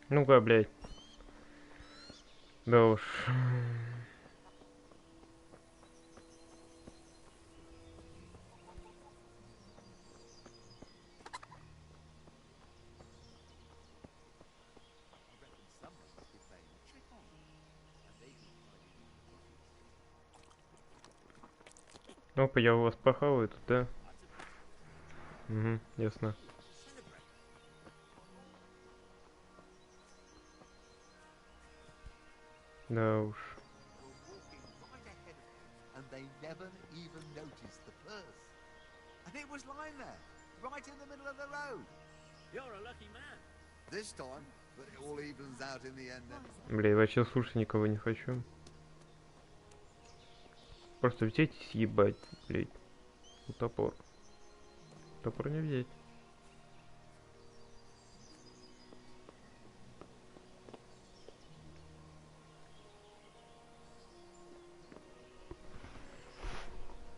[SPEAKER 2] Ну-ка, блядь. Да уж. Опа, я у вас похаваю тут, да? Угу, ясно. Да уж.
[SPEAKER 20] And they never even noticed the purse. And it was lying there, right in the middle of the road.
[SPEAKER 17] You're a lucky man.
[SPEAKER 20] This time, but it all evens out in the end anyway.
[SPEAKER 2] Бля, я вообще слушать никого не хочу. Просто взять и съебать, блядь. Ну, топор. Топор не взять.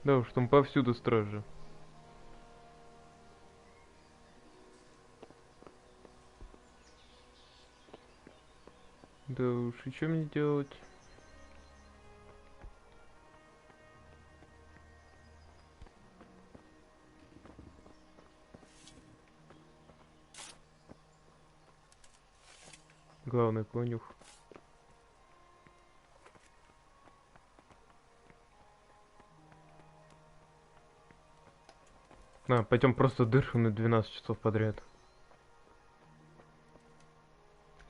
[SPEAKER 2] Да уж, там повсюду стражи. Да уж, и что мне делать? Главный конюх. Пойдем просто дырку на 12 часов подряд.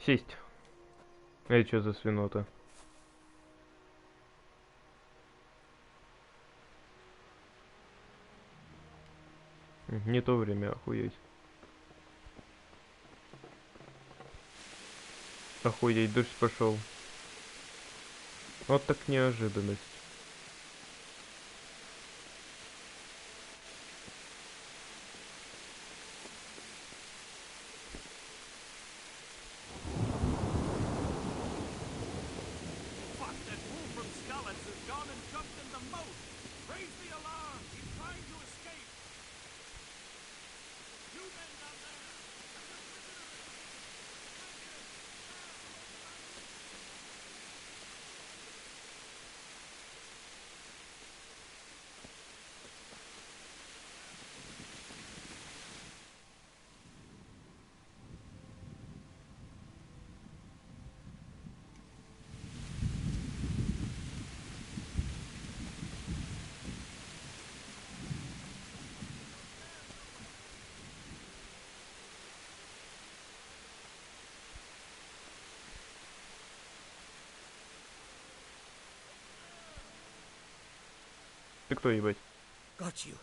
[SPEAKER 2] Сесть. Это что за свинота? Не то время, охуеть. Охуеть, дождь пошел. Вот так неожиданность. Ты кто, ебать?
[SPEAKER 21] Got you.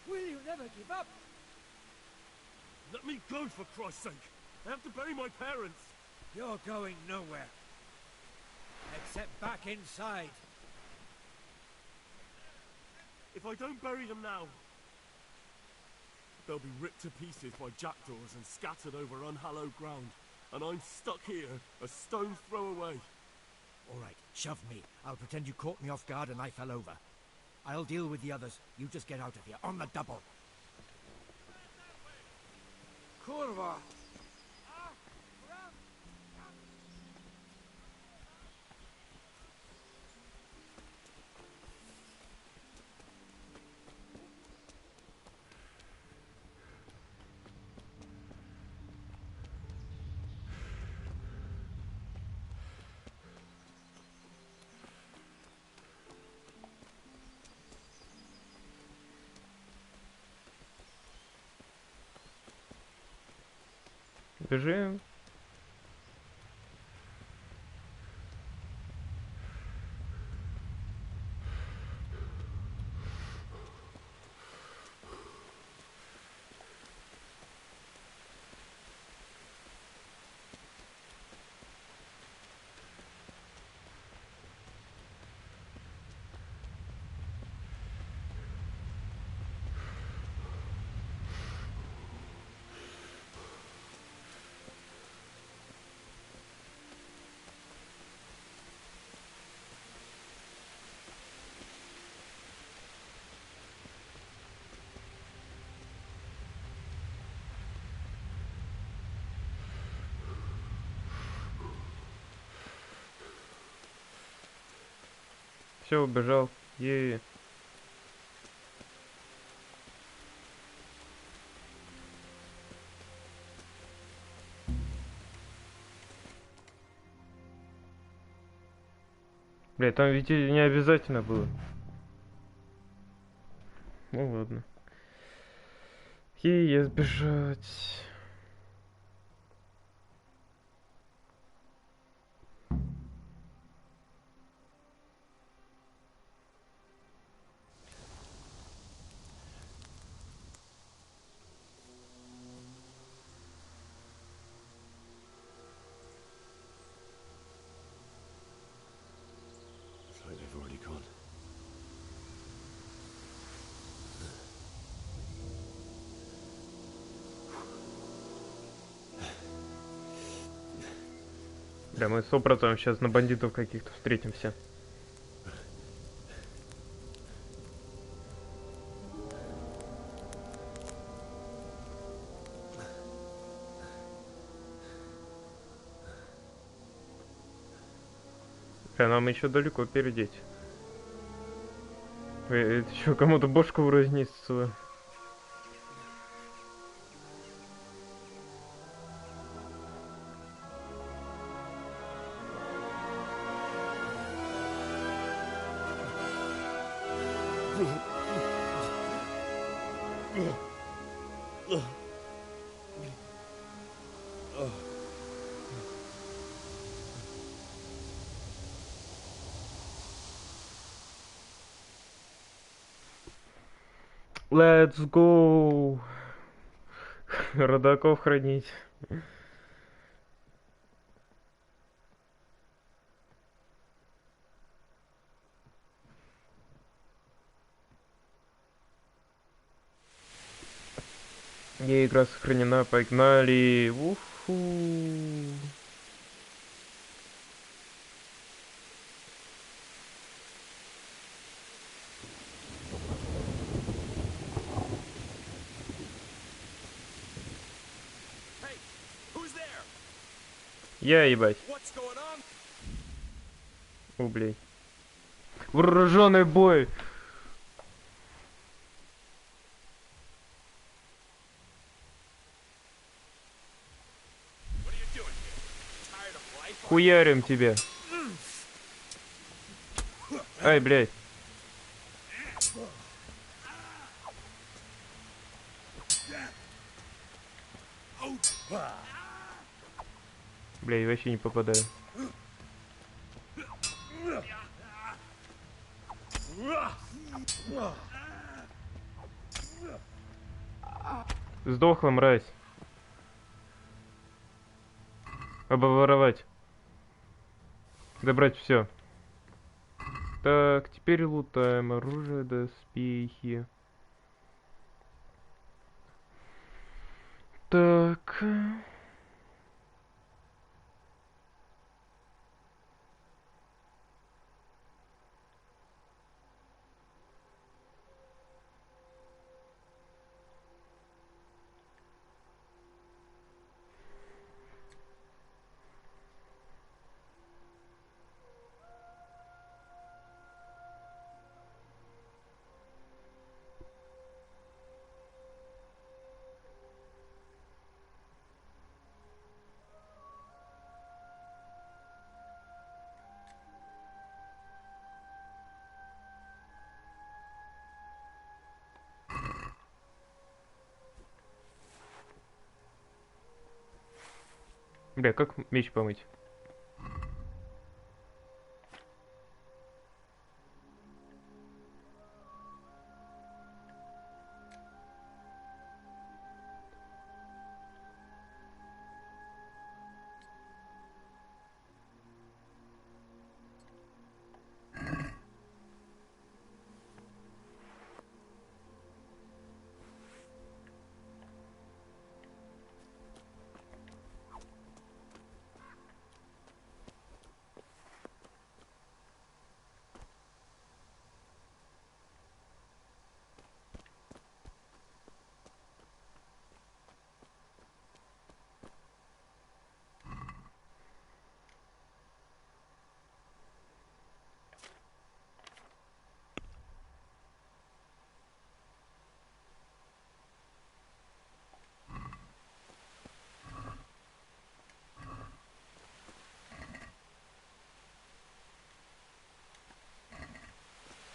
[SPEAKER 21] Will you never give up?
[SPEAKER 6] Let me go, for Christ's sake! I have to bury my parents!
[SPEAKER 21] You're going nowhere. Except back inside.
[SPEAKER 6] If I don't bury them now, they'll be ripped to pieces by jackdaws and scattered over unhallowed ground. And I'm stuck here, a stone's throw away.
[SPEAKER 21] All right, shove me. I'll pretend you caught me off guard and I fell over. I'll deal with the others. You just get out of here, on the double. Kurva!
[SPEAKER 2] Бежим. Все, убежал. Е. Бля, там ведь и не обязательно было. Ну ладно. Ей сбежать.
[SPEAKER 10] It's like they've already gone.
[SPEAKER 2] Да, мы 100% сейчас на бандитов каких-то встретимся. А нам еще далеко перейдеть. Это еще кому-то бошку разнесется. Let's go! Родаков хранить. Игра сохранена, погнали. Уху. Я ебать. О, блядь. Вооруженный бой. Хуярим тебя. Ай, блядь. Бля, я вообще не попадаю. Сдохла, мразь. Обоворовать. Забрать все. Так, теперь лутаем оружие, доспехи. Так. Бля, как меч помыть?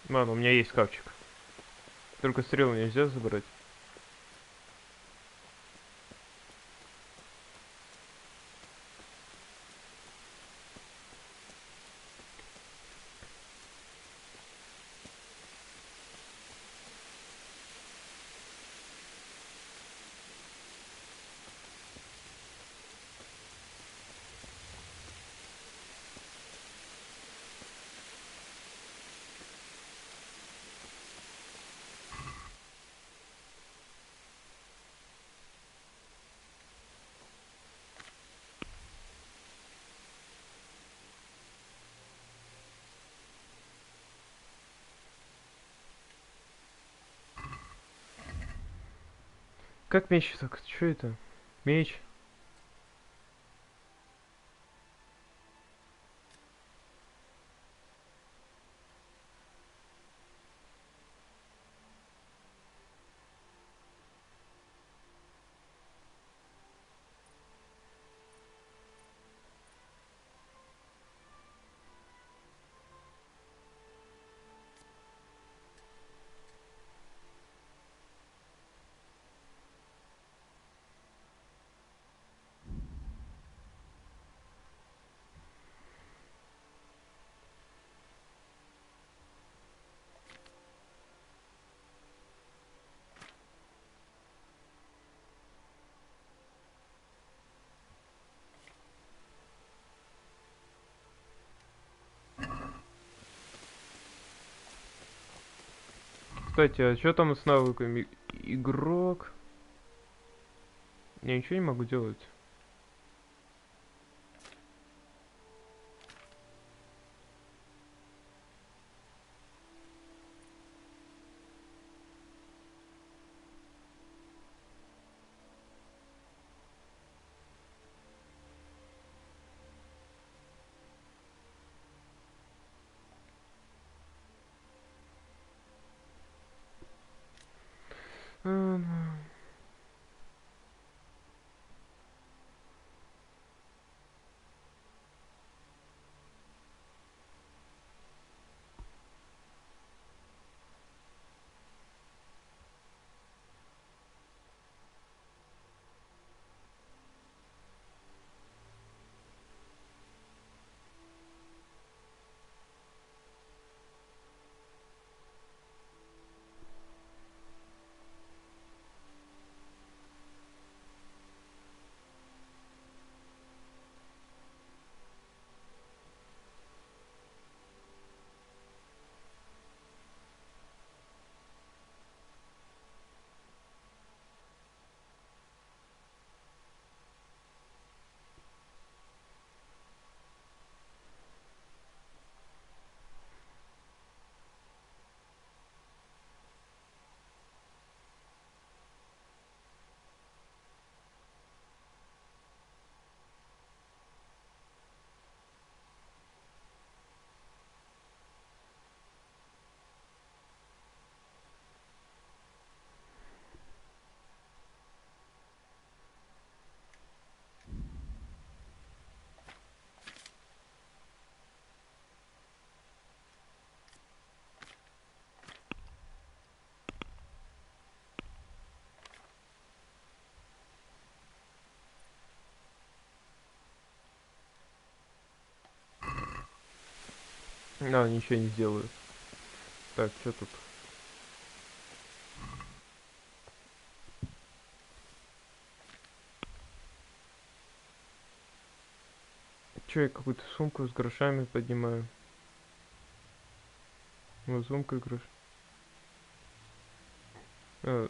[SPEAKER 2] Ладно, у меня есть шкафчик. Только стрелы нельзя забрать. Как меч так? Что это? Меч? Кстати, а что там с навыками? Игрок? Я ничего не могу делать. А, ничего не сделаю. Так, что тут? Че, я какую-то сумку с грошами поднимаю? Ну, сумка и грош. А.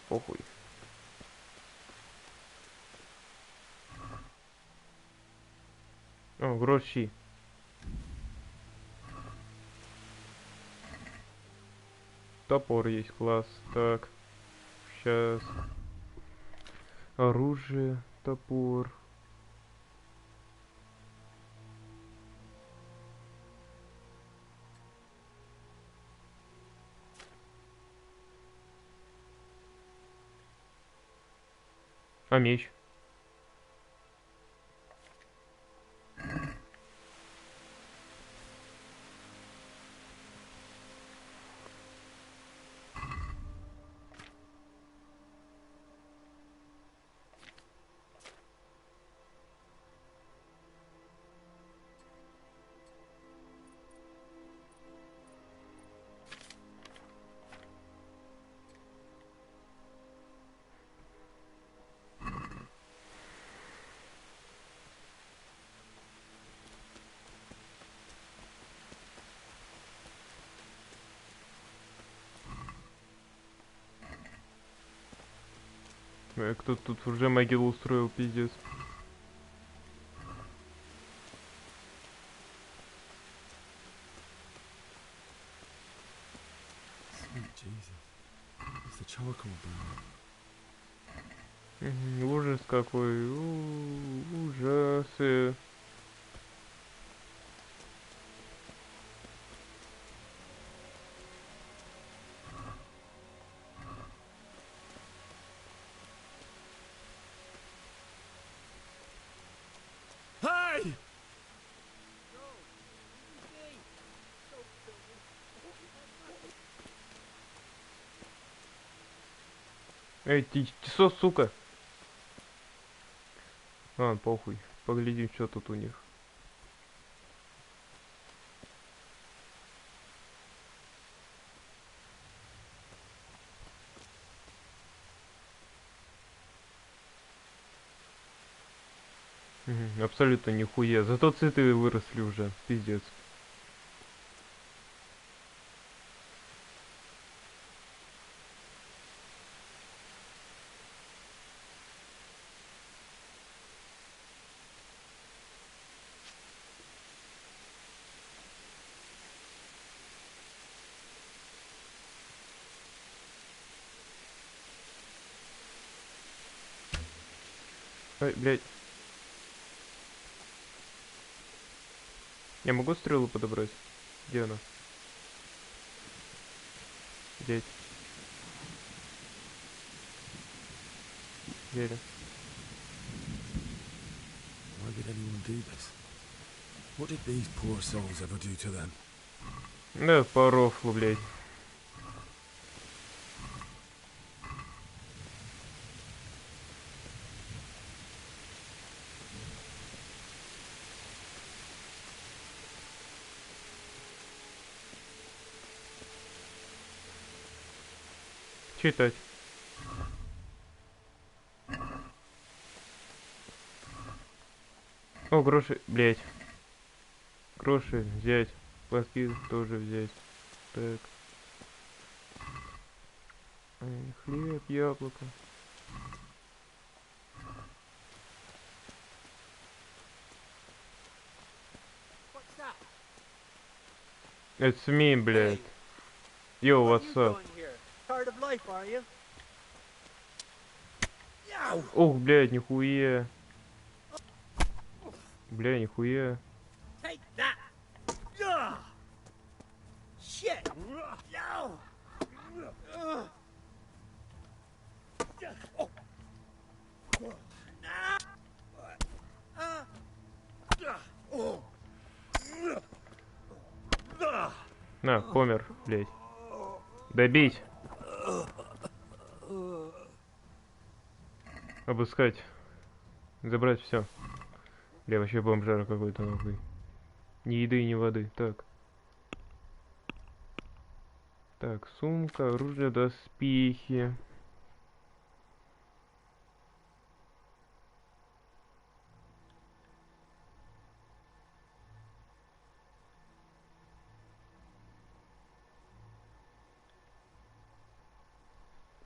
[SPEAKER 2] Похуй. О, гроши. Топор есть, класс. Так. Сейчас. Оружие, топор. А меч? Кто тут уже могилу устроил, пиздец.
[SPEAKER 10] Sweet Jesus. It's the charcoal burn.
[SPEAKER 2] Ужас какой. Ужасы.
[SPEAKER 6] Hey!
[SPEAKER 2] Эй, ты что, сука? А, похуй. Поглядим, что тут у них. Абсолютно нихуя. Зато цветы выросли уже. Пиздец. Ай, блядь. Я могу стрелу подобрать? Где она? Здесь. Где это?
[SPEAKER 10] Why did anyone do this? What did these poor souls ever do to them?
[SPEAKER 2] Да, по рофлу, блядь. Читать. О, гроши, блять. Гроши взять. Платки тоже взять. Так. Хлеб, яблоко. It's me, блять. Yo, what's up?
[SPEAKER 21] Tired of life, are you?
[SPEAKER 2] Ох, блядь, нихуя. Бля, нихуя.
[SPEAKER 21] Take that. Shit. No.
[SPEAKER 2] На, помер, блядь. Добить. Обыскать. Забрать все. Бля, вообще бомжара какой-то нахуй. Ни еды, ни воды. Так. Так, сумка, оружие, доспехи.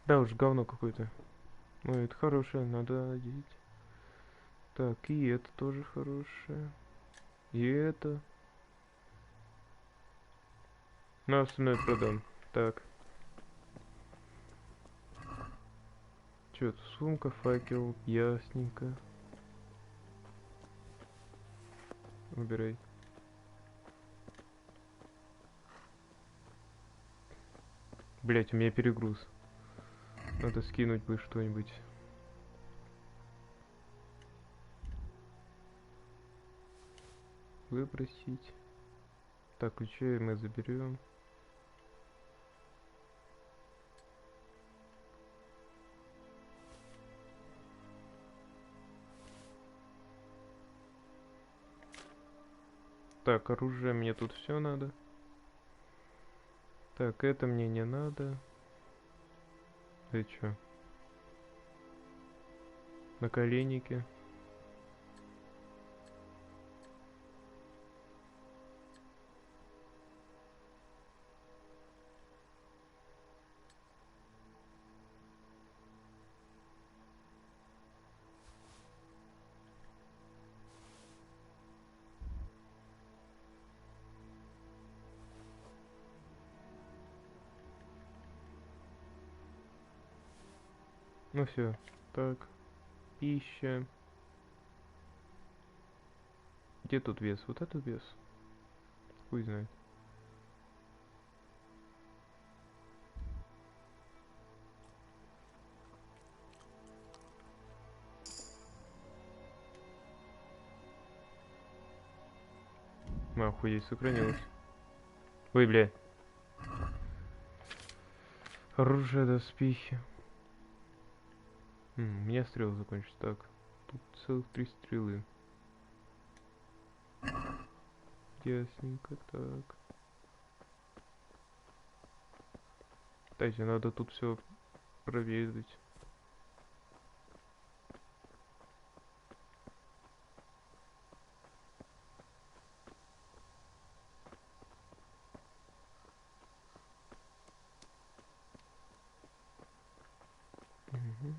[SPEAKER 2] Да уж, говно какое-то. Ну, это хорошее, надо одеть. Так, и это тоже хорошее. И это. Ну, остальное продам. Так. Что это? Сумка, факел, ясненько. Выбирай. Блять, у меня перегруз. Надо скинуть бы что-нибудь. выбросить. Так, ключи мы заберем. Так, оружие мне тут все надо. Так, это мне не надо. Ты чё? Наколенники. Ну все, так, пища. Где тут вес? Вот этот вес? Хуй знает. Охуеть, сохранилось. Ой, бля. Оружие, доспехи. У меня стрелы закончатся. Так, тут целых 3 стрелы. Ясненько, так. Кстати, надо тут все проверить. Угу.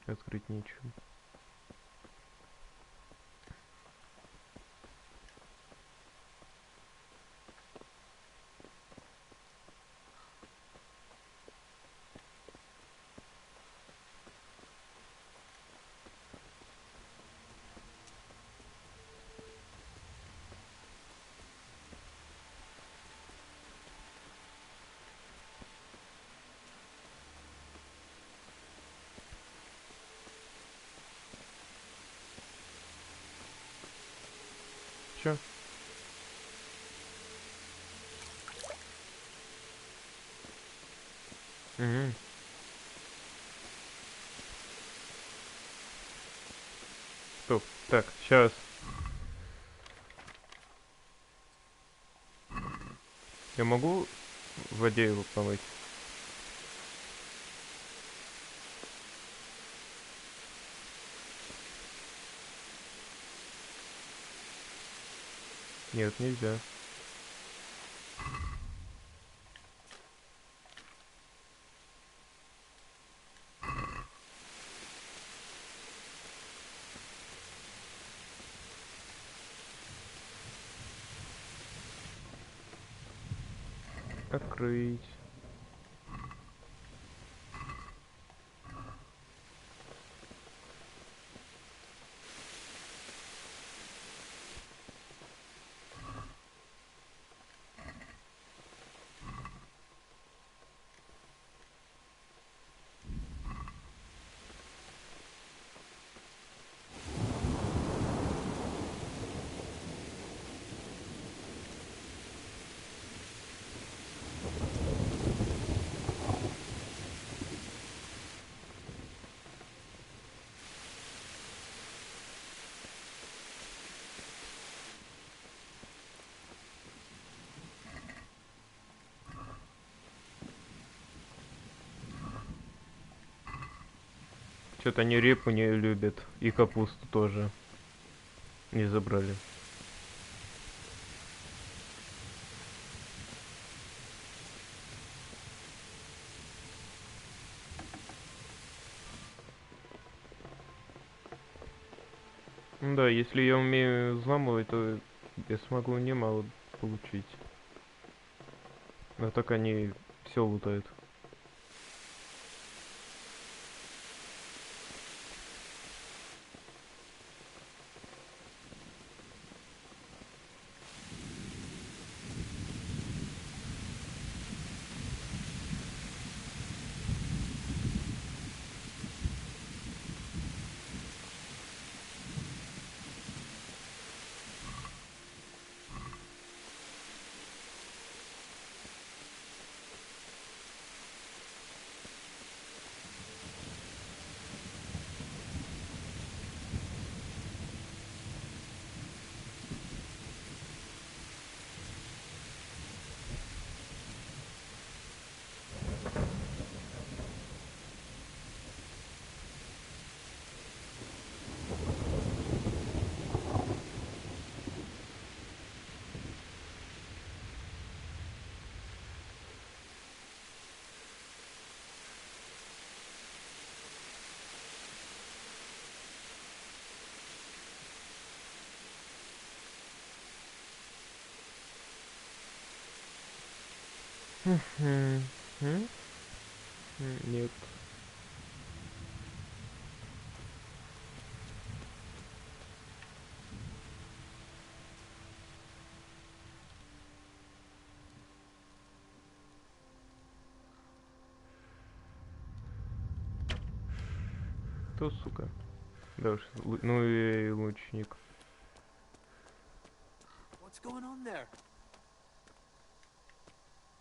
[SPEAKER 2] Открыть нечего. Чё? Угу. Стоп. Так, сейчас. Я могу в воде его помыть? Нет, нельзя. Открыть. Что-то они репу не любят. И капусту тоже не забрали. Ну да, если я умею взламывать, то я смогу немало получить. А так они все лутают. Нет. Кто, сука? Да уж, ну и лучник.
[SPEAKER 21] What's going on there?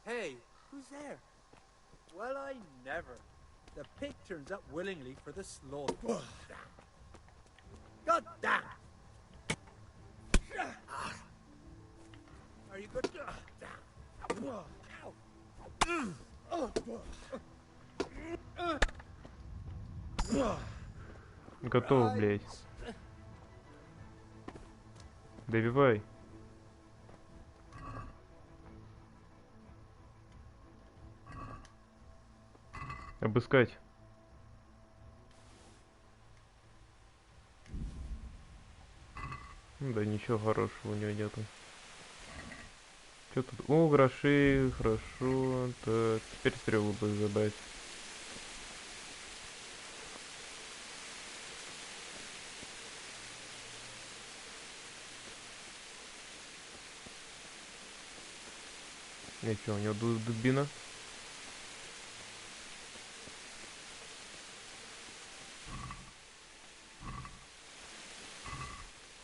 [SPEAKER 21] Hey, who's there?
[SPEAKER 3] Well, I never. The pig turns up willingly for the slaughter. God damn! Are you good?
[SPEAKER 2] Готов, блядь. Добивай. Обыскать. Да ничего хорошего у него нету. Что тут? О, гроши, хорошо. Так, теперь стрелу бы забрать. И что, у него дубина?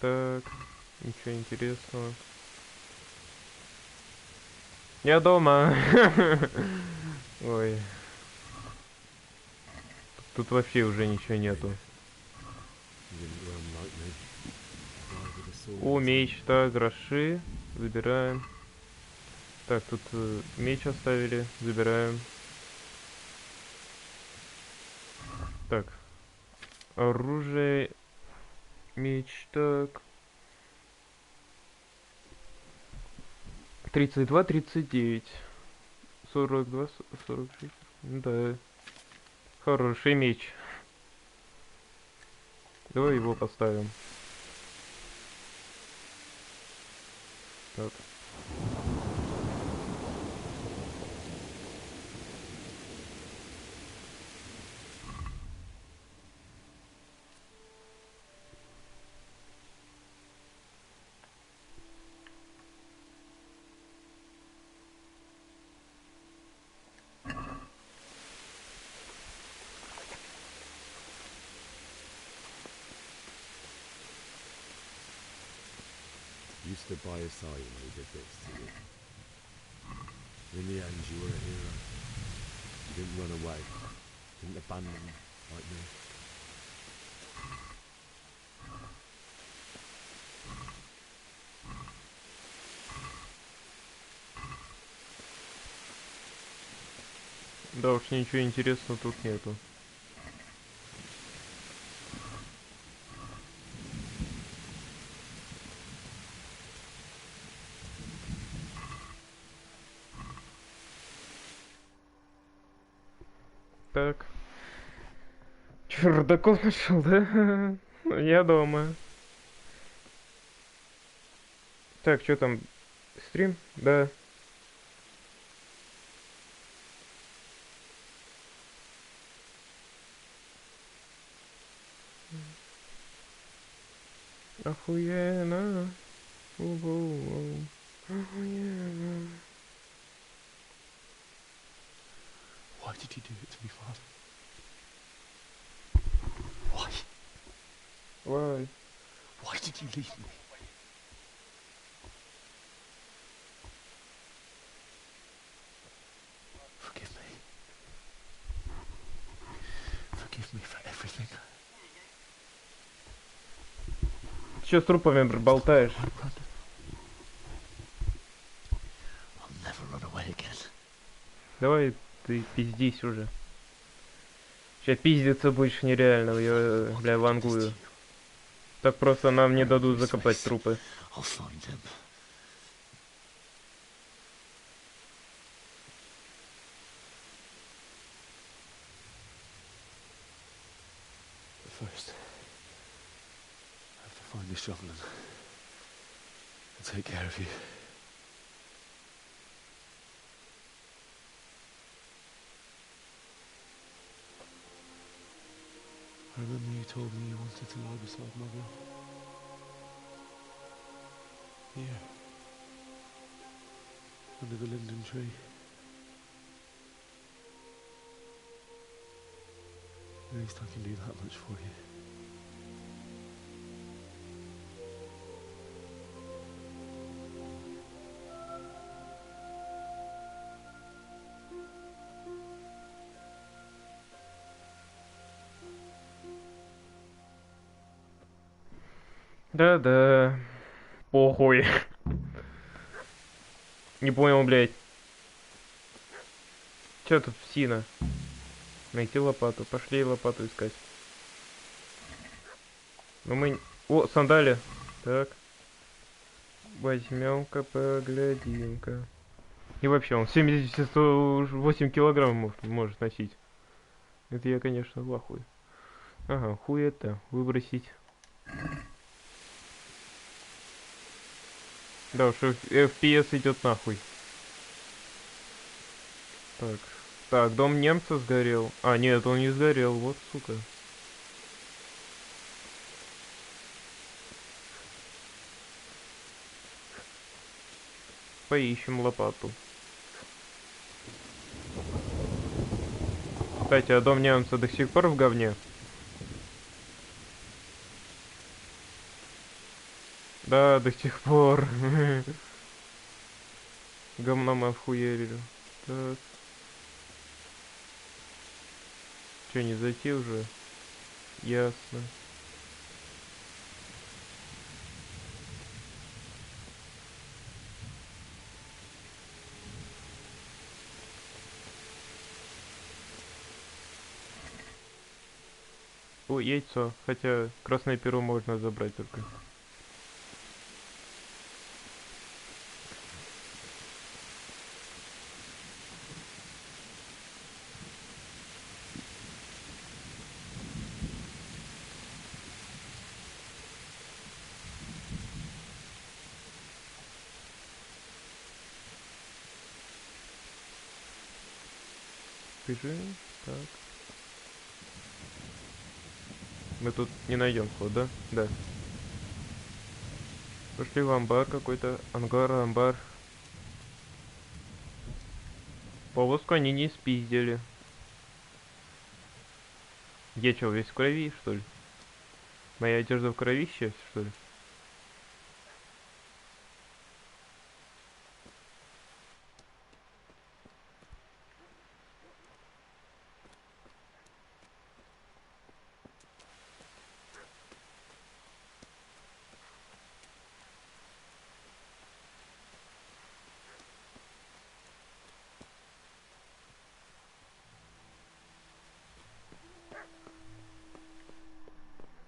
[SPEAKER 2] Так, ничего интересного. Я дома. Ой. Тут вообще уже ничего нету. О, меч, так, гроши. Забираем. Так, тут меч оставили. Забираем. Так. Оружие. Меч, так. 32, 39. 42, 46. Да. Хороший меч. Давай его поставим. Так.
[SPEAKER 10] You stood by his side when he did this to you. In the end, you were a hero. You didn't run away. Didn't abandon him like me.
[SPEAKER 2] Да уж ничего интересного тут нету. Так. Чердаков нашел, да? Я дома. Так, что там? Стрим? Да. Охуенно. Ого. Охуенно.
[SPEAKER 1] Why did you do it to me, Father? Why?
[SPEAKER 2] Why?
[SPEAKER 1] Why did you leave me? Forgive me. Forgive me for everything.
[SPEAKER 2] Че с трупами болтаешь?
[SPEAKER 1] I'll never run away again.
[SPEAKER 2] Давай ты пиздись уже. Сейчас пиздиться будешь нереально, я, бля, вангую. Так просто нам не дадут закопать трупы.
[SPEAKER 1] I'll find him. But first, I have to find the shovel and take care of you. I remember you told me you wanted to lie beside Mother. Here. Under the linden tree. At least I can do that much for you.
[SPEAKER 2] Да-да. Похуй. Не понял, блядь. Чё тут псина? Найти лопату. Пошли лопату искать. Ну мы... О, сандали. Так. Возьмем-ка, поглядим-ка. И вообще, он 70-108 килограмм может носить. Это я, конечно, в ахуе. Ага, хуй это. Выбросить. Да уж, FPS идет нахуй. Так. Так, дом немца сгорел. А, нет, он не сгорел. Вот, сука. Поищем лопату. Кстати, а дом немца до сих пор в говне? Да, до сих пор. Говном охуели. Так. Че, не зайти уже? Ясно. О, яйцо. Хотя красное перо можно забрать только. Бежим. Так. Мы тут не найдем вход, да? Да. Пошли в амбар какой-то. Ангар, амбар. Повозку они не спиздили. Я чё, весь в крови, что ли? Моя одежда в кровище, что ли?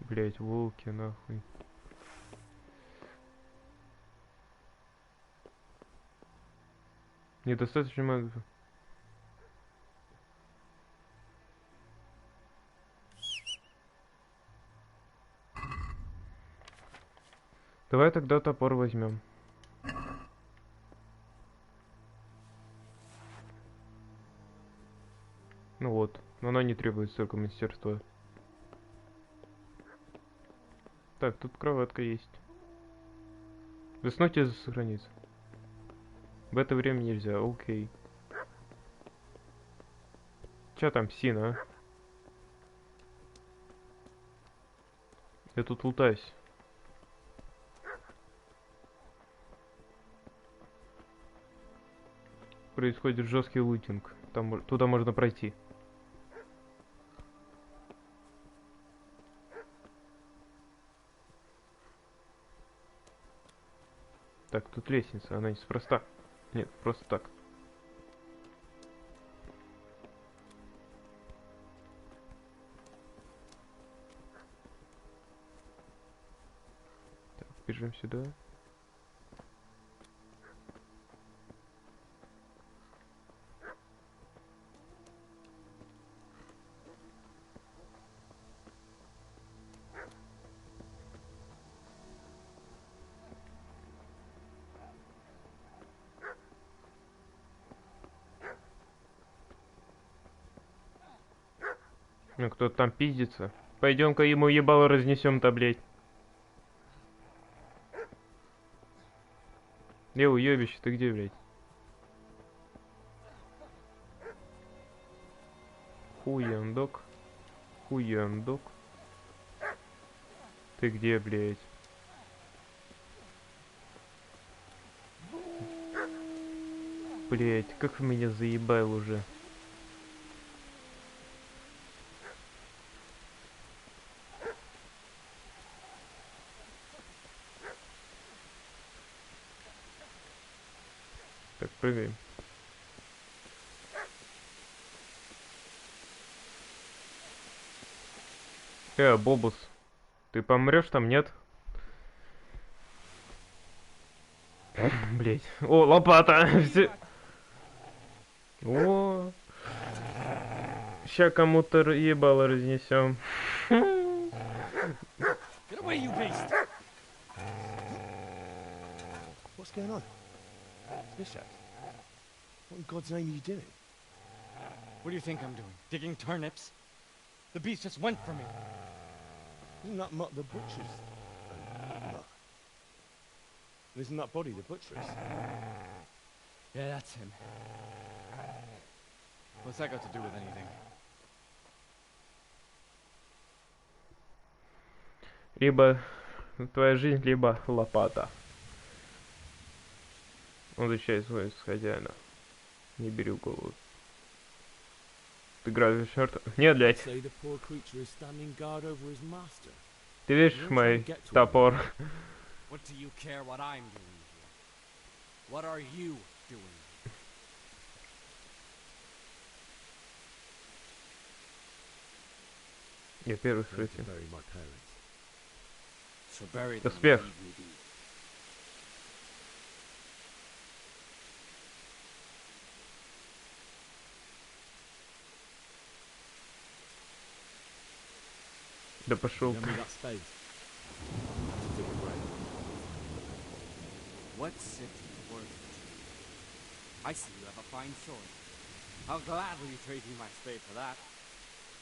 [SPEAKER 2] Блять, волки, нахуй. Недостаточно много. Давай тогда топор возьмем. Ну вот, но она не требует столько мастерства. Так, тут кроватка есть. Заснуть и сохраниться. В это время нельзя, окей. Чё там, Сина, а? Я тут лутаюсь. Происходит жесткий лутинг. Там, туда можно пройти. Так, тут лестница, она неспроста. Нет, просто так. Так, бежим сюда. Ну, кто-то там пиздится. Пойдем-ка ему ебало разнесем-то, блядь. Уебище, ты где, блядь? Хуяндок. Хуяндок. Ты где, блядь? Блядь, как меня заебал уже. Так, прыгаем. Бобус, ты помрешь там, нет? Блять. О, лопата! О! Ща кому-то ебало разнесем.
[SPEAKER 1] What's going on? Bishop, what in God's name are you doing?
[SPEAKER 7] What do you think I'm doing? Digging turnips? The beast just went for me.
[SPEAKER 1] Isn't that Mutt the butcher's? Mutt. Isn't that body the butcher's?
[SPEAKER 7] Yeah, that's him. What's that got to do with anything?
[SPEAKER 2] Либо твоя жизнь, либо лопата. Он защищает своего хозяина. Не бери в голову. Ты играешь в черта? Нет, блядь. Ты видишь мой топор?
[SPEAKER 7] What do you care what I'm doing here? What are you doing?
[SPEAKER 2] Я первый спросил.
[SPEAKER 7] So
[SPEAKER 2] Успех. Да пошел.
[SPEAKER 7] What's it worth? I see you have a fine sword. I'll gladly trade you my spade for that.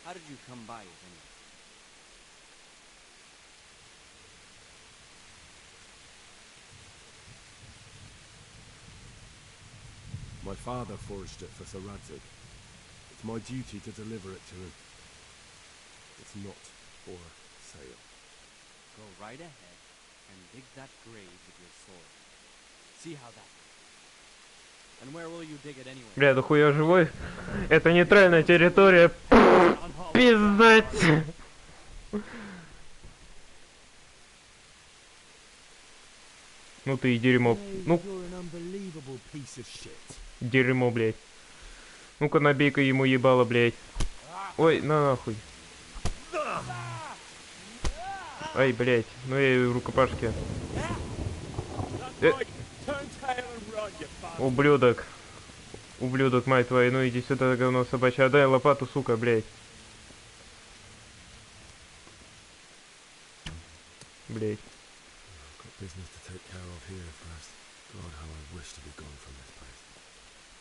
[SPEAKER 7] How did you come by it anyway?
[SPEAKER 22] My father forged it for Sir Radzig. It's my duty to deliver it to him. It's not for sale.
[SPEAKER 7] Go right ahead and dig that grave with your sword. See how that goes. And where will you dig it anyway?
[SPEAKER 2] Бля, да хуя живой? Это нейтральная территория. Пиздать! Ну ты и дерьмо. Ну. Дерьмо, блядь. Ну-ка набей-ка ему ебало, блядь. Ой, на нахуй. Ай, блядь. Ну я и в рукопашке. Ублюдок. Ублюдок, мать твою. Ну иди сюда, говно собачье. Отдай лопату, сука, блядь. Блядь.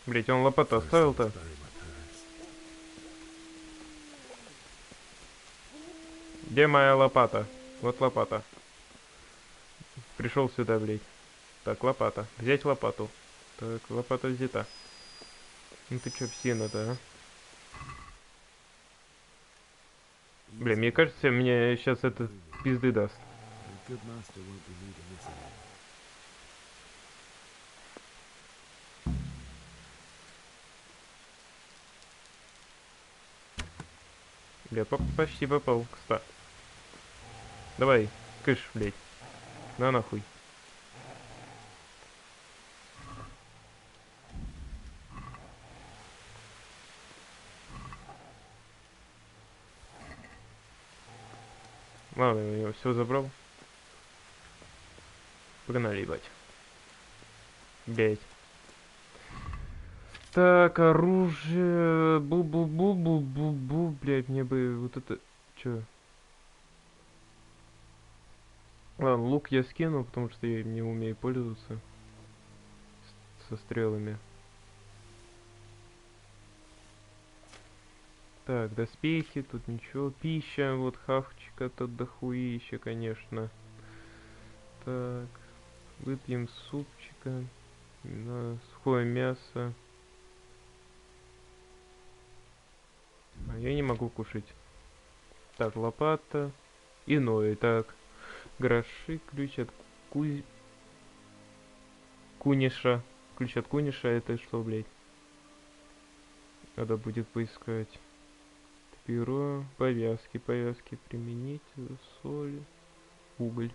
[SPEAKER 2] Блять, он лопату оставил-то? Где моя лопата? Вот лопата. пришел сюда, блядь. Так, лопата. Взять лопату. Так, лопата взята. Ну ты чё, псина-то, а? Бля, мне кажется, мне сейчас это пизды даст.
[SPEAKER 10] A good master won't be needing this anymore.
[SPEAKER 2] Бля, почти попал, кстати. Давай, кыш, блядь. На нахуй. Ладно, я его все забрал. Погнали, ебать. Блять. Так, оружие. Бу-бу-бу-бу-бу-бу. Блять, мне бы вот это... Чё? Ладно, лук я скину, потому что я им не умею пользоваться. Со стрелами. Так, доспехи, тут ничего. Пища, вот хавчика тут дохуища, конечно. Так, выпьем супчика. Сухое мясо. А я не могу кушать. Так, лопата. Иное, так. Гроши, ключ от куниша. Ключ от куниша, это что, блядь? Надо будет поискать. Перо, повязки применить, соль, уголь.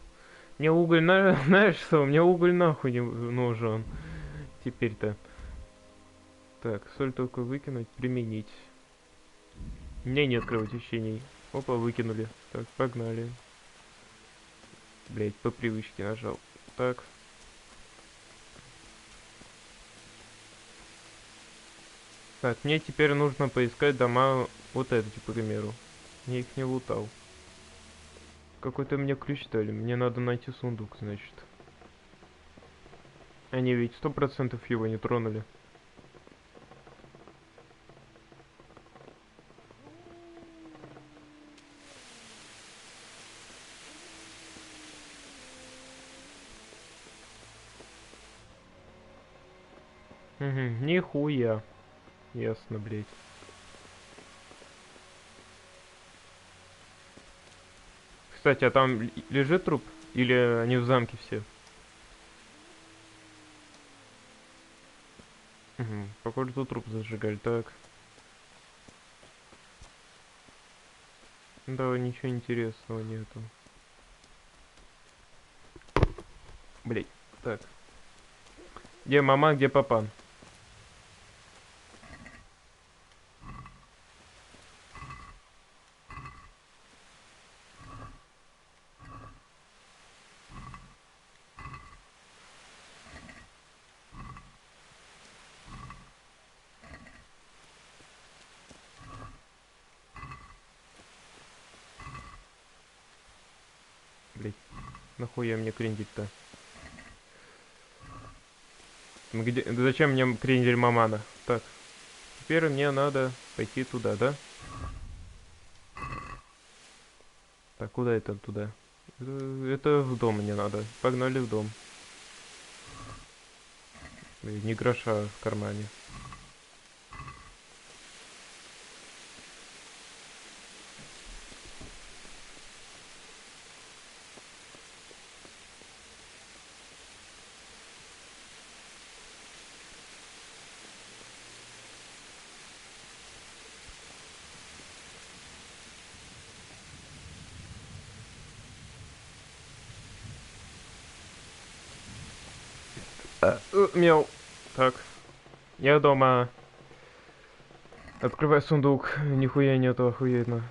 [SPEAKER 2] Мне уголь, знаешь что, мне уголь нахуй не нужен. Теперь-то. Так, соль только выкинуть, применить. У меня нет кровотечений. Опа, выкинули. Так, погнали. Блять, по привычке нажал. Так. Так, мне теперь нужно поискать дома вот эти, к примеру. Я их не лутал. Какой-то мне ключ дали. Мне надо найти сундук, значит. Они ведь 100% его не тронули. Угу, нихуя. Ясно, блядь. Кстати, а там лежит труп? Или они в замке все? Угу, похоже, тут труп зажигали. Так. Да, ничего интересного нету. Блядь, так. Где мама, где папан? Блять, нахуя мне крендель-то? Где, зачем мне крендель мамана? Так, теперь мне надо пойти туда, да? Так, куда это туда? Это в дом мне надо. Погнали в дом. Ни гроша в кармане. Мяу. Так. Я дома. Открывай сундук. Нихуя нету, охуенно.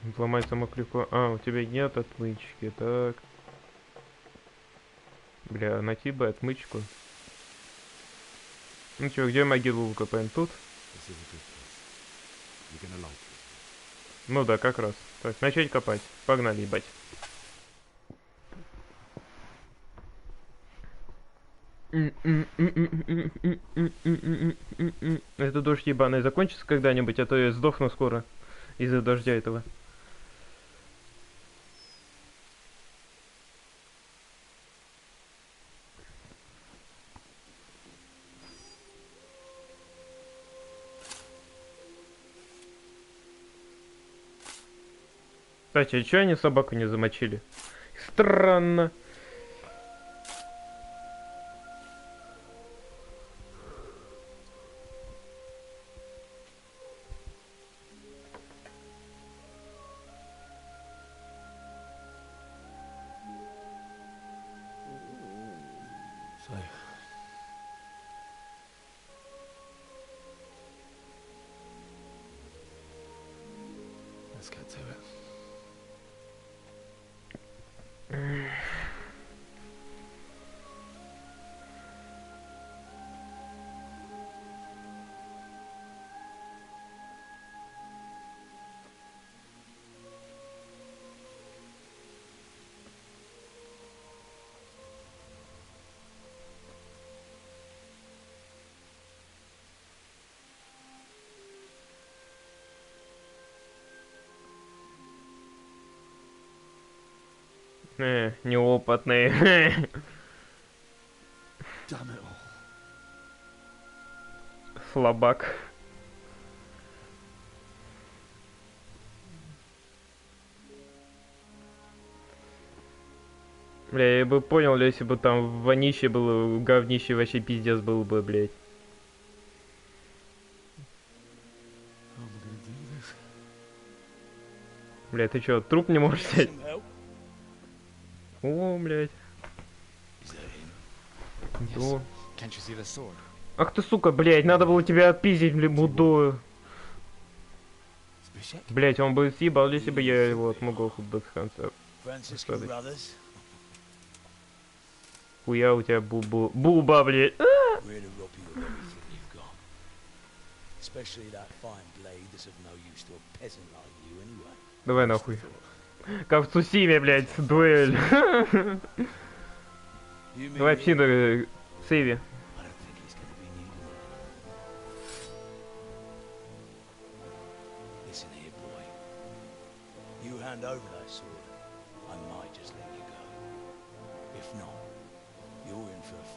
[SPEAKER 2] Взломать замок легко. А, у тебя нет отмычки. Так. Бля, найти бы отмычку. Ну чё, где могилу выкопаем? Тут? Ну да, как раз. Так, начать копать. Погнали, ебать. Это дождь ебаный закончится когда-нибудь, а то я сдохну скоро из-за дождя этого. Кстати, а чё они собаку не замочили? Странно.
[SPEAKER 15] So, let's get to it.
[SPEAKER 2] Неопытный.
[SPEAKER 15] Damn it all.
[SPEAKER 2] Слабак. Бля, я бы понял, если бы там вонище было, говнище вообще пиздец был бы, блядь. Бля, ты чё, труп не можешь взять? О, блядь. Да. Ах ты, сука, блядь, надо было тебя отпиздить, блядь, мудою. Блядь, он бы съебал, если бы я его отмогал без конца. Хуя у тебя буба, блядь. Давай нахуй. Как в Цусиме, блядь, дуэль. Давай псина сейви.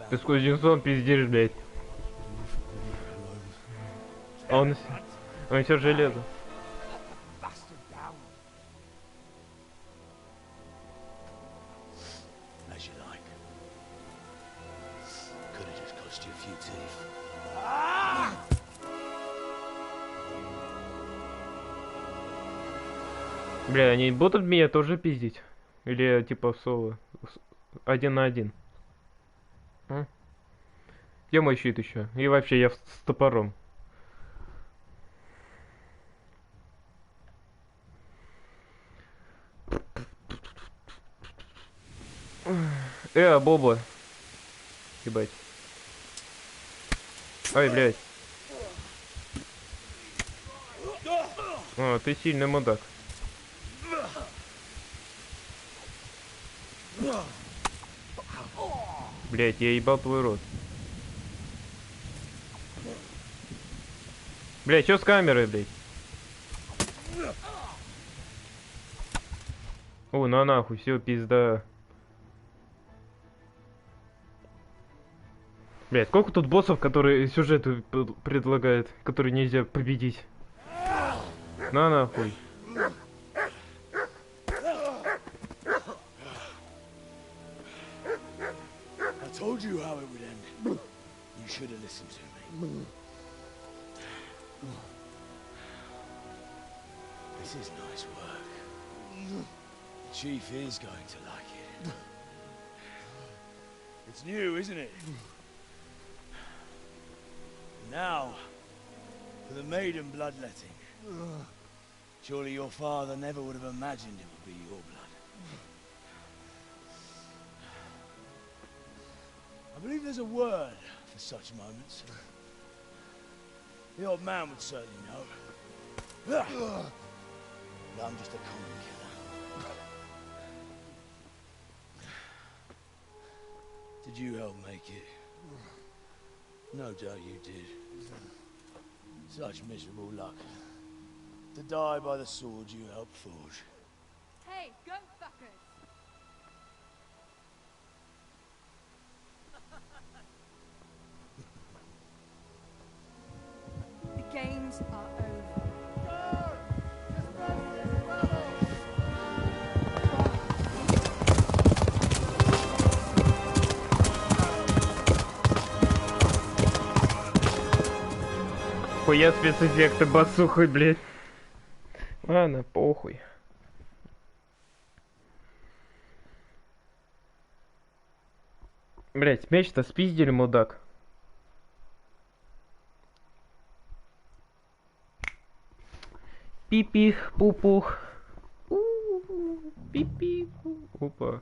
[SPEAKER 2] Ты сквозь Джинсон пиздишь, блядь. Он все железо. Бля, они будут меня тоже пиздить? Или типа соло? 1 на 1. Где мой щит еще? И вообще я с топором. Боба. Ебать. Ай, блядь. О, ты сильный мудак. Блять, я ебал твой рот. Блять, что с камерой, блять? О, на нахуй, все, пизда. Блять, сколько тут боссов, которые сюжеты предлагают, которые нельзя победить? На нахуй.
[SPEAKER 21] I told you how it would end. You should have listened to me. This is nice work. The chief is going to like it. It's new, isn't it? Now, for the maiden bloodletting. Surely your father never would have imagined it would be your blood. I believe there's a word for such moments. The old man would certainly know. But I'm just a common killer. Did you help make it
[SPEAKER 14] No doubt you did. Such miserable luck. To die by the sword you helped forge.
[SPEAKER 18] Hey, go fuckers! The games are over.
[SPEAKER 2] Хуя спецэффекты басухой, блядь. Ладно, похуй. Блять, меч-то спиздили, мудак. Пипих, пупух. Пипих. Опа.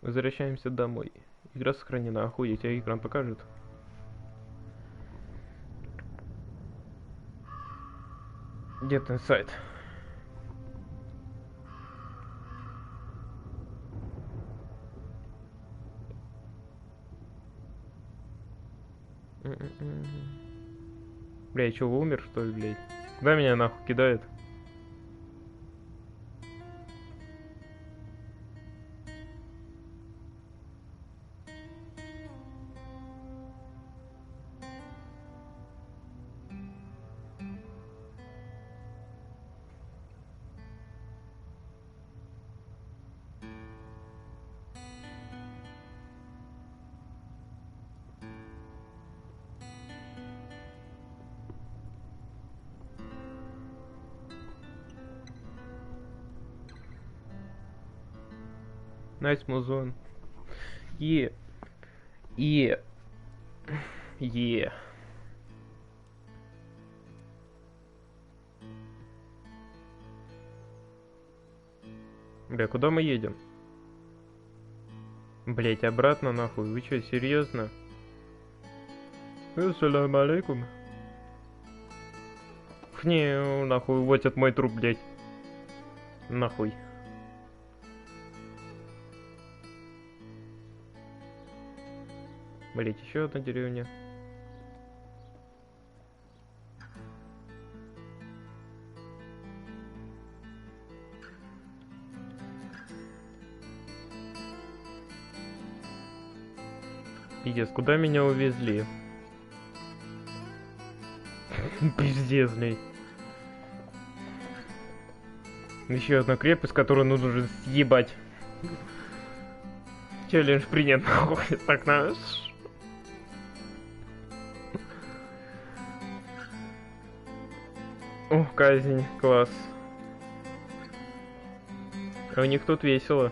[SPEAKER 2] Возвращаемся домой. Игра сохранена. Охуеть, а экран покажет. Где-то сайт. Бля, я чё, умер, что ли, блядь? Куда меня нахуй кидает? Nice музон. Е. Бля, куда мы едем? Блять, обратно нахуй. Вы чё, серьезно? Ассаляму алейкум. Не, нахуй, вот это мой труп, блять. Нахуй. Блять, еще одна деревня. Пиздец, куда меня увезли? Пиздец, блядь. Еще одна крепость, которую нужно уже съебать. Челлендж принят, нахуй. Так, наш. О, казнь, класс. А у них тут весело.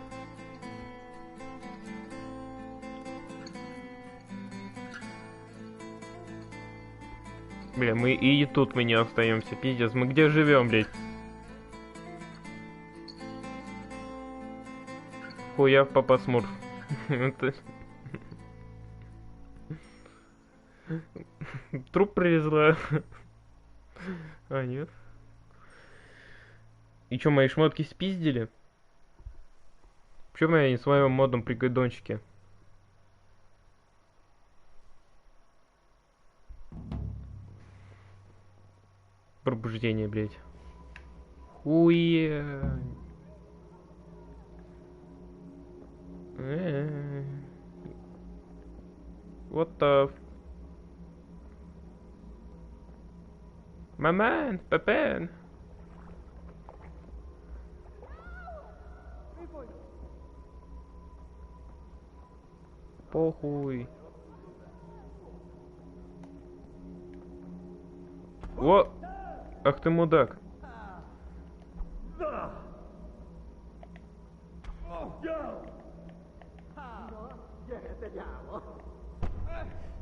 [SPEAKER 2] Бля, мы и тут мы не остаемся, пиздец. Мы где живем, блядь? Хуя папа Смурф. Труп привезла. А, нет. И чё, мои шмотки спиздили? Почему я не в своем модном пригодончике? Пробуждение, блядь. Хуя. What the... My man, Pepin. Похуй. О! Ах ты мудак.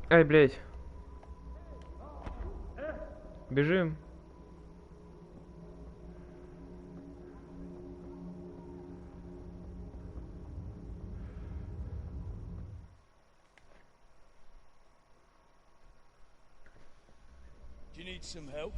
[SPEAKER 2] Ай, блядь. Бежим.
[SPEAKER 14] Do you need some help?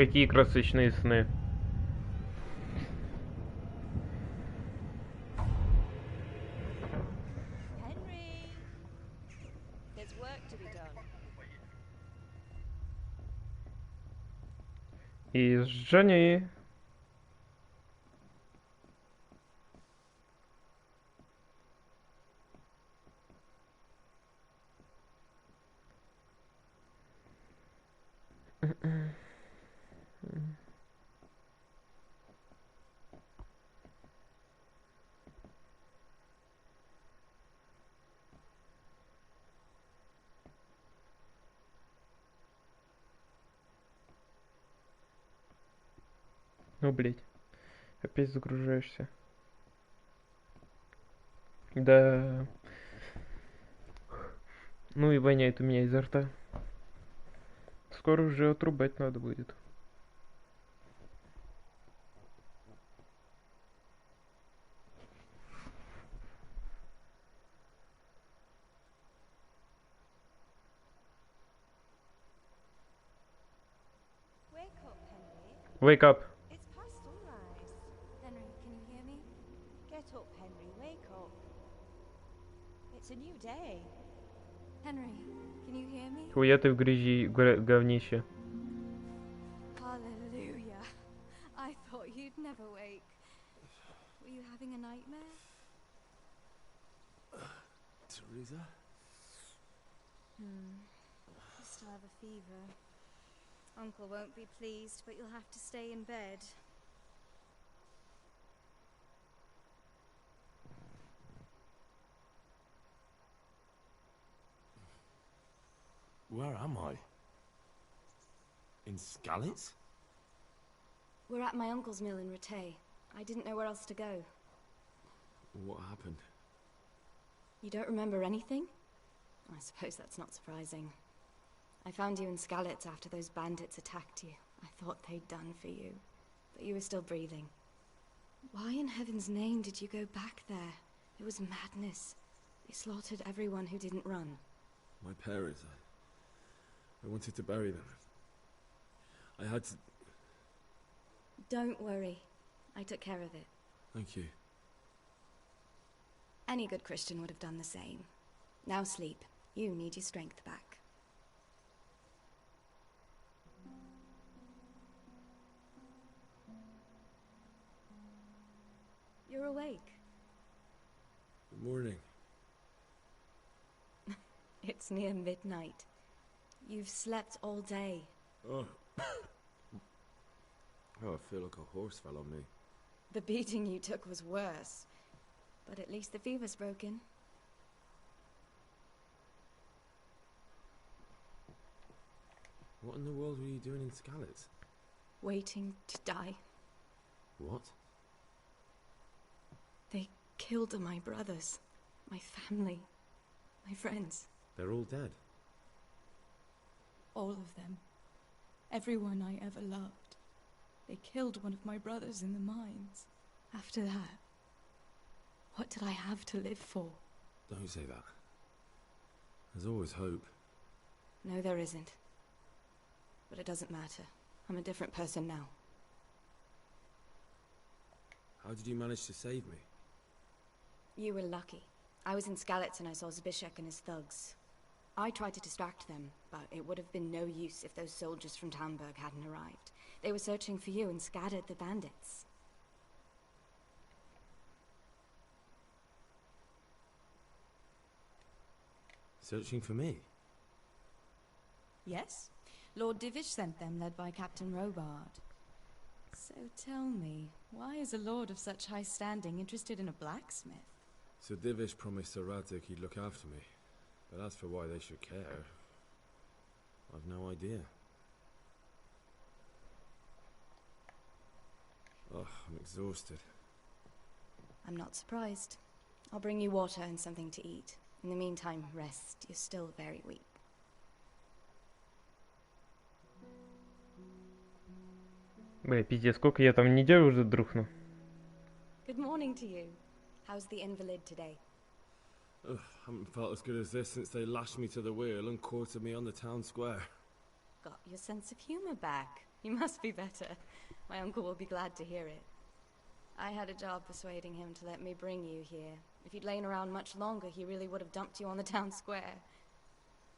[SPEAKER 2] Какие красочные сны.
[SPEAKER 19] Henry, there's work to be done.
[SPEAKER 2] И Жени. Ну, блять. Опять загружаешься. Да. Ну и воняет у меня изо рта. Скоро уже отрубать надо будет.
[SPEAKER 19] Wake up, Henry.
[SPEAKER 2] Wake up.
[SPEAKER 19] It's past sunrise. Henry, can you hear me? Get up, Henry. Wake up. It's a new day. Henry, can you hear me?
[SPEAKER 2] Хуя ты в грязи, говнище.
[SPEAKER 19] Hallelujah. I thought you'd never wake. Were you having a nightmare?
[SPEAKER 6] Teresa?
[SPEAKER 19] You still have a fever. Uncle won't be pleased, but you'll have to stay in bed.
[SPEAKER 6] Where am I? In Skalitz?
[SPEAKER 19] We're at my uncle's mill in Rattay. I didn't know where else to go.
[SPEAKER 6] What happened?
[SPEAKER 19] You don't remember anything? I suppose that's not surprising. I found you in Skalitz after those bandits attacked you. I thought they'd done for you, but you were still breathing. Why in heaven's name did you go back there? It was madness. They slaughtered everyone who didn't run.
[SPEAKER 6] My parents. I wanted to bury them. I had to...
[SPEAKER 19] Don't worry. I took care of it.
[SPEAKER 6] Thank you.
[SPEAKER 19] Any good Christian would have done the same. Now sleep. You need your strength back. You're awake.
[SPEAKER 6] Good morning.
[SPEAKER 19] It's near midnight. You've slept all day.
[SPEAKER 6] Oh. Oh, I feel like a horse fell on me.
[SPEAKER 19] The beating you took was worse. But at least the fever's broken.
[SPEAKER 6] What in the world were you doing in Skalitz?
[SPEAKER 19] Waiting to die.
[SPEAKER 6] What?
[SPEAKER 19] They killed my brothers, my family, my friends.
[SPEAKER 6] They're all dead.
[SPEAKER 19] All of them. Everyone I ever loved. They killed one of my brothers in the mines. After that, what did I have to live for?
[SPEAKER 6] Don't say that. There's always hope.
[SPEAKER 19] No, there isn't. But it doesn't matter. I'm a different person now.
[SPEAKER 6] How did you manage to save me?
[SPEAKER 19] You were lucky. I was in Skalitz and I saw Zbyszek and his thugs. I tried to distract them, but it would have been no use if those soldiers from Tamburg hadn't arrived. They were searching for you and scattered the bandits.
[SPEAKER 6] Searching for me?
[SPEAKER 19] Yes. Lord Divish sent them, led by Captain Robard. So tell me, why is a lord of such high standing interested in a blacksmith?
[SPEAKER 6] So Divish promised Sir Radzig he'd look after me. But as for why they should care, I've no idea. Oh, I'm exhausted.
[SPEAKER 19] I'm not surprised. I'll bring you water and something to eat. In the meantime, rest. You're still very weak.
[SPEAKER 2] Бля, пиздец, сколько я там неделю уже друхну.
[SPEAKER 19] Good morning to you. How's the invalid today?
[SPEAKER 6] Ugh, haven't felt as good as this since they lashed me to the wheel and quartered me on the town square.
[SPEAKER 19] Got your sense of humor back. You must be better. My uncle will be glad to hear it. I had a job persuading him to let me bring you here. If you'd lain around much longer, he really would have dumped you on the town square.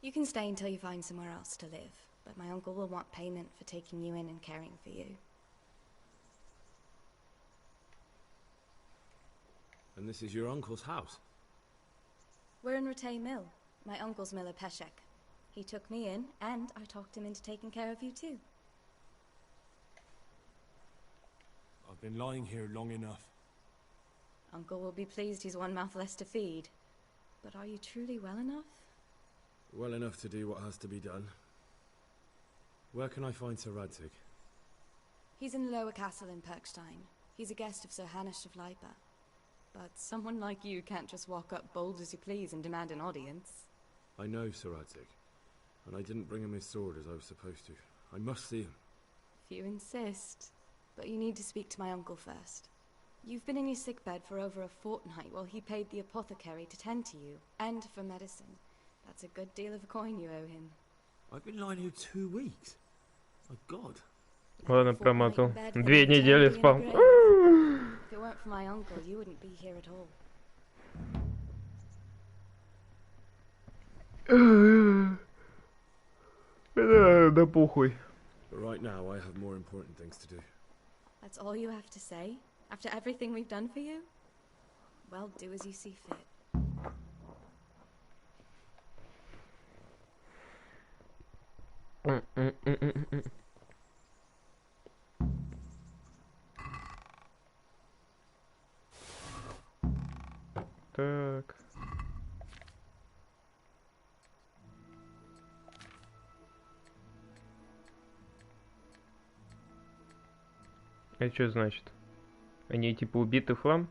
[SPEAKER 19] You can stay until you find somewhere else to live, but my uncle will want payment for taking you in and caring for you.
[SPEAKER 6] And this is your uncle's house?
[SPEAKER 19] We're in Rattay Mill. My uncle's mill at Peshek. He took me in, and I talked him into taking care of you too.
[SPEAKER 6] I've been lying here long enough.
[SPEAKER 19] Uncle will be pleased he's one mouth less to feed. But are you truly well enough?
[SPEAKER 6] Well enough to do what has to be done. Where can I find Sir Radzig?
[SPEAKER 19] He's in the lower castle in Perkstein. He's a guest of Sir Hanush of Leipa. But someone like you can't just walk up bold as you please and demand an audience.
[SPEAKER 6] I know Sir Radzig, and I didn't bring him his sword as I was supposed to. I must see him.
[SPEAKER 19] If you insist. But you need to speak to my uncle first. You've been in your sickbed for over a fortnight while he paid the apothecary to tend to you, and for medicine. That's a good deal of coin you owe him.
[SPEAKER 6] I've been lying here 2 weeks. My God.
[SPEAKER 2] Ладно, промазал. 2 недели спал.
[SPEAKER 19] If it weren't for my uncle, you wouldn't be here at all.
[SPEAKER 2] Да похуй.
[SPEAKER 6] Right now, I have more important things to do.
[SPEAKER 19] That's all you have to say? After everything we've done for you? Well, do as you see fit.
[SPEAKER 2] Так. Это что значит? Они типа убиты в хлам?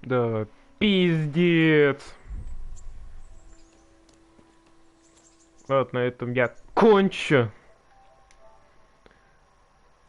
[SPEAKER 2] Да, пиздец. Ладно, на этом я кончу.